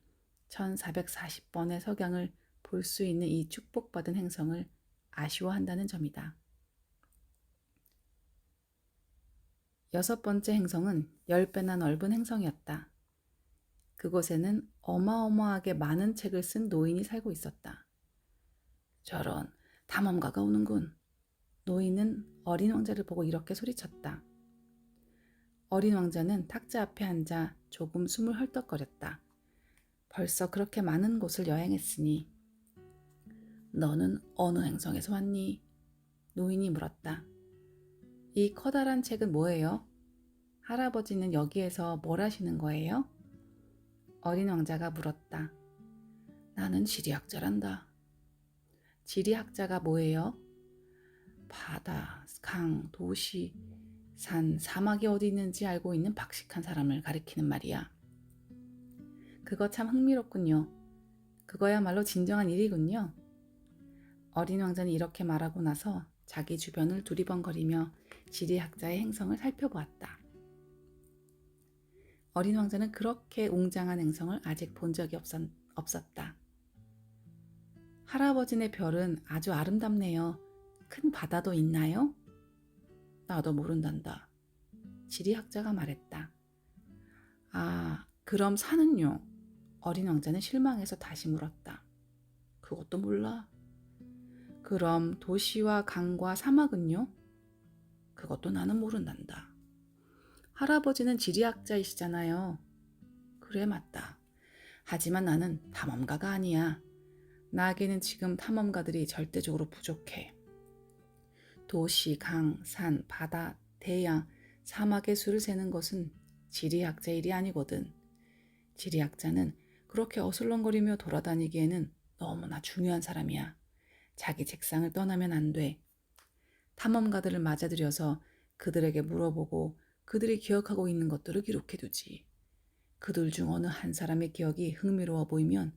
1440번의 석양을 볼 수 있는 이 축복받은 행성을 아쉬워한다는 점이다. 6번째 행성은 10배나 넓은 행성이었다. 그곳에는 어마어마하게 많은 책을 쓴 노인이 살고 있었다. 저런 탐험가가 오는군. 노인은 어린 왕자를 보고 이렇게 소리쳤다. 어린 왕자는 탁자 앞에 앉아 조금 숨을 헐떡거렸다. 벌써 그렇게 많은 곳을 여행했으니. 너는 어느 행성에서 왔니? 노인이 물었다. 이 커다란 책은 뭐예요? 할아버지는 여기에서 뭘 하시는 거예요? 어린 왕자가 물었다. 나는 지리학자란다. 지리학자가 뭐예요? 바다, 강, 도시, 산, 사막이 어디 있는지 알고 있는 박식한 사람을 가리키는 말이야. 그거 참 흥미롭군요. 그거야말로 진정한 일이군요. 어린 왕자는 이렇게 말하고 나서 자기 주변을 두리번거리며 지리학자의 행성을 살펴보았다. 어린 왕자는 그렇게 웅장한 행성을 아직 본 적이 없었다. 할아버지네 별은 아주 아름답네요. 큰 바다도 있나요? 나도 모른단다. 지리학자가 말했다. 아, 그럼 산은요? 어린 왕자는 실망해서 다시 물었다. 그것도 몰라. 그럼 도시와 강과 사막은요? 그것도 나는 모른단다. 할아버지는 지리학자이시잖아요. 그래, 맞다. 하지만 나는 탐험가가 아니야. 나에게는 지금 탐험가들이 절대적으로 부족해. 도시, 강, 산, 바다, 대양, 사막의 수를 세는 것은 지리학자 일이 아니거든. 지리학자는 그렇게 어슬렁거리며 돌아다니기에는 너무나 중요한 사람이야. 자기 책상을 떠나면 안 돼. 탐험가들을 맞아들여서 그들에게 물어보고 그들이 기억하고 있는 것들을 기록해두지. 그들 중 어느 한 사람의 기억이 흥미로워 보이면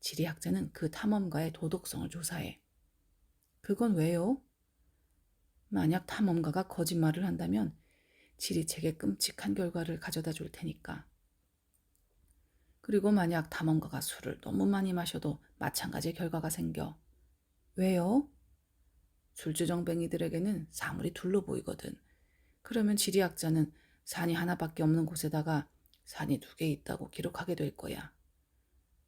지리학자는 그 탐험가의 도덕성을 조사해. 그건 왜요? 만약 탐험가가 거짓말을 한다면 지리책에 끔찍한 결과를 가져다 줄 테니까. 그리고 만약 탐험가가 술을 너무 많이 마셔도 마찬가지의 결과가 생겨. 왜요? 술주정뱅이들에게는 사물이 둘로 보이거든. 그러면 지리학자는 산이 하나밖에 없는 곳에다가 산이 2개 있다고 기록하게 될 거야.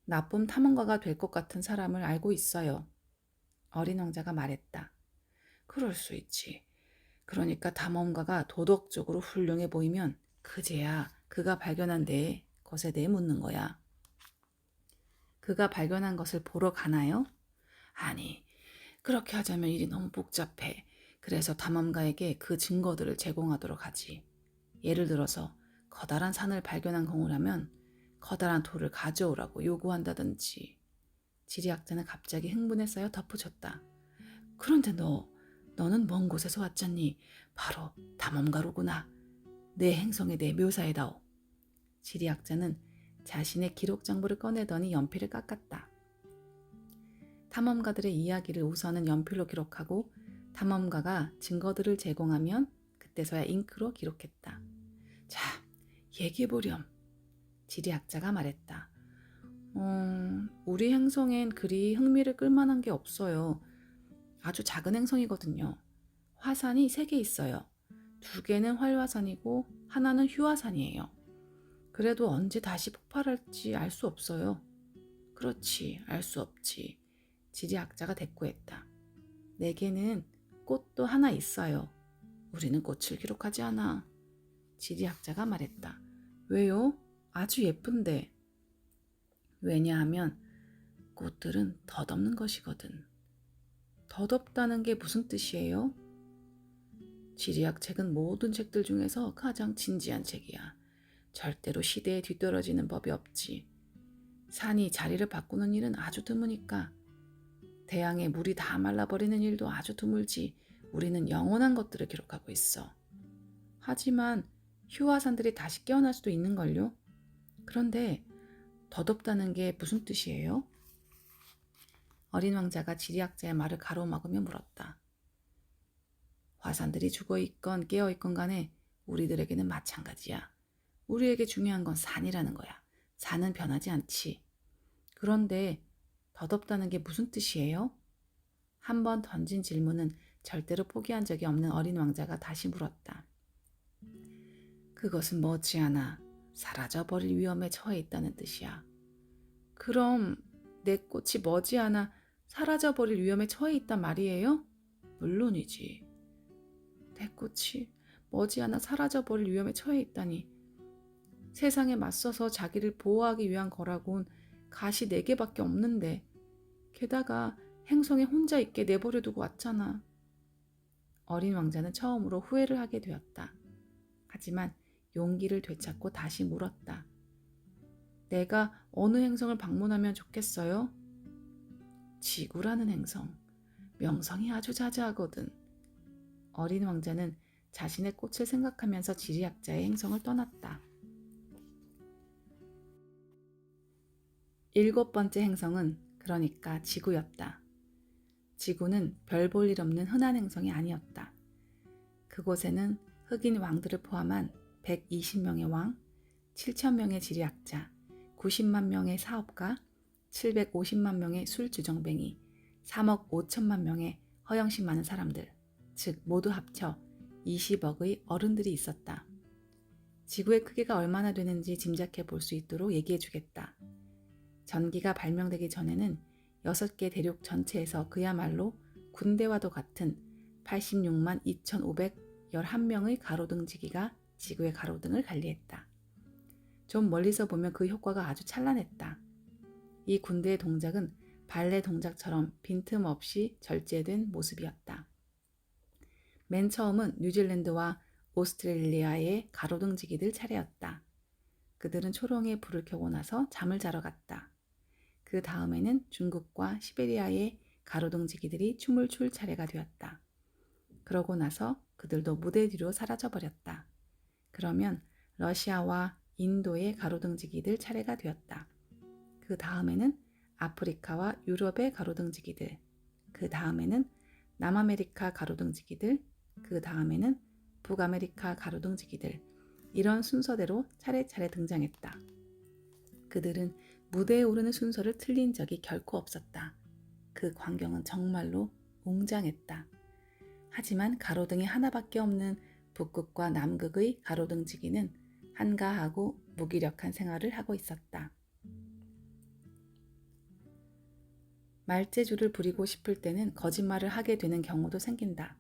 나쁜 탐험가가 될 것 같은 사람을 알고 있어요. 어린 왕자가 말했다. 그럴 수 있지. 그러니까 탐험가가 도덕적으로 훌륭해 보이면 그제야 그가 발견한 것에 대해 묻는 거야. 그가 발견한 것을 보러 가나요? 아니, 그렇게 하자면 일이 너무 복잡해. 그래서 탐험가에게 그 증거들을 제공하도록 하지. 예를 들어서 커다란 산을 발견한 경우라면 커다란 돌을 가져오라고 요구한다든지. 지리학자는 갑자기 흥분에 쌓여 덧붙였다. 그런데 너는 먼 곳에서 왔잖니. 바로 탐험가로구나. 내 행성에 대해 묘사해다오. 지리학자는 자신의 기록 장부를 꺼내더니 연필을 깎았다. 탐험가들의 이야기를 우선은 연필로 기록하고 탐험가가 증거들을 제공하면 그때서야 잉크로 기록했다. 자, 얘기해보렴. 지리학자가 말했다. 우리 행성엔 그리 흥미를 끌만한 게 없어요. 아주 작은 행성이거든요. 화산이 3개 있어요. 2개는 활화산이고 하나는 휴화산이에요. 그래도 언제 다시 폭발할지 알 수 없어요. 그렇지, 알 수 없지. 지리학자가 대꾸했다. 4개는 꽃도 하나 있어요. 우리는 꽃을 기록하지 않아. 지리학자가 말했다. 왜요? 아주 예쁜데. 왜냐하면 꽃들은 덧없는 것이거든. 덧없다는 게 무슨 뜻이에요? 지리학 책은 모든 책들 중에서 가장 진지한 책이야. 절대로 시대에 뒤떨어지는 법이 없지. 산이 자리를 바꾸는 일은 아주 드무니까. 대양에 물이 다 말라버리는 일도 아주 드물지. 우리는 영원한 것들을 기록하고 있어. 하지만 휴화산들이 다시 깨어날 수도 있는걸요. 그런데 덧없다는 게 무슨 뜻이에요? 어린 왕자가 지리학자의 말을 가로막으며 물었다. 화산들이 죽어있건 깨어있건 간에 우리들에게는 마찬가지야. 우리에게 중요한 건 산이라는 거야. 산은 변하지 않지. 그런데 덧없다는 게 무슨 뜻이에요? 한 번 던진 질문은 절대로 포기한 적이 없는 어린 왕자가 다시 물었다. 그것은 머지않아 사라져버릴 위험에 처해 있다는 뜻이야. 그럼 내 꽃이 머지않아 사라져버릴 위험에 처해 있단 말이에요? 물론이지. 내 꽃이 머지않아 사라져버릴 위험에 처해 있다니. 세상에 맞서서 자기를 보호하기 위한 거라곤 가시 4개밖에 없는데 게다가 행성에 혼자 있게 내버려두고 왔잖아. 어린 왕자는 처음으로 후회를 하게 되었다. 하지만 용기를 되찾고 다시 물었다. 내가 어느 행성을 방문하면 좋겠어요? 지구라는 행성. 명성이 아주 자자하거든. 어린 왕자는 자신의 꽃을 생각하면서 지리학자의 행성을 떠났다. 7번째 행성은 그러니까 지구였다. 지구는 별 볼 일 없는 흔한 행성이 아니었다. 그곳에는 흑인 왕들을 포함한 120명의 왕, 7,000명의 지리학자, 90만 명의 사업가, 750만 명의 술주정뱅이, 3억 5천만 명의 허영심 많은 사람들, 즉 모두 합쳐 20억의 어른들이 있었다. 지구의 크기가 얼마나 되는지 짐작해 볼 수 있도록 얘기해 주겠다. 전기가 발명되기 전에는 6개 대륙 전체에서 그야말로 군대와도 같은 86만 2,511명의 가로등지기가 지구의 가로등을 관리했다. 좀 멀리서 보면 그 효과가 아주 찬란했다. 이 군대의 동작은 발레 동작처럼 빈틈없이 절제된 모습이었다. 맨 처음은 뉴질랜드와 오스트레일리아의 가로등지기들 차례였다. 그들은 초롱에 불을 켜고 나서 잠을 자러 갔다. 그 다음에는 중국과 시베리아의 가로등지기들이 춤을 출 차례가 되었다. 그러고 나서 그들도 무대 뒤로 사라져버렸다. 그러면 러시아와 인도의 가로등지기들 차례가 되었다. 그 다음에는 아프리카와 유럽의 가로등지기들, 그 다음에는 남아메리카 가로등지기들, 그 다음에는 북아메리카 가로등지기들, 이런 순서대로 차례차례 등장했다. 그들은 무대에 오르는 순서를 틀린 적이 결코 없었다. 그 광경은 정말로 웅장했다. 하지만 가로등이 하나밖에 없는 북극과 남극의 가로등지기는 한가하고 무기력한 생활을 하고 있었다. 말재주를 부리고 싶을 때는 거짓말을 하게 되는 경우도 생긴다.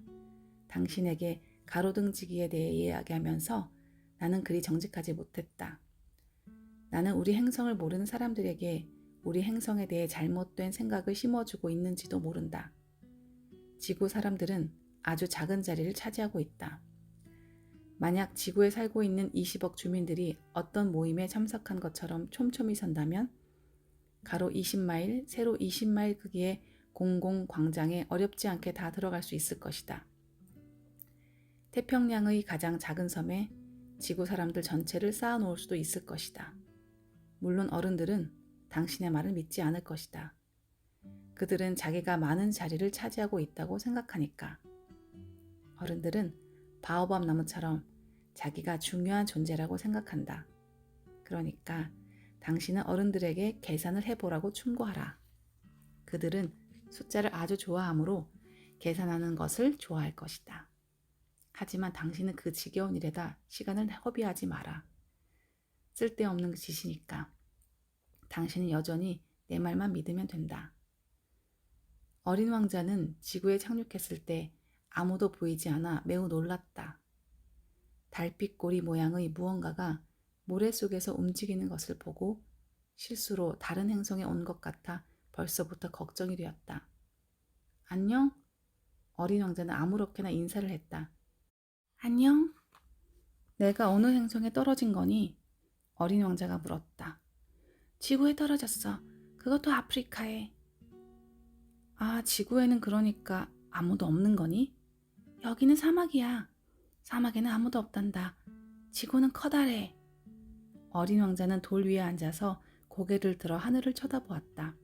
당신에게 가로등지기에 대해 이야기하면서 나는 그리 정직하지 못했다. 나는 우리 행성을 모르는 사람들에게 우리 행성에 대해 잘못된 생각을 심어주고 있는지도 모른다. 지구 사람들은 아주 작은 자리를 차지하고 있다. 만약 지구에 살고 있는 20억 주민들이 어떤 모임에 참석한 것처럼 촘촘히 선다면 가로 20마일, 세로 20마일 크기의 공공 광장에 어렵지 않게 다 들어갈 수 있을 것이다. 태평양의 가장 작은 섬에 지구 사람들 전체를 쌓아놓을 수도 있을 것이다. 물론 어른들은 당신의 말을 믿지 않을 것이다. 그들은 자기가 많은 자리를 차지하고 있다고 생각하니까. 어른들은 바오밥 나무처럼 자기가 중요한 존재라고 생각한다. 그러니까 당신은 어른들에게 계산을 해보라고 충고하라. 그들은 숫자를 아주 좋아하므로 계산하는 것을 좋아할 것이다. 하지만 당신은 그 지겨운 일에다 시간을 허비하지 마라. 쓸데없는 짓이니까. 당신은 여전히 내 말만 믿으면 된다. 어린 왕자는 지구에 착륙했을 때 아무도 보이지 않아 매우 놀랐다. 달빛 꼬리 모양의 무언가가 모래 속에서 움직이는 것을 보고 실수로 다른 행성에 온 것 같아 벌써부터 걱정이 되었다. 안녕? 어린 왕자는 아무렇게나 인사를 했다. 안녕? 내가 어느 행성에 떨어진 거니? 어린 왕자가 물었다. 지구에 떨어졌어. 그것도 아프리카에. 아, 지구에는 그러니까 아무도 없는 거니? 여기는 사막이야. 사막에는 아무도 없단다. 지구는 커다래. 어린 왕자는 돌 위에 앉아서 고개를 들어 하늘을 쳐다보았다.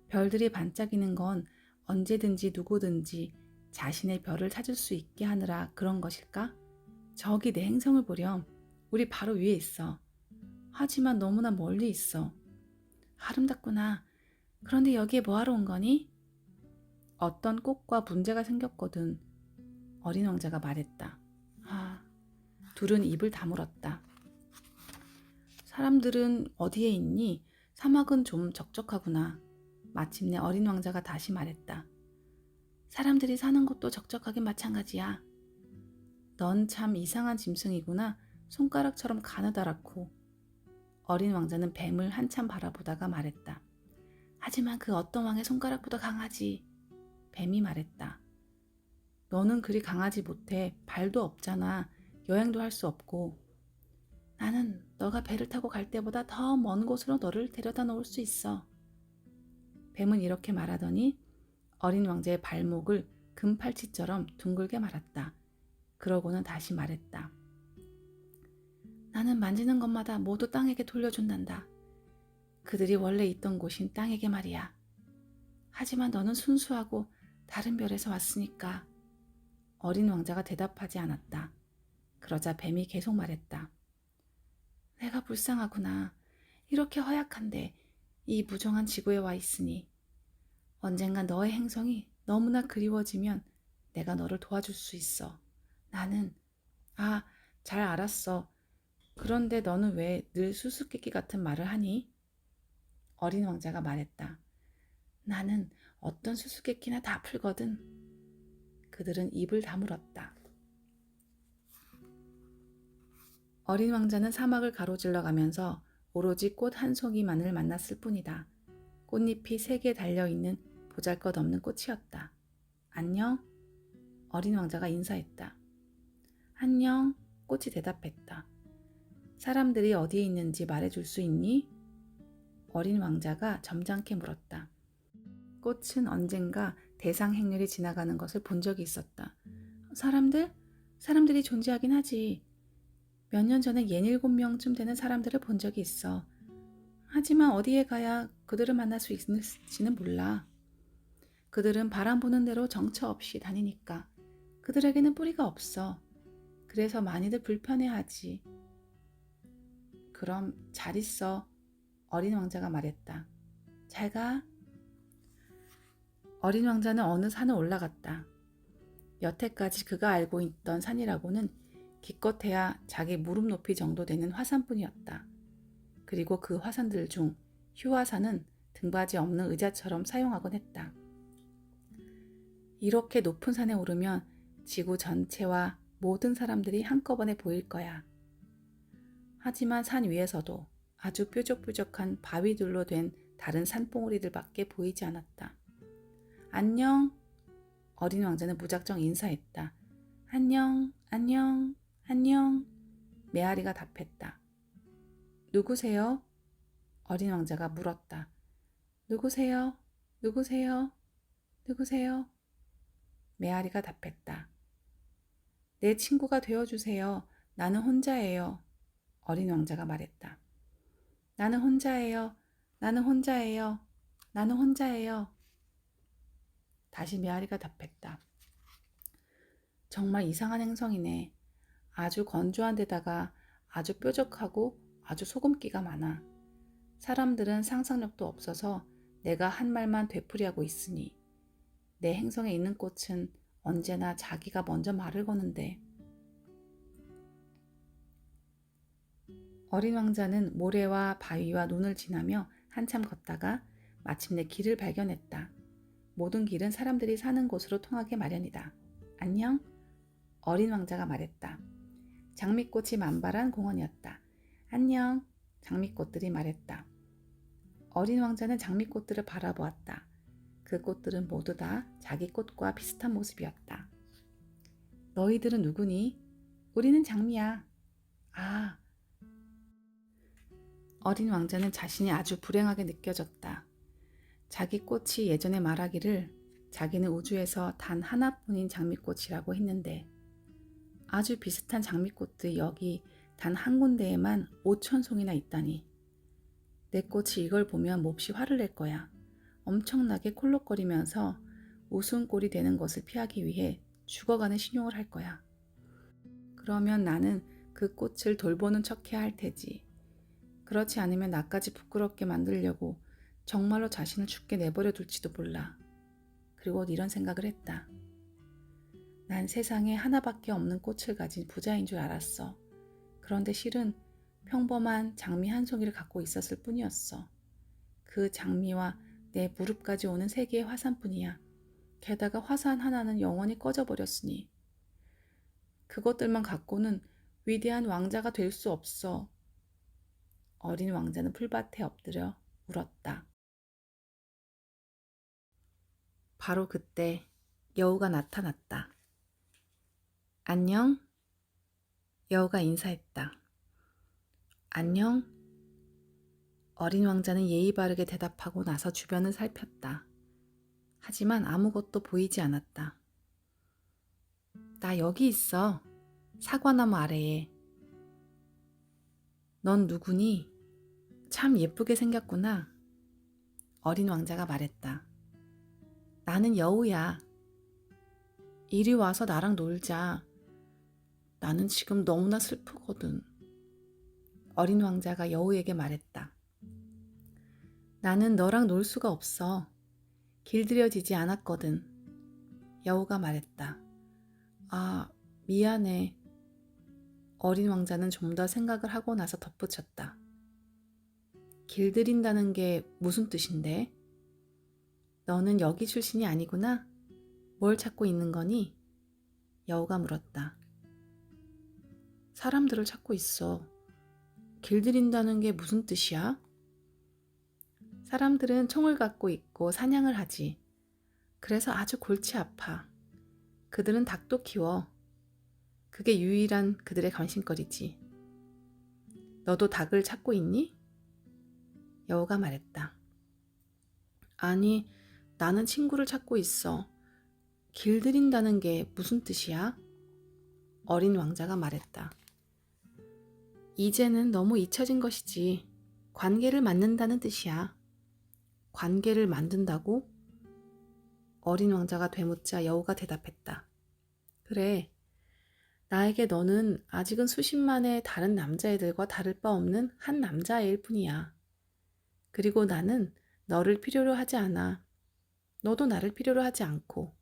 별들이 반짝이는 건 언제든지 누구든지 자신의 별을 찾을 수 있게 하느라 그런 것일까? 저기 내 행성을 보렴. 우리 바로 위에 있어. 하지만 너무나 멀리 있어. 아름답구나. 그런데 여기에 뭐하러 온 거니? 어떤 꽃과 문제가 생겼거든. 어린 왕자가 말했다. 아, 둘은 입을 다물었다. 사람들은 어디에 있니? 사막은 좀 적적하구나. 마침내 어린 왕자가 다시 말했다. 사람들이 사는 곳도 적적하긴 마찬가지야. 넌 참 이상한 짐승이구나. 손가락처럼 가느다랗고. 어린 왕자는 뱀을 한참 바라보다가 말했다. 하지만 그 어떤 왕의 손가락보다 강하지. 뱀이 말했다. 너는 그리 강하지 못해. 발도 없잖아. 여행도 할 수 없고. 나는 너가 배를 타고 갈 때보다 더 먼 곳으로 너를 데려다 놓을 수 있어. 뱀은 이렇게 말하더니 어린 왕자의 발목을 금팔찌처럼 둥글게 말았다. 그러고는 다시 말했다. 나는 만지는 것마다 모두 땅에게 돌려준단다. 그들이 원래 있던 곳인 땅에게 말이야. 하지만 너는 순수하고 다른 별에서 왔으니까. 어린 왕자가 대답하지 않았다. 그러자 뱀이 계속 말했다. 내가 불쌍하구나. 이렇게 허약한데 이 무정한 지구에 와 있으니. 언젠간 너의 행성이 너무나 그리워지면 내가 너를 도와줄 수 있어. 나는 잘 알았어. 그런데 너는 왜 늘 수수께끼 같은 말을 하니? 어린 왕자가 말했다. 나는 어떤 수수께끼나 다 풀거든. 그들은 입을 다물었다. 어린 왕자는 사막을 가로질러 가면서 오로지 꽃 한 송이만을 만났을 뿐이다. 꽃잎이 3개 달려있는 보잘것없는 꽃이었다. 안녕? 어린 왕자가 인사했다. 안녕, 꽃이 대답했다. 사람들이 어디에 있는지 말해줄 수 있니? 어린 왕자가 점잖게 물었다. 꽃은 언젠가 대상 행렬이 지나가는 것을 본 적이 있었다. 사람들? 사람들이 존재하긴 하지. 몇 년 전에 67명쯤 되는 사람들을 본 적이 있어. 하지만 어디에 가야 그들을 만날 수 있을지는 몰라. 그들은 바람 부는 대로 정처 없이 다니니까. 그들에게는 뿌리가 없어. 그래서 많이들 불편해하지. 그럼 잘 있어. 어린 왕자가 말했다. 잘 가. 어린 왕자는 어느 산을 올라갔다. 여태까지 그가 알고 있던 산이라고는 기껏해야 자기 무릎 높이 정도 되는 화산뿐이었다. 그리고 그 화산들 중 휴화산은 등받이 없는 의자처럼 사용하곤 했다. 이렇게 높은 산에 오르면 지구 전체와 모든 사람들이 한꺼번에 보일 거야. 하지만 산 위에서도 아주 뾰족뾰족한 바위들로 된 다른 산봉우리들밖에 보이지 않았다. 안녕. 어린 왕자는 무작정 인사했다. 안녕, 안녕, 안녕. 메아리가 답했다. 누구세요? 어린 왕자가 물었다. 누구세요? 누구세요? 누구세요? 메아리가 답했다. 내 친구가 되어주세요. 나는 혼자예요. 어린 왕자가 말했다. 나는 혼자예요. 나는 혼자예요. 나는 혼자예요. 다시 메아리가 답했다. 정말 이상한 행성이네. 아주 건조한 데다가 아주 뾰족하고 아주 소금기가 많아. 사람들은 상상력도 없어서 내가 한 말만 되풀이하고 있으니 내 행성에 있는 꽃은 언제나 자기가 먼저 말을 거는데. 어린 왕자는 모래와 바위와 눈을 지나며 한참 걷다가 마침내 길을 발견했다. 모든 길은 사람들이 사는 곳으로 통하게 마련이다. 안녕? 어린 왕자가 말했다. 장미꽃이 만발한 공원이었다. 안녕? 장미꽃들이 말했다. 어린 왕자는 장미꽃들을 바라보았다. 그 꽃들은 모두 다 자기 꽃과 비슷한 모습이었다. 너희들은 누구니? 우리는 장미야. 아. 어린 왕자는 자신이 아주 불행하게 느껴졌다. 자기 꽃이 예전에 말하기를 자기는 우주에서 단 하나뿐인 장미꽃이라고 했는데 아주 비슷한 장미꽃들이 여기 단 한 군데에만 5,000송이나 있다니. 내 꽃이 이걸 보면 몹시 화를 낼 거야. 엄청나게 콜록거리면서 웃음꼴이 되는 것을 피하기 위해 죽어가는 신용을 할 거야. 그러면 나는 그 꽃을 돌보는 척해야 할 테지. 그렇지 않으면 나까지 부끄럽게 만들려고 정말로 자신을 죽게 내버려 둘지도 몰라. 그리고 이런 생각을 했다. 난 세상에 하나밖에 없는 꽃을 가진 부자인 줄 알았어. 그런데 실은 평범한 장미 한 송이를 갖고 있었을 뿐이었어. 그 장미와 내 무릎까지 오는 세 개의 화산뿐이야. 게다가 화산 하나는 영원히 꺼져버렸으니. 그것들만 갖고는 위대한 왕자가 될 수 없어. 어린 왕자는 풀밭에 엎드려 울었다. 바로 그때 여우가 나타났다. 안녕? 여우가 인사했다. 안녕? 어린 왕자는 예의 바르게 대답하고 나서 주변을 살폈다. 하지만 아무것도 보이지 않았다. 나 여기 있어. 사과나무 아래에. 넌 누구니? 참 예쁘게 생겼구나. 어린 왕자가 말했다. 나는 여우야. 이리 와서 나랑 놀자. 나는 지금 너무나 슬프거든. 어린 왕자가 여우에게 말했다. 나는 너랑 놀 수가 없어. 길들여지지 않았거든. 여우가 말했다. 아, 미안해. 어린 왕자는 좀 더 생각을 하고 나서 덧붙였다. 길들인다는 게 무슨 뜻인데? 너는 여기 출신이 아니구나? 뭘 찾고 있는 거니? 여우가 물었다. 사람들을 찾고 있어. 길들인다는 게 무슨 뜻이야? 사람들은 총을 갖고 있고 사냥을 하지. 그래서 아주 골치 아파. 그들은 닭도 키워. 그게 유일한 그들의 관심거리지. 너도 닭을 찾고 있니? 여우가 말했다. 아니, 나는 친구를 찾고 있어. 길들인다는 게 무슨 뜻이야? 어린 왕자가 말했다. 이제는 너무 잊혀진 것이지. 관계를 만든다는 뜻이야. 관계를 만든다고? 어린 왕자가 되묻자 여우가 대답했다. 그래. 나에게 너는 아직은 수십만의 다른 남자애들과 다를 바 없는 한 남자애일 뿐이야. 그리고 나는 너를 필요로 하지 않아. 너도 나를 필요로 하지 않고.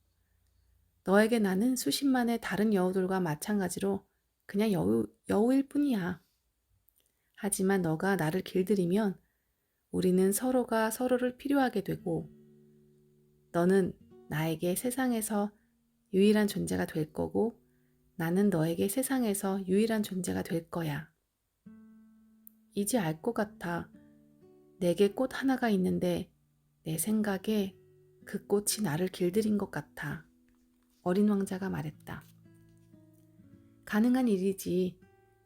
너에게 나는 수십만의 다른 여우들과 마찬가지로 그냥 여우일 뿐이야. 하지만 너가 나를 길들이면 우리는 서로가 서로를 필요하게 되고 너는 나에게 세상에서 유일한 존재가 될 거고 나는 너에게 세상에서 유일한 존재가 될 거야. 이제 알 것 같아. 내게 꽃 하나가 있는데 내 생각에 그 꽃이 나를 길들인 것 같아. 어린 왕자가 말했다. 가능한 일이지.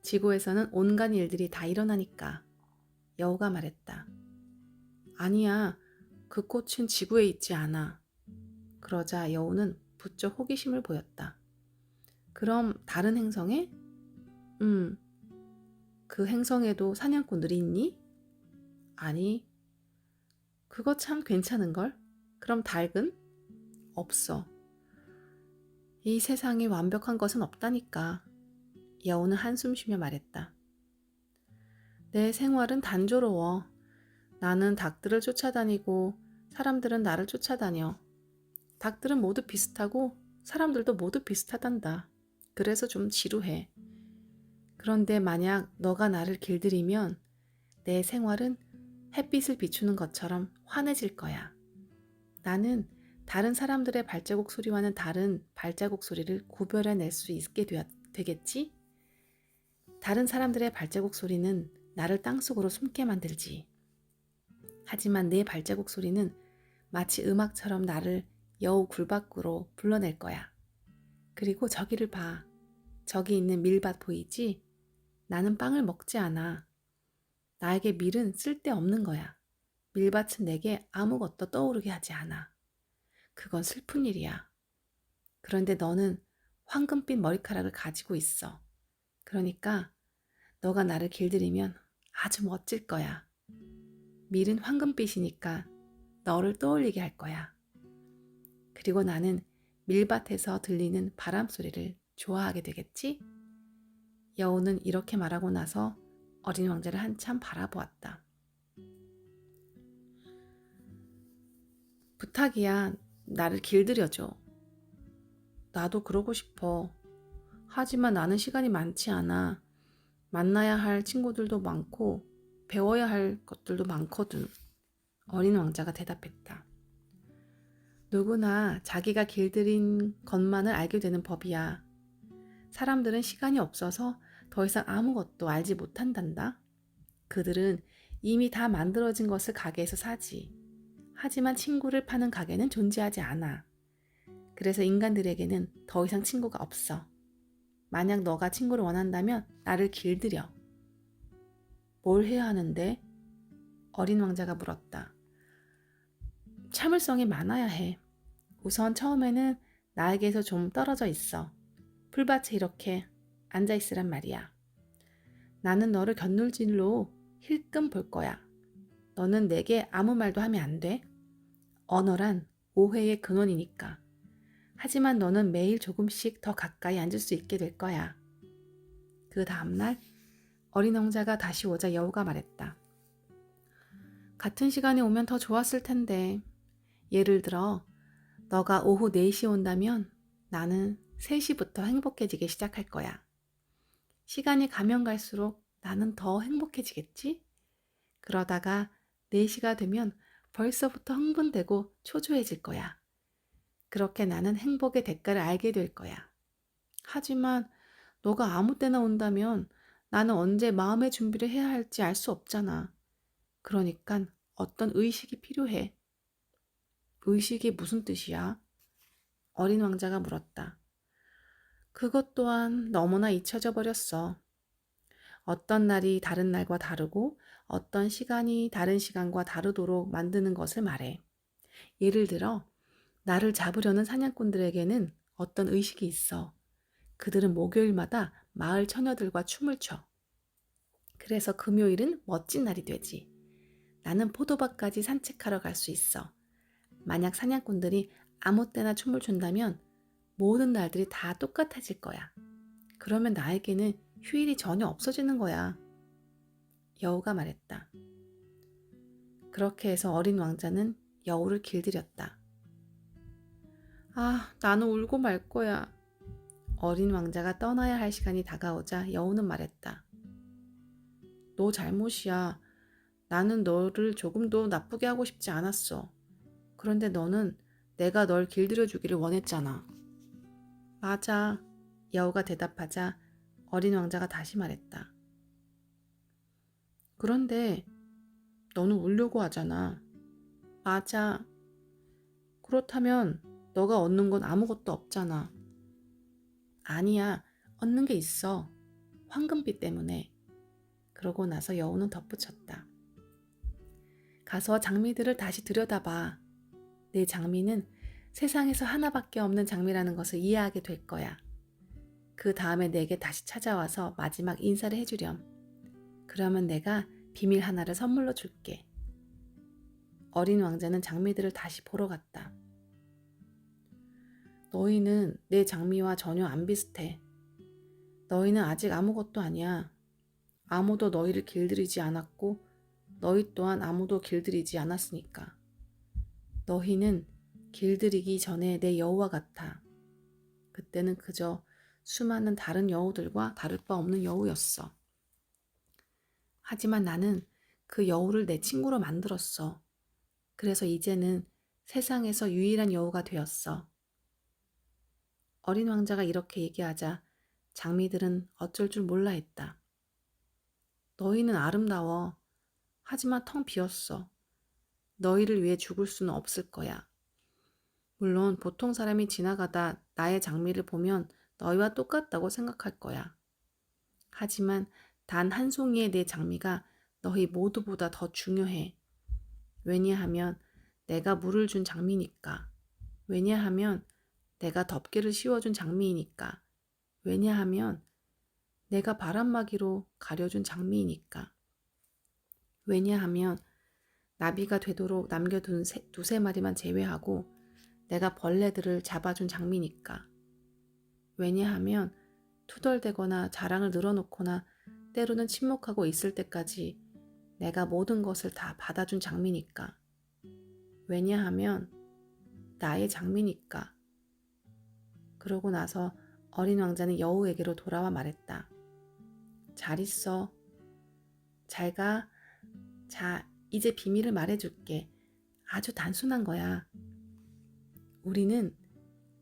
지구에서는 온갖 일들이 다 일어나니까. 여우가 말했다. 아니야. 그 꽃은 지구에 있지 않아. 그러자 여우는 부쩍 호기심을 보였다. 그럼 다른 행성에? 그 행성에도 사냥꾼들이 있니? 아니. 그거 참 괜찮은걸? 그럼 닭은? 없어. 이 세상에 완벽한 것은 없다니까. 여우는 한숨 쉬며 말했다. 내 생활은 단조로워. 나는 닭들을 쫓아다니고 사람들은 나를 쫓아다녀. 닭들은 모두 비슷하고 사람들도 모두 비슷하단다. 그래서 좀 지루해. 그런데 만약 너가 나를 길들이면 내 생활은 햇빛을 비추는 것처럼 환해질 거야. 나는 다른 사람들의 발자국 소리와는 다른 발자국 소리를 구별해낼 수 있게 되겠지? 다른 사람들의 발자국 소리는 나를 땅속으로 숨게 만들지. 하지만 내 발자국 소리는 마치 음악처럼 나를 여우 굴 밖으로 불러낼 거야. 그리고 저기를 봐. 저기 있는 밀밭 보이지? 나는 빵을 먹지 않아. 나에게 밀은 쓸데없는 거야. 밀밭은 내게 아무것도 떠오르게 하지 않아. 그건 슬픈 일이야. 그런데 너는 황금빛 머리카락을 가지고 있어. 그러니까 너가 나를 길들이면 아주 멋질 거야. 밀은 황금빛이니까 너를 떠올리게 할 거야. 그리고 나는 밀밭에서 들리는 바람 소리를 좋아하게 되겠지? 여우는 이렇게 말하고 나서 어린 왕자를 한참 바라보았다. 부탁이야, 나를 길들여줘. 나도 그러고 싶어. 하지만 나는 시간이 많지 않아. 만나야 할 친구들도 많고 배워야 할 것들도 많거든. 어린 왕자가 대답했다. 누구나 자기가 길들인 것만을 알게 되는 법이야. 사람들은 시간이 없어서 더 이상 아무것도 알지 못한단다. 그들은 이미 다 만들어진 것을 가게에서 사지. 하지만 친구를 파는 가게는 존재하지 않아. 그래서 인간들에게는 더 이상 친구가 없어. 만약 너가 친구를 원한다면 나를 길들여. 뭘 해야 하는데? 어린 왕자가 물었다. 참을성이 많아야 해. 우선 처음에는 나에게서 좀 떨어져 있어. 풀밭에 이렇게 앉아 있으란 말이야. 나는 너를 곁눈질로 힐끔 볼 거야. 너는 내게 아무 말도 하면 안 돼. 언어란 오해의 근원이니까. 하지만 너는 매일 조금씩 더 가까이 앉을 수 있게 될 거야. 그 다음날 어린 왕자가 다시 오자 여우가 말했다. 같은 시간에 오면 더 좋았을 텐데. 예를 들어 너가 오후 4시에 온다면 나는 3시부터 행복해지기 시작할 거야. 시간이 가면 갈수록 나는 더 행복해지겠지? 그러다가 4시가 되면 벌써부터 흥분되고 초조해질 거야. 그렇게 나는 행복의 대가를 알게 될 거야. 하지만 너가 아무 때나 온다면 나는 언제 마음의 준비를 해야 할지 알 수 없잖아. 그러니까 어떤 의식이 필요해. 의식이 무슨 뜻이야? 어린 왕자가 물었다. 그것 또한 너무나 잊혀져 버렸어. 어떤 날이 다른 날과 다르고 어떤 시간이 다른 시간과 다르도록 만드는 것을 말해. 예를 들어, 나를 잡으려는 사냥꾼들에게는 어떤 의식이 있어. 그들은 목요일마다 마을 처녀들과 춤을 춰. 그래서 금요일은 멋진 날이 되지. 나는 포도밭까지 산책하러 갈 수 있어. 만약 사냥꾼들이 아무 때나 춤을 춘다면 모든 날들이 다 똑같아질 거야. 그러면 나에게는 휴일이 전혀 없어지는 거야. 여우가 말했다. 그렇게 해서 어린 왕자는 여우를 길들였다. 아, 나는 울고 말 거야. 어린 왕자가 떠나야 할 시간이 다가오자 여우는 말했다. 너 잘못이야. 나는 너를 조금도 나쁘게 하고 싶지 않았어. 그런데 너는 내가 널 길들여 주기를 원했잖아. 맞아. 여우가 대답하자 어린 왕자가 다시 말했다. 그런데 너는 울려고 하잖아. 맞아. 그렇다면 너가 얻는 건 아무것도 없잖아. 아니야. 얻는 게 있어. 황금빛 때문에. 그러고 나서 여우는 덧붙였다. 가서 장미들을 다시 들여다봐. 내 장미는 세상에서 하나밖에 없는 장미라는 것을 이해하게 될 거야. 그 다음에 내게 다시 찾아와서 마지막 인사를 해주렴. 그러면 내가 비밀 하나를 선물로 줄게. 어린 왕자는 장미들을 다시 보러 갔다. 너희는 내 장미와 전혀 안 비슷해. 너희는 아직 아무것도 아니야. 아무도 너희를 길들이지 않았고 너희 또한 아무도 길들이지 않았으니까. 너희는 길들이기 전에 내 여우와 같아. 그때는 그저 수많은 다른 여우들과 다를 바 없는 여우였어. 하지만 나는 그 여우를 내 친구로 만들었어. 그래서 이제는 세상에서 유일한 여우가 되었어. 어린 왕자가 이렇게 얘기하자 장미들은 어쩔 줄 몰라 했다. 너희는 아름다워. 하지만 텅 비었어. 너희를 위해 죽을 수는 없을 거야. 물론 보통 사람이 지나가다 나의 장미를 보면 너희와 똑같다고 생각할 거야. 하지만 단 한 송이의 내 장미가 너희 모두보다 더 중요해. 왜냐하면 내가 물을 준 장미니까. 왜냐하면 내가 덮개를 씌워준 장미이니까. 왜냐하면 내가 바람막이로 가려준 장미이니까. 왜냐하면 나비가 되도록 남겨둔 두세 마리만 제외하고 내가 벌레들을 잡아준 장미니까. 왜냐하면 투덜대거나 자랑을 늘어놓거나 때로는 침묵하고 있을 때까지 내가 모든 것을 다 받아준 장미니까. 왜냐하면 나의 장미니까. 그러고 나서 어린 왕자는 여우에게로 돌아와 말했다. 잘 있어. 잘 가. 자, 이제 비밀을 말해줄게. 아주 단순한 거야. 우리는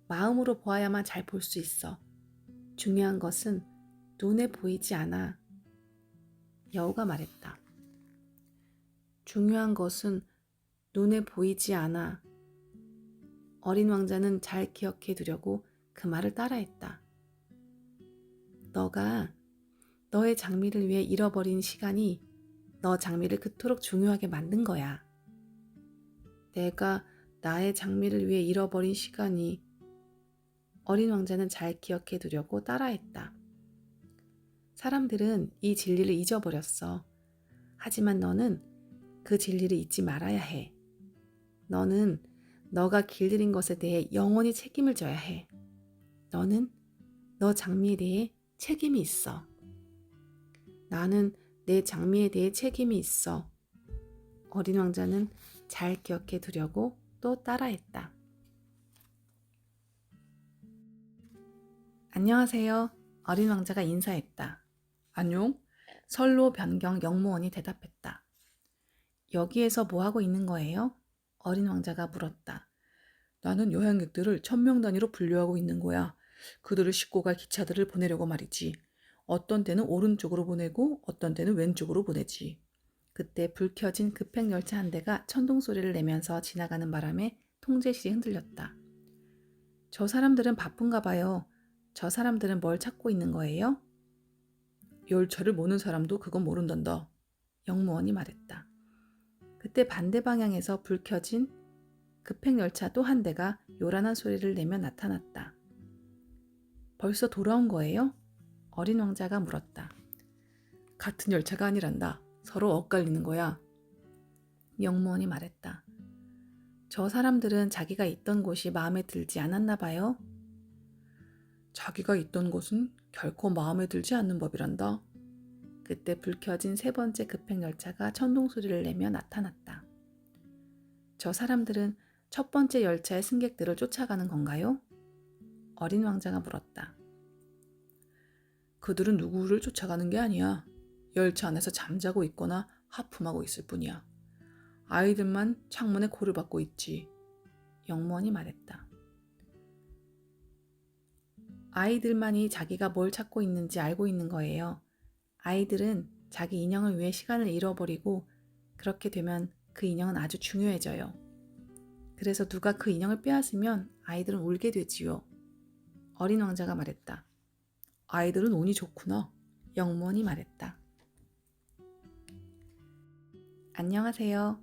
마음으로 보아야만 잘 볼 수 있어. 중요한 것은 눈에 보이지 않아. 여우가 말했다. 중요한 것은 눈에 보이지 않아. 어린 왕자는 잘 기억해 두려고 그 말을 따라했다. 너가 너의 장미를 위해 잃어버린 시간이 너 장미를 그토록 중요하게 만든 거야. 내가 나의 장미를 위해 잃어버린 시간이. 어린 왕자는 잘 기억해 두려고 따라했다. 사람들은 이 진리를 잊어버렸어. 하지만 너는 그 진리를 잊지 말아야 해. 너는 너가 길들인 것에 대해 영원히 책임을 져야 해. 너는 너 장미에 대해 책임이 있어. 나는 내 장미에 대해 책임이 있어. 어린 왕자는 잘 기억해 두려고 또 따라했다. 안녕하세요. 어린 왕자가 인사했다. 안녕. 선로 변경 영무원이 대답했다. 여기에서 뭐 하고 있는 거예요? 어린 왕자가 물었다. 나는 여행객들을 1000명 단위로 분류하고 있는 거야. 그들을 싣고 갈 기차들을 보내려고 말이지. 어떤 때는 오른쪽으로 보내고 어떤 때는 왼쪽으로 보내지. 그때 불 켜진 급행열차 한 대가 천둥 소리를 내면서 지나가는 바람에 통제실이 흔들렸다. 저 사람들은 바쁜가 봐요. 저 사람들은 뭘 찾고 있는 거예요? 열차를 모는 사람도 그건 모른단다. 영무원이 말했다. 그때 반대 방향에서 불 켜진 급행열차 또 한 대가 요란한 소리를 내며 나타났다. 벌써 돌아온 거예요? 어린 왕자가 물었다. 같은 열차가 아니란다. 서로 엇갈리는 거야. 영무원이 말했다. 저 사람들은 자기가 있던 곳이 마음에 들지 않았나 봐요. 자기가 있던 곳은 결코 마음에 들지 않는 법이란다. 그때 불 켜진 세 번째 급행열차가 천둥 소리를 내며 나타났다. 저 사람들은 첫 번째 열차의 승객들을 쫓아가는 건가요? 어린 왕자가 물었다. 그들은 누구를 쫓아가는 게 아니야. 열차 안에서 잠자고 있거나 하품하고 있을 뿐이야. 아이들만 창문에 코를 박고 있지. 영무원이 말했다. 아이들만이 자기가 뭘 찾고 있는지 알고 있는 거예요. 아이들은 자기 인형을 위해 시간을 잃어버리고 그렇게 되면 그 인형은 아주 중요해져요. 그래서 누가 그 인형을 빼앗으면 아이들은 울게 되지요. 어린 왕자가 말했다. 아이들은 운이 좋구나. 영무원이 말했다. 안녕하세요.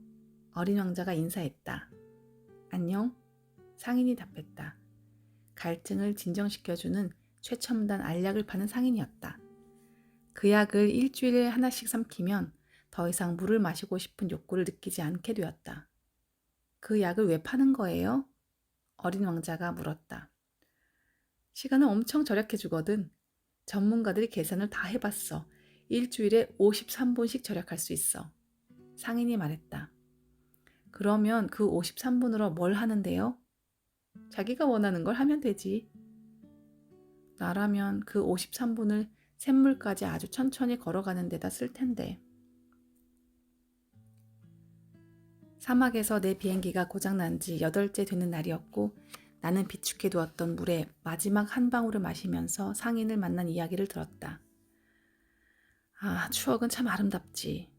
어린 왕자가 인사했다. 안녕. 상인이 답했다. 갈증을 진정시켜주는 최첨단 알약을 파는 상인이었다. 그 약을 일주일에 하나씩 삼키면 더 이상 물을 마시고 싶은 욕구를 느끼지 않게 되었다. 그 약을 왜 파는 거예요? 어린 왕자가 물었다. 시간을 엄청 절약해 주거든. 전문가들이 계산을 다 해봤어. 일주일에 53분씩 절약할 수 있어. 상인이 말했다. 그러면 그 53분으로 뭘 하는데요? 자기가 원하는 걸 하면 되지. 나라면 그 53분을 샘물까지 아주 천천히 걸어가는 데다 쓸 텐데. 사막에서 내 비행기가 고장난 지 8째 되는 날이었고 나는 비축해 두었던 물에 마지막 한 방울을 마시면서 상인을 만난 이야기를 들었다. 아, 추억은 참 아름답지.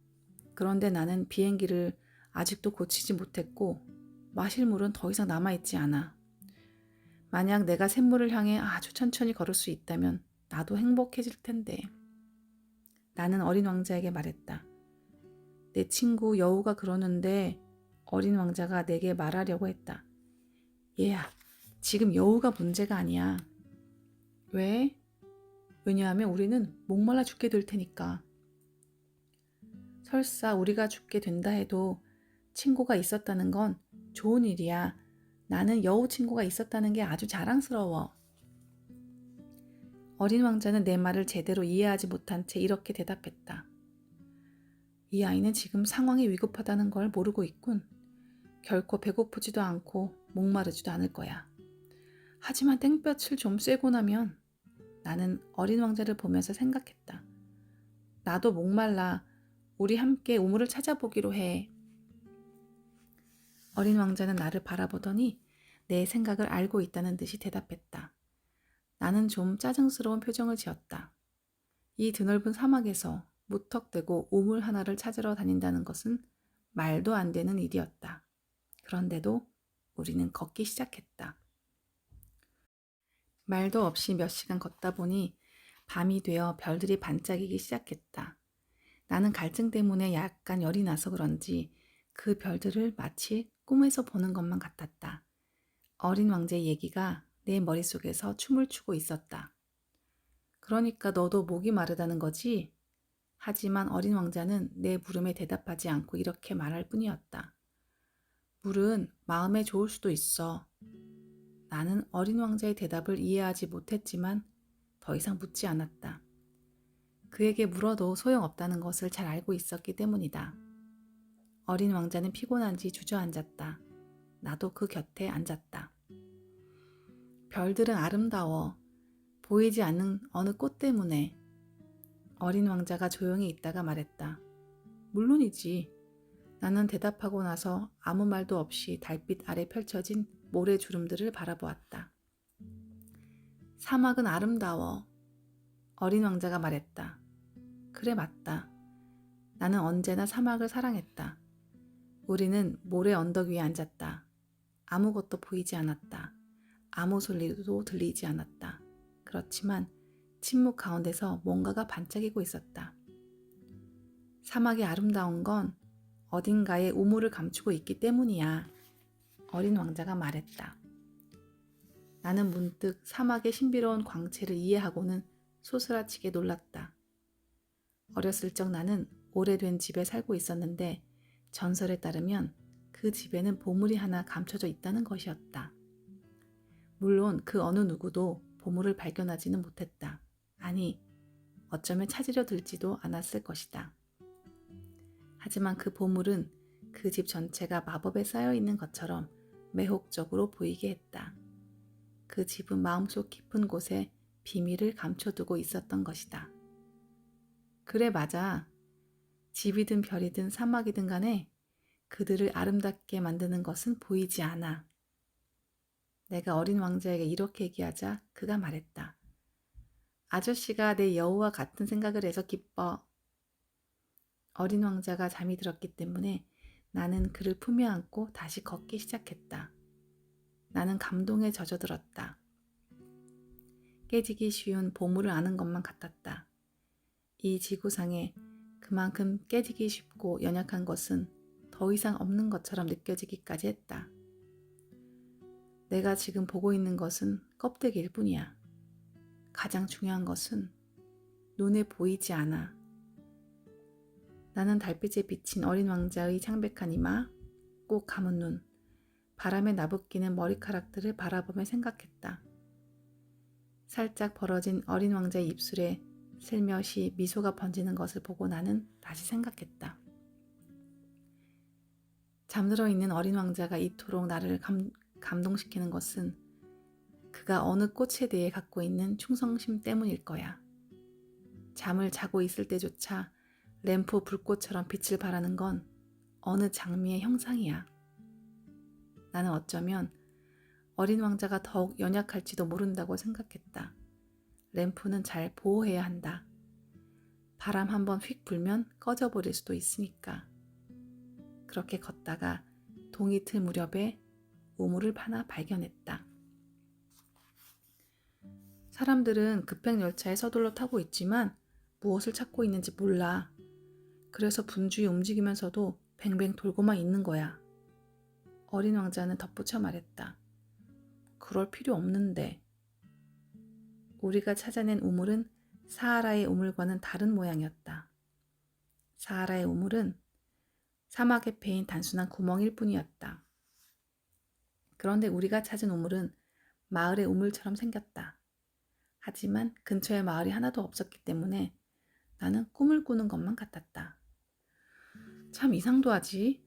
그런데 나는 비행기를 아직도 고치지 못했고 마실 물은 더 이상 남아있지 않아. 만약 내가 샘물을 향해 아주 천천히 걸을 수 있다면 나도 행복해질 텐데. 나는 어린 왕자에게 말했다. 내 친구 여우가 그러는데 어린 왕자가 내게 말하려고 했다. 얘야, 지금 여우가 문제가 아니야. 왜? 왜냐하면 우리는 목말라 죽게 될 테니까. 설사 우리가 죽게 된다 해도 친구가 있었다는 건 좋은 일이야. 나는 여우 친구가 있었다는 게 아주 자랑스러워. 어린 왕자는 내 말을 제대로 이해하지 못한 채 이렇게 대답했다. 이 아이는 지금 상황이 위급하다는 걸 모르고 있군. 결코 배고프지도 않고 목마르지도 않을 거야. 하지만 땡볕을 좀 쐬고 나면 나는 어린 왕자를 보면서 생각했다. 나도 목말라. 우리 함께 우물을 찾아보기로 해. 어린 왕자는 나를 바라보더니 내 생각을 알고 있다는 듯이 대답했다. 나는 좀 짜증스러운 표정을 지었다. 이 드넓은 사막에서 무턱대고 우물 하나를 찾으러 다닌다는 것은 말도 안 되는 일이었다. 그런데도 우리는 걷기 시작했다. 말도 없이 몇 시간 걷다 보니 밤이 되어 별들이 반짝이기 시작했다. 나는 갈증 때문에 약간 열이 나서 그런지 그 별들을 마치 꿈에서 보는 것만 같았다. 어린 왕자의 얘기가 내 머릿속에서 춤을 추고 있었다. 그러니까 너도 목이 마르다는 거지? 하지만 어린 왕자는 내 물음에 대답하지 않고 이렇게 말할 뿐이었다. 물은 마음에 좋을 수도 있어. 나는 어린 왕자의 대답을 이해하지 못했지만 더 이상 묻지 않았다. 그에게 물어도 소용없다는 것을 잘 알고 있었기 때문이다. 어린 왕자는 피곤한지 주저앉았다. 나도 그 곁에 앉았다. 별들은 아름다워. 보이지 않는 어느 꽃 때문에. 어린 왕자가 조용히 있다가 말했다. 물론이지. 나는 대답하고 나서 아무 말도 없이 달빛 아래 펼쳐진 모래주름들을 바라보았다. 사막은 아름다워. 어린 왕자가 말했다. 그래, 맞다. 나는 언제나 사막을 사랑했다. 우리는 모래 언덕 위에 앉았다. 아무것도 보이지 않았다. 아무 소리도 들리지 않았다. 그렇지만 침묵 가운데서 뭔가가 반짝이고 있었다. 사막이 아름다운 건 어딘가에 우물을 감추고 있기 때문이야. 어린 왕자가 말했다. 나는 문득 사막의 신비로운 광채를 이해하고는 소스라치게 놀랐다. 어렸을 적 나는 오래된 집에 살고 있었는데 전설에 따르면 그 집에는 보물이 하나 감춰져 있다는 것이었다. 물론 그 어느 누구도 보물을 발견하지는 못했다. 아니, 어쩌면 찾으려 들지도 않았을 것이다. 하지만 그 보물은 그 집 전체가 마법에 쌓여 있는 것처럼 매혹적으로 보이게 했다. 그 집은 마음속 깊은 곳에 비밀을 감춰두고 있었던 것이다. 그래, 맞아. 집이든 별이든 사막이든 간에 그들을 아름답게 만드는 것은 보이지 않아. 내가 어린 왕자에게 이렇게 얘기하자 그가 말했다. 아저씨가 내 여우와 같은 생각을 해서 기뻐. 어린 왕자가 잠이 들었기 때문에 나는 그를 품에 안고 다시 걷기 시작했다. 나는 감동에 젖어들었다. 깨지기 쉬운 보물을 아는 것만 같았다. 이 지구상에 그만큼 깨지기 쉽고 연약한 것은 더 이상 없는 것처럼 느껴지기까지 했다. 내가 지금 보고 있는 것은 껍데기일 뿐이야. 가장 중요한 것은 눈에 보이지 않아. 나는 달빛에 비친 어린 왕자의 창백한 이마, 꼭 감은 눈, 바람에 나부끼는 머리카락들을 바라보며 생각했다. 살짝 벌어진 어린 왕자의 입술에 슬며시 미소가 번지는 것을 보고 나는 다시 생각했다. 잠들어 있는 어린 왕자가 이토록 나를 감동시키는 것은 그가 어느 꽃에 대해 갖고 있는 충성심 때문일 거야. 잠을 자고 있을 때조차 램프 불꽃처럼 빛을 발하는 건 어느 장미의 형상이야. 나는 어쩌면 어린 왕자가 더욱 연약할지도 모른다고 생각했다. 램프는 잘 보호해야 한다. 바람 한번 휙 불면 꺼져버릴 수도 있으니까. 그렇게 걷다가 동이 틀 무렵에 우물을 하나 발견했다. 사람들은 급행열차에 서둘러 타고 있지만 무엇을 찾고 있는지 몰라. 그래서 분주히 움직이면서도 뱅뱅 돌고만 있는 거야. 어린 왕자는 덧붙여 말했다. 그럴 필요 없는데. 우리가 찾아낸 우물은 사하라의 우물과는 다른 모양이었다. 사하라의 우물은 사막에 패인 단순한 구멍일 뿐이었다. 그런데 우리가 찾은 우물은 마을의 우물처럼 생겼다. 하지만 근처에 마을이 하나도 없었기 때문에 나는 꿈을 꾸는 것만 같았다. 참 이상도 하지.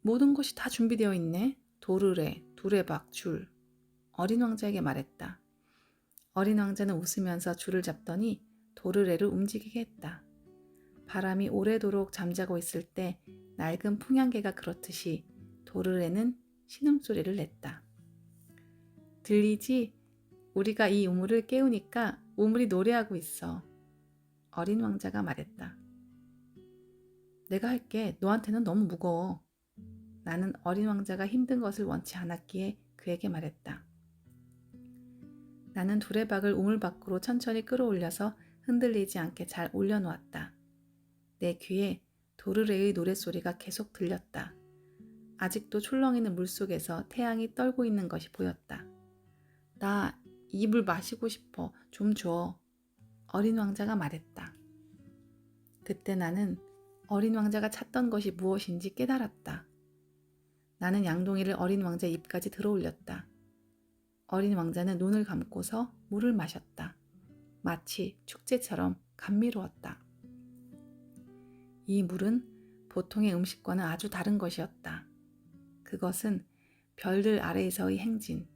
모든 것이 다 준비되어 있네. 도르래, 두레박, 줄. 어린 왕자에게 말했다. 어린 왕자는 웃으면서 줄을 잡더니 도르래를 움직이게 했다. 바람이 오래도록 잠자고 있을 때 낡은 풍향개가 그렇듯이 도르래는 신음소리를 냈다. 들리지? 우리가 이 우물을 깨우니까 우물이 노래하고 있어. 어린 왕자가 말했다. 내가 할게. 너한테는 너무 무거워. 나는 어린 왕자가 힘든 것을 원치 않았기에 그에게 말했다. 나는 두레박을 우물 밖으로 천천히 끌어올려서 흔들리지 않게 잘 올려놓았다. 내 귀에 도르래의 노랫소리가 계속 들렸다. 아직도 출렁이는 물속에서 태양이 떨고 있는 것이 보였다. 나 이 물 마시고 싶어. 좀 줘. 어린 왕자가 말했다. 그때 나는 어린 왕자가 찾던 것이 무엇인지 깨달았다. 나는 양동이를 어린 왕자의 입까지 들어올렸다. 어린 왕자는 눈을 감고서 물을 마셨다. 마치 축제처럼 감미로웠다. 이 물은 보통의 음식과는 아주 다른 것이었다. 그것은 별들 아래에서의 행진,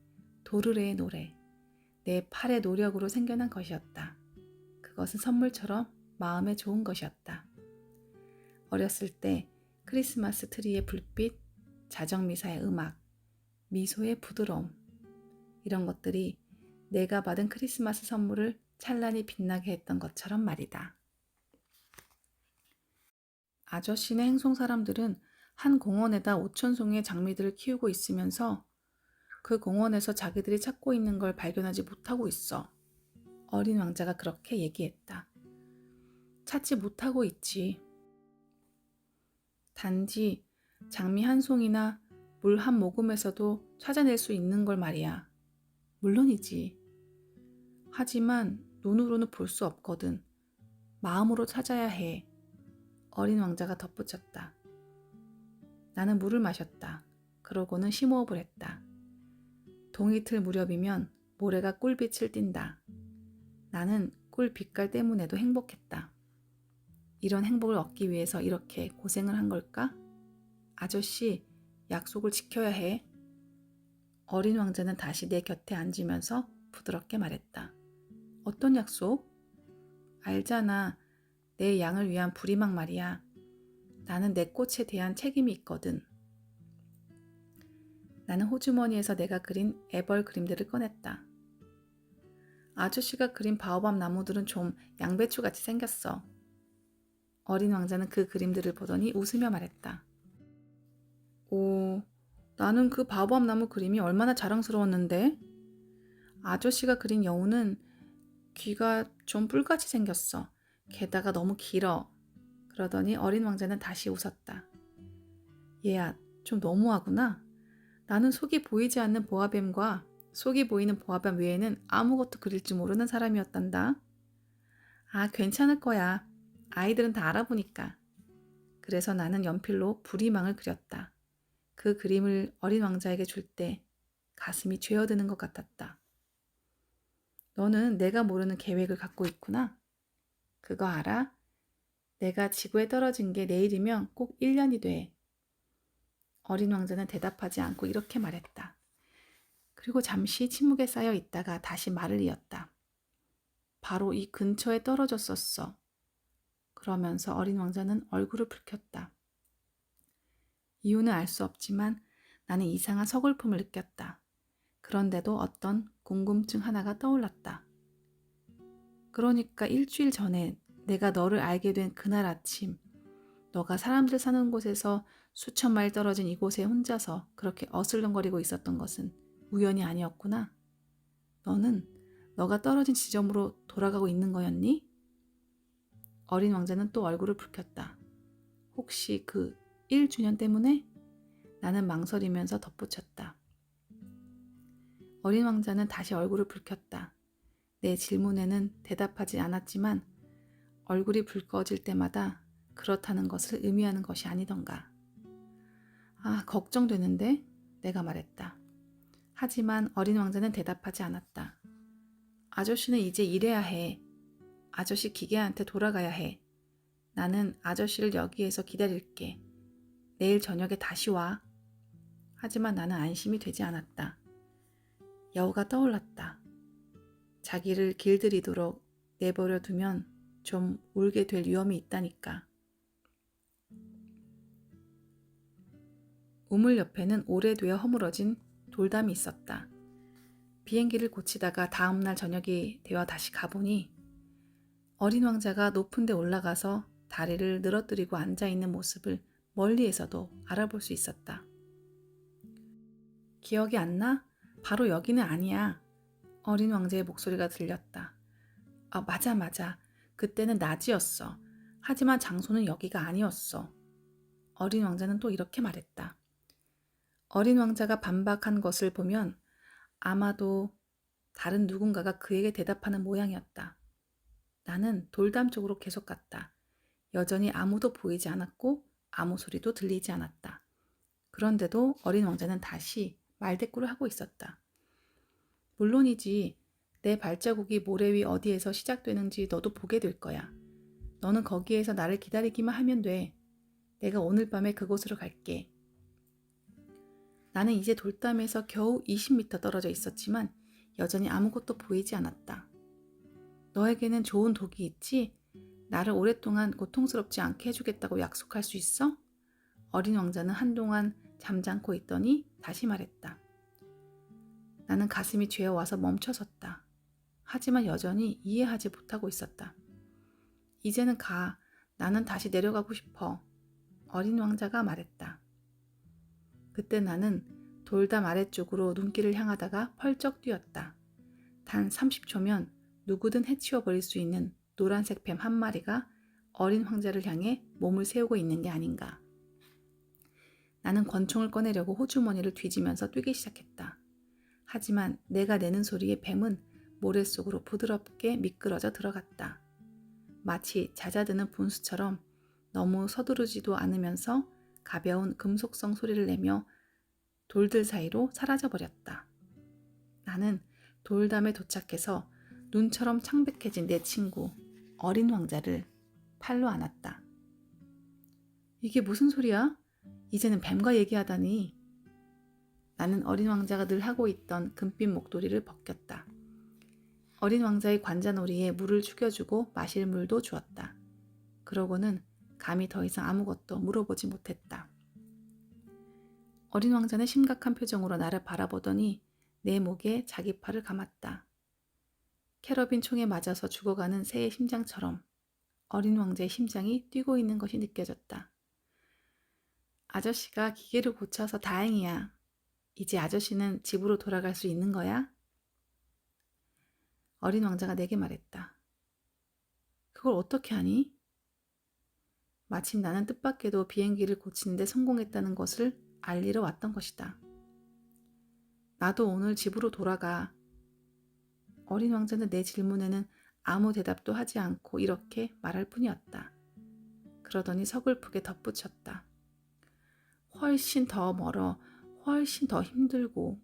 도르래의 노래, 내 팔의 노력으로 생겨난 것이었다. 그것은 선물처럼 마음에 좋은 것이었다. 어렸을 때 크리스마스 트리의 불빛, 자정미사의 음악, 미소의 부드러움, 이런 것들이 내가 받은 크리스마스 선물을 찬란히 빛나게 했던 것처럼 말이다. 아저씨네 행성 사람들은 한 공원에다 5,000송이의 장미들을 키우고 있으면서 그 공원에서 자기들이 찾고 있는 걸 발견하지 못하고 있어. 어린 왕자가 그렇게 얘기했다. 찾지 못하고 있지. 단지 장미 한 송이나 물 한 모금에서도 찾아낼 수 있는 걸 말이야. 물론이지. 하지만 눈으로는 볼 수 없거든. 마음으로 찾아야 해. 어린 왕자가 덧붙였다. 나는 물을 마셨다. 그러고는 심호흡을 했다. 동이틀 무렵이면 모래가 꿀빛을 띈다. 나는 꿀 빛깔 때문에도 행복했다. 이런 행복을 얻기 위해서 이렇게 고생을 한 걸까? 아저씨, 약속을 지켜야 해. 어린 왕자는 다시 내 곁에 앉으면서 부드럽게 말했다. 어떤 약속? 알잖아. 내 양을 위한 부리막 말이야. 나는 내 꽃에 대한 책임이 있거든. 나는 호주머니에서 내가 그린 애벌 그림들을 꺼냈다. 아저씨가 그린 바오밥 나무들은 좀 양배추같이 생겼어. 어린 왕자는 그 그림들을 보더니 웃으며 말했다. 오, 나는 그 바오밥 나무 그림이 얼마나 자랑스러웠는데? 아저씨가 그린 여우는 귀가 좀 뿔같이 생겼어. 게다가 너무 길어. 그러더니 어린 왕자는 다시 웃었다. 얘야, 좀 너무하구나. 나는 속이 보이지 않는 보아뱀과 속이 보이는 보아뱀 외에는 아무것도 그릴 줄 모르는 사람이었단다. 아, 괜찮을 거야. 아이들은 다 알아보니까. 그래서 나는 연필로 부리망을 그렸다. 그 그림을 어린 왕자에게 줄 때 가슴이 죄어드는 것 같았다. 너는 내가 모르는 계획을 갖고 있구나. 그거 알아? 내가 지구에 떨어진 게 내일이면 꼭 1년이 돼. 어린 왕자는 대답하지 않고 이렇게 말했다. 그리고 잠시 침묵에 쌓여 있다가 다시 말을 이었다. 바로 이 근처에 떨어졌었어. 그러면서 어린 왕자는 얼굴을 붉혔다. 이유는 알 수 없지만 나는 이상한 서글픔을 느꼈다. 그런데도 어떤 궁금증 하나가 떠올랐다. 그러니까 일주일 전에 내가 너를 알게 된 그날 아침, 너가 사람들 사는 곳에서 수천 마일 떨어진 이곳에 혼자서 그렇게 어슬렁거리고 있었던 것은 우연이 아니었구나. 너는 너가 떨어진 지점으로 돌아가고 있는 거였니? 어린 왕자는 또 얼굴을 붉혔다. 혹시 그 1주년 때문에? 나는 망설이면서 덧붙였다. 어린 왕자는 다시 얼굴을 붉혔다. 내 질문에는 대답하지 않았지만 얼굴이 붉어질 때마다 그렇다는 것을 의미하는 것이 아니던가. 아, 걱정되는데? 내가 말했다. 하지만 어린 왕자는 대답하지 않았다. 아저씨는 이제 일해야 해. 아저씨 기계한테 돌아가야 해. 나는 아저씨를 여기에서 기다릴게. 내일 저녁에 다시 와. 하지만 나는 안심이 되지 않았다. 여우가 떠올랐다. 자기를 길들이도록 내버려 두면 좀 울게 될 위험이 있다니까. 우물 옆에는 오래되어 허물어진 돌담이 있었다. 비행기를 고치다가 다음날 저녁이 되어 다시 가보니 어린 왕자가 높은 데 올라가서 다리를 늘어뜨리고 앉아있는 모습을 멀리에서도 알아볼 수 있었다. 기억이 안 나? 바로 여기는 아니야. 어린 왕자의 목소리가 들렸다. 아, 맞아. 그때는 낮이었어. 하지만 장소는 여기가 아니었어. 어린 왕자는 또 이렇게 말했다. 어린 왕자가 반박한 것을 보면 아마도 다른 누군가가 그에게 대답하는 모양이었다. 나는 돌담 쪽으로 계속 갔다. 여전히 아무도 보이지 않았고 아무 소리도 들리지 않았다. 그런데도 어린 왕자는 다시 말대꾸를 하고 있었다. 물론이지. 내 발자국이 모래 위 어디에서 시작되는지 너도 보게 될 거야. 너는 거기에서 나를 기다리기만 하면 돼. 내가 오늘 밤에 그곳으로 갈게. 나는 이제 돌담에서 겨우 20m 떨어져 있었지만 여전히 아무것도 보이지 않았다. 너에게는 좋은 독이 있지? 나를 오랫동안 고통스럽지 않게 해주겠다고 약속할 수 있어? 어린 왕자는 한동안 잠잠고 있더니 다시 말했다. 나는 가슴이 죄어와서 멈춰섰다. 하지만 여전히 이해하지 못하고 있었다. 이제는 가. 나는 다시 내려가고 싶어. 어린 왕자가 말했다. 그때 나는 돌담 아래쪽으로 눈길을 향하다가 펄쩍 뛰었다. 단 30초면 누구든 해치워 버릴 수 있는 노란색 뱀 한 마리가 어린 황제를 향해 몸을 세우고 있는 게 아닌가. 나는 권총을 꺼내려고 호주머니를 뒤지면서 뛰기 시작했다. 하지만 내가 내는 소리에 뱀은 모래 속으로 부드럽게 미끄러져 들어갔다. 마치 잦아드는 분수처럼 너무 서두르지도 않으면서 가벼운 금속성 소리를 내며 돌들 사이로 사라져버렸다. 나는 돌담에 도착해서 눈처럼 창백해진 내 친구 어린 왕자를 팔로 안았다. 이게 무슨 소리야? 이제는 뱀과 얘기하다니. 나는 어린 왕자가 늘 하고 있던 금빛 목도리를 벗겼다. 어린 왕자의 관자놀이에 물을 죽여주고 마실 물도 주었다. 그러고는 감히 더 이상 아무것도 물어보지 못했다. 어린 왕자는 심각한 표정으로 나를 바라보더니 내 목에 자기 팔을 감았다. 캐러빈 총에 맞아서 죽어가는 새의 심장처럼 어린 왕자의 심장이 뛰고 있는 것이 느껴졌다. 아저씨가 기계를 고쳐서 다행이야. 이제 아저씨는 집으로 돌아갈 수 있는 거야? 어린 왕자가 내게 말했다. 그걸 어떻게 하니? 마침 나는 뜻밖에도 비행기를 고치는데 성공했다는 것을 알리러 왔던 것이다. 나도 오늘 집으로 돌아가. 어린 왕자는 내 질문에는 아무 대답도 하지 않고 이렇게 말할 뿐이었다. 그러더니 서글프게 덧붙였다. 훨씬 더 멀어, 훨씬 더 힘들고.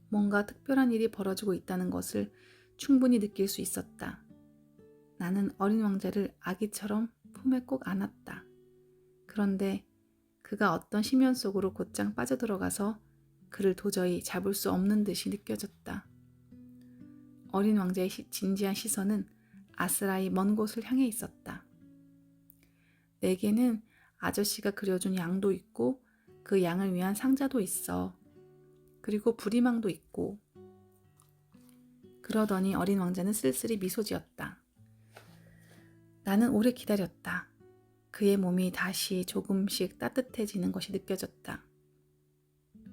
뭔가 특별한 일이 벌어지고 있다는 것을 충분히 느낄 수 있었다. 나는 어린 왕자를 아기처럼 품에 꼭 안았다. 그런데 그가 어떤 심연 속으로 곧장 빠져들어가서 그를 도저히 잡을 수 없는 듯이 느껴졌다. 어린 왕자의 진지한 시선은 아스라이 먼 곳을 향해 있었다. 내게는 아저씨가 그려준 양도 있고 그 양을 위한 상자도 있어. 그리고 부리망도 있고. 그러더니 어린 왕자는 쓸쓸히 미소 지었다. 나는 오래 기다렸다. 그의 몸이 다시 조금씩 따뜻해지는 것이 느껴졌다.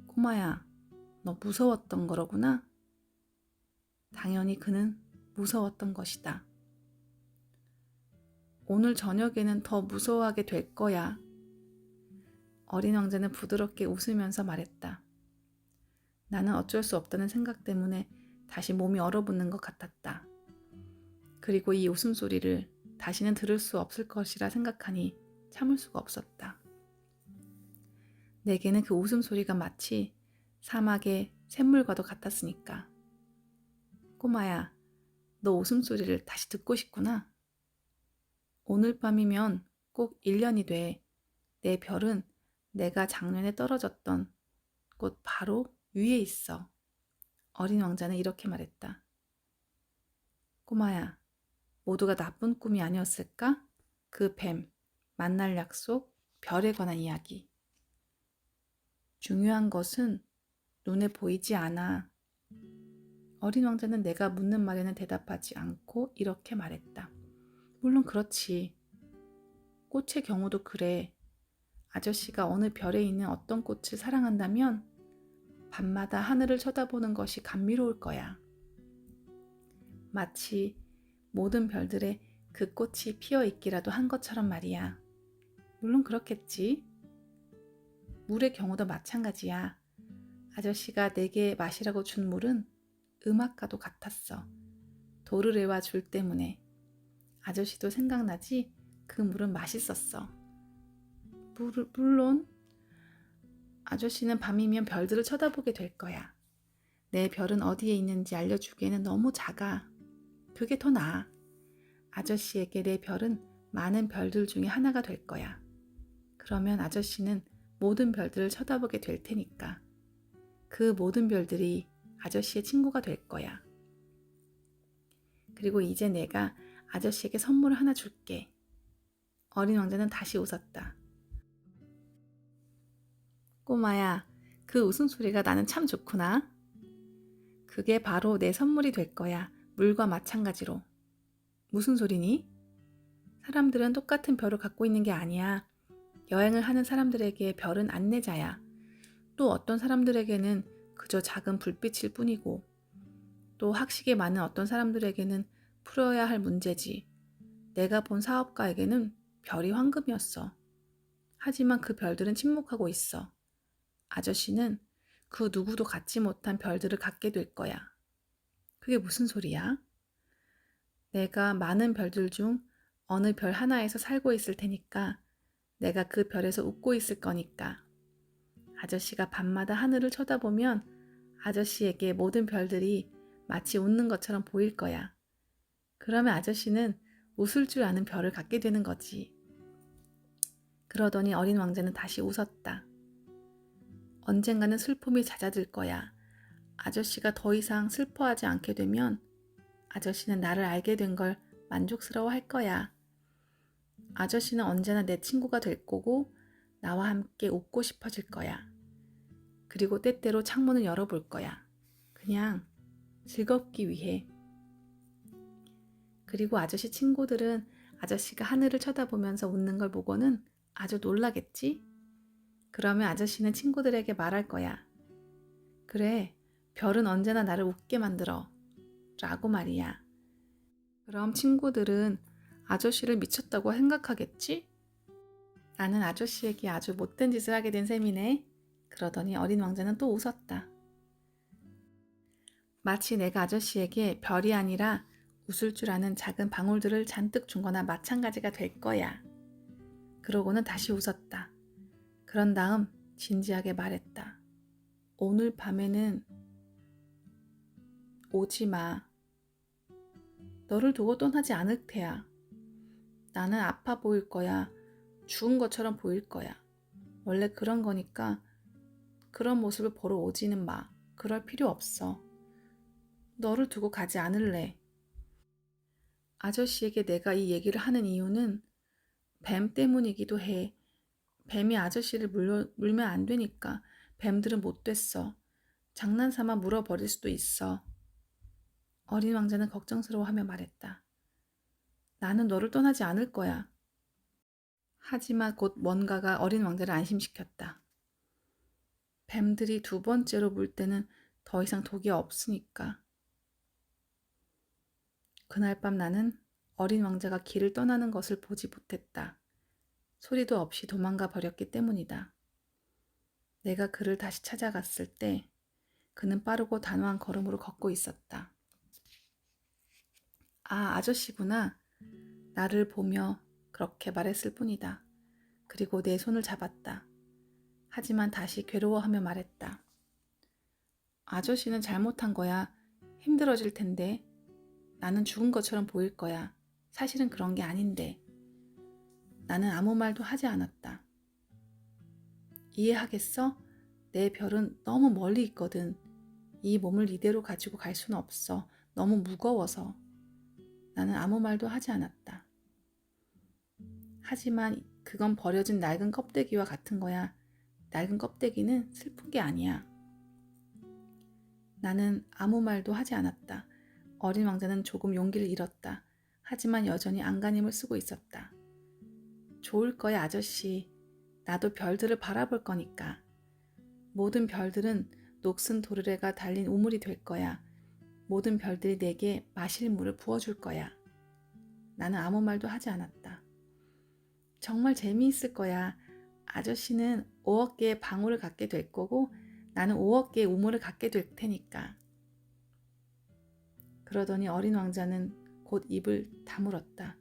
꼬마야, 너 무서웠던 거로구나? 당연히 그는 무서웠던 것이다. 오늘 저녁에는 더 무서워하게 될 거야. 어린 왕자는 부드럽게 웃으면서 말했다. 나는 어쩔 수 없다는 생각 때문에 다시 몸이 얼어붙는 것 같았다. 그리고 이 웃음소리를 다시는 들을 수 없을 것이라 생각하니 참을 수가 없었다. 내게는 그 웃음소리가 마치 사막의 샘물과도 같았으니까. 꼬마야, 너 웃음소리를 다시 듣고 싶구나. 오늘 밤이면 꼭 1년이 돼. 내 별은 내가 작년에 떨어졌던 곳 바로 위에 있어. 어린 왕자는 이렇게 말했다. 꼬마야, 모두가 나쁜 꿈이 아니었을까? 그 뱀, 만날 약속, 별에 관한 이야기. 중요한 것은 눈에 보이지 않아. 어린 왕자는 내가 묻는 말에는 대답하지 않고 이렇게 말했다. 물론 그렇지. 꽃의 경우도 그래. 아저씨가 어느 별에 있는 어떤 꽃을 사랑한다면 밤마다 하늘을 쳐다보는 것이 감미로울 거야. 마치 모든 별들에 그 꽃이 피어 있기라도 한 것처럼 말이야. 물론 그렇겠지. 물의 경우도 마찬가지야. 아저씨가 내게 마시라고 준 물은 음악과도 같았어. 도르래와 줄 때문에. 아저씨도 생각나지? 그 물은 맛있었어. 물론 아저씨는 밤이면 별들을 쳐다보게 될 거야. 내 별은 어디에 있는지 알려주기에는 너무 작아. 그게 더 나아. 아저씨에게 내 별은 많은 별들 중에 하나가 될 거야. 그러면 아저씨는 모든 별들을 쳐다보게 될 테니까. 그 모든 별들이 아저씨의 친구가 될 거야. 그리고 이제 내가 아저씨에게 선물을 하나 줄게. 어린 왕자는 다시 웃었다. 꼬마야, 그 웃음소리가 나는 참 좋구나. 그게 바로 내 선물이 될 거야. 물과 마찬가지로. 무슨 소리니? 사람들은 똑같은 별을 갖고 있는 게 아니야. 여행을 하는 사람들에게 별은 안내자야. 또 어떤 사람들에게는 그저 작은 불빛일 뿐이고, 또 학식이 많은 어떤 사람들에게는 풀어야 할 문제지. 내가 본 사업가에게는 별이 황금이었어. 하지만 그 별들은 침묵하고 있어. 아저씨는 그 누구도 갖지 못한 별들을 갖게 될 거야. 그게 무슨 소리야? 내가 많은 별들 중 어느 별 하나에서 살고 있을 테니까 내가 그 별에서 웃고 있을 거니까. 아저씨가 밤마다 하늘을 쳐다보면 아저씨에게 모든 별들이 마치 웃는 것처럼 보일 거야. 그러면 아저씨는 웃을 줄 아는 별을 갖게 되는 거지. 그러더니 어린 왕자는 다시 웃었다. 언젠가는 슬픔이 잦아들 거야. 아저씨가 더 이상 슬퍼하지 않게 되면 아저씨는 나를 알게 된 걸 만족스러워 할 거야. 아저씨는 언제나 내 친구가 될 거고 나와 함께 웃고 싶어질 거야. 그리고 때때로 창문을 열어볼 거야. 그냥 즐겁기 위해. 그리고 아저씨 친구들은 아저씨가 하늘을 쳐다보면서 웃는 걸 보고는 아주 놀라겠지? 그러면 아저씨는 친구들에게 말할 거야. 그래, 별은 언제나 나를 웃게 만들어. 라고 말이야. 그럼 친구들은 아저씨를 미쳤다고 생각하겠지? 나는 아저씨에게 아주 못된 짓을 하게 된 셈이네. 그러더니 어린 왕자는 또 웃었다. 마치 내가 아저씨에게 별이 아니라 웃을 줄 아는 작은 방울들을 잔뜩 준 거나 마찬가지가 될 거야. 그러고는 다시 웃었다. 그런 다음 진지하게 말했다. 오늘 밤에는 오지 마. 너를 두고 떠나지 않을 테야. 나는 아파 보일 거야. 죽은 것처럼 보일 거야. 원래 그런 거니까 그런 모습을 보러 오지는 마. 그럴 필요 없어. 너를 두고 가지 않을래. 아저씨에게 내가 이 얘기를 하는 이유는 뱀 때문이기도 해. 뱀이 아저씨를 물면 안 되니까. 뱀들은 못 됐어. 장난삼아 물어버릴 수도 있어. 어린 왕자는 걱정스러워하며 말했다. 나는 너를 떠나지 않을 거야. 하지만 곧 뭔가가 어린 왕자를 안심시켰다. 뱀들이 두 번째로 물 때는 더 이상 독이 없으니까. 그날 밤 나는 어린 왕자가 길을 떠나는 것을 보지 못했다. 소리도 없이 도망가 버렸기 때문이다. 내가 그를 다시 찾아갔을 때 그는 빠르고 단호한 걸음으로 걷고 있었다. 아, 아저씨구나. 나를 보며 그렇게 말했을 뿐이다. 그리고 내 손을 잡았다. 하지만 다시 괴로워하며 말했다. 아저씨는 잘못한 거야. 힘들어질 텐데. 나는 죽은 것처럼 보일 거야. 사실은 그런 게 아닌데. 나는 아무 말도 하지 않았다. 이해하겠어? 내 별은 너무 멀리 있거든. 이 몸을 이대로 가지고 갈 수는 없어. 너무 무거워서. 나는 아무 말도 하지 않았다. 하지만 그건 버려진 낡은 껍데기와 같은 거야. 낡은 껍데기는 슬픈 게 아니야. 나는 아무 말도 하지 않았다. 어린 왕자는 조금 용기를 잃었다. 하지만 여전히 안간힘을 쓰고 있었다. 좋을 거야, 아저씨. 나도 별들을 바라볼 거니까. 모든 별들은 녹슨 도르래가 달린 우물이 될 거야. 모든 별들이 내게 마실 물을 부어줄 거야. 나는 아무 말도 하지 않았다. 정말 재미있을 거야. 아저씨는 5억 개의 방울을 갖게 될 거고 나는 5억 개의 우물을 갖게 될 테니까. 그러더니 어린 왕자는 곧 입을 다물었다.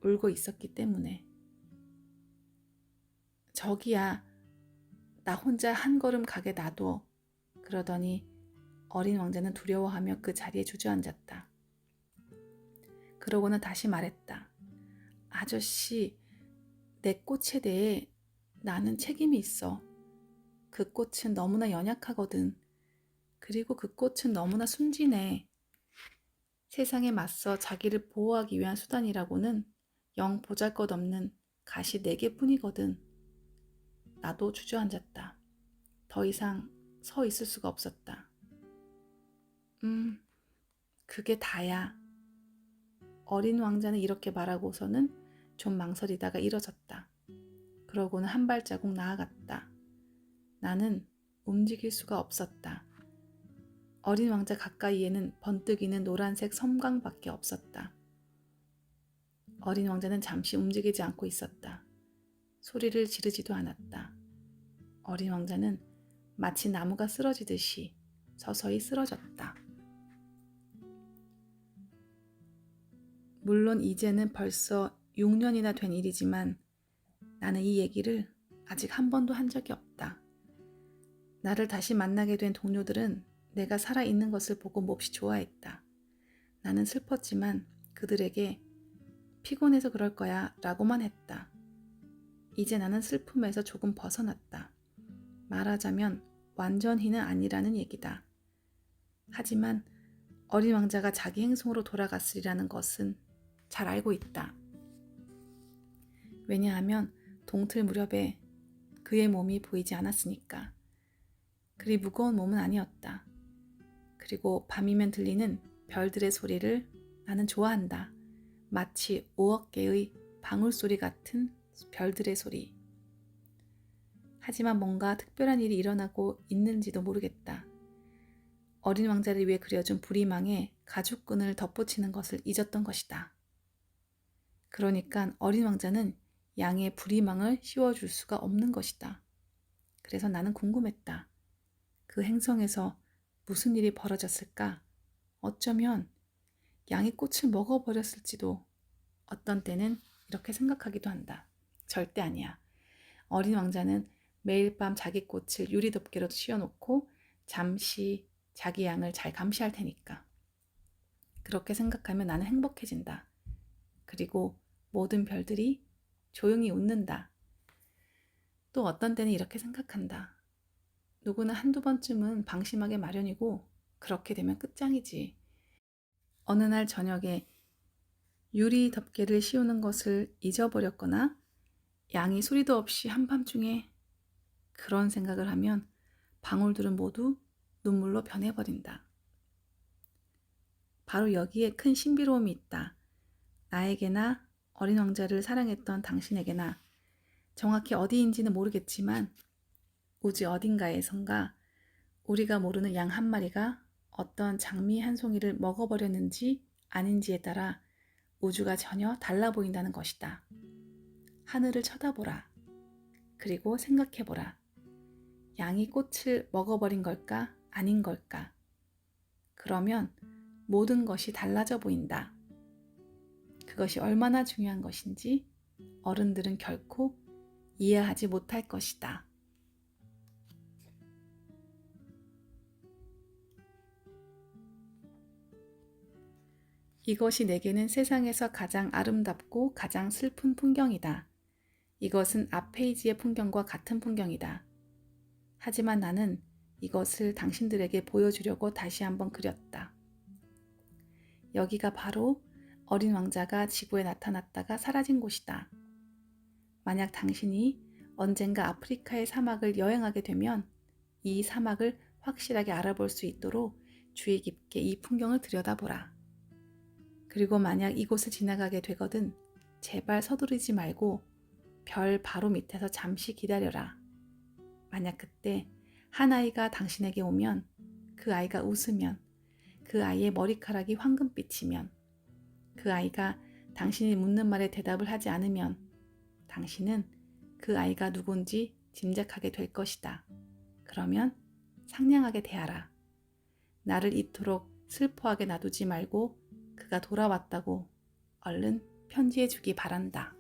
울고 있었기 때문에. 저기야, 나 혼자 한 걸음 가게 놔둬. 그러더니 어린 왕자는 두려워하며 그 자리에 주저앉았다. 그러고는 다시 말했다. 아저씨, 내 꽃에 대해 나는 책임이 있어. 그 꽃은 너무나 연약하거든. 그리고 그 꽃은 너무나 순진해. 세상에 맞서 자기를 보호하기 위한 수단이라고는 영 보잘것없는 가시 4개뿐이거든. 나도 주저앉았다. 더 이상 서 있을 수가 없었다. 그게 다야. 어린 왕자는 이렇게 말하고서는 좀 망설이다가 일어섰다. 그러고는 한 발자국 나아갔다. 나는 움직일 수가 없었다. 어린 왕자 가까이에는 번뜩이는 노란색 섬광밖에 없었다. 어린 왕자는 잠시 움직이지 않고 있었다. 소리를 지르지도 않았다. 어린 왕자는 마치 나무가 쓰러지듯이 서서히 쓰러졌다. 물론 이제는 벌써 6년이나 된 일이지만 나는 이 얘기를 아직 한 번도 한 적이 없다. 나를 다시 만나게 된 동료들은 내가 살아있는 것을 보고 몹시 좋아했다. 나는 슬펐지만 그들에게 피곤해서 그럴 거야 라고만 했다. 이제 나는 슬픔에서 조금 벗어났다. 말하자면 완전히는 아니라는 얘기다. 하지만 어린 왕자가 자기 행성으로 돌아갔으리라는 것은 잘 알고 있다. 왜냐하면 동틀 무렵에 그의 몸이 보이지 않았으니까. 그리 무거운 몸은 아니었다. 그리고 밤이면 들리는 별들의 소리를 나는 좋아한다. 마치 5억 개의 방울소리 같은 별들의 소리. 하지만 뭔가 특별한 일이 일어나고 있는지도 모르겠다. 어린 왕자를 위해 그려준 부리망에 가죽끈을 덧붙이는 것을 잊었던 것이다. 그러니까 어린 왕자는 양의 부리망을 씌워줄 수가 없는 것이다. 그래서 나는 궁금했다. 그 행성에서 무슨 일이 벌어졌을까? 어쩌면 양이 꽃을 먹어버렸을지도. 어떤 때는 이렇게 생각하기도 한다. 절대 아니야. 어린 왕자는 매일 밤 자기 꽃을 유리덮개로 씌워놓고 잠시 자기 양을 잘 감시할 테니까. 그렇게 생각하면 나는 행복해진다. 그리고 모든 별들이 조용히 웃는다. 또 어떤 때는 이렇게 생각한다. 누구나 한두 번쯤은 방심하게 마련이고 그렇게 되면 끝장이지. 어느 날 저녁에 유리 덮개를 씌우는 것을 잊어버렸거나 양이 소리도 없이 한밤중에 그런 생각을 하면 방울들은 모두 눈물로 변해버린다. 바로 여기에 큰 신비로움이 있다. 나에게나 어린 왕자를 사랑했던 당신에게나 정확히 어디인지는 모르겠지만 우주 어딘가에선가 우리가 모르는 양 한 마리가 어떤 장미 한 송이를 먹어버렸는지 아닌지에 따라 우주가 전혀 달라 보인다는 것이다. 하늘을 쳐다보라. 그리고 생각해보라. 양이 꽃을 먹어버린 걸까? 아닌 걸까? 그러면 모든 것이 달라져 보인다. 그것이 얼마나 중요한 것인지 어른들은 결코 이해하지 못할 것이다. 이것이 내게는 세상에서 가장 아름답고 가장 슬픈 풍경이다. 이것은 앞 페이지의 풍경과 같은 풍경이다. 하지만 나는 이것을 당신들에게 보여주려고 다시 한번 그렸다. 여기가 바로 어린 왕자가 지구에 나타났다가 사라진 곳이다. 만약 당신이 언젠가 아프리카의 사막을 여행하게 되면 이 사막을 확실하게 알아볼 수 있도록 주의 깊게 이 풍경을 들여다보라. 그리고 만약 이곳을 지나가게 되거든 제발 서두르지 말고 별 바로 밑에서 잠시 기다려라. 만약 그때 한 아이가 당신에게 오면 그 아이가 웃으면 그 아이의 머리카락이 황금빛이면 그 아이가 당신이 묻는 말에 대답을 하지 않으면 당신은 그 아이가 누군지 짐작하게 될 것이다. 그러면 상냥하게 대하라. 나를 이토록 슬퍼하게 놔두지 말고 그가 돌아왔다고 얼른 편지해 주기 바란다.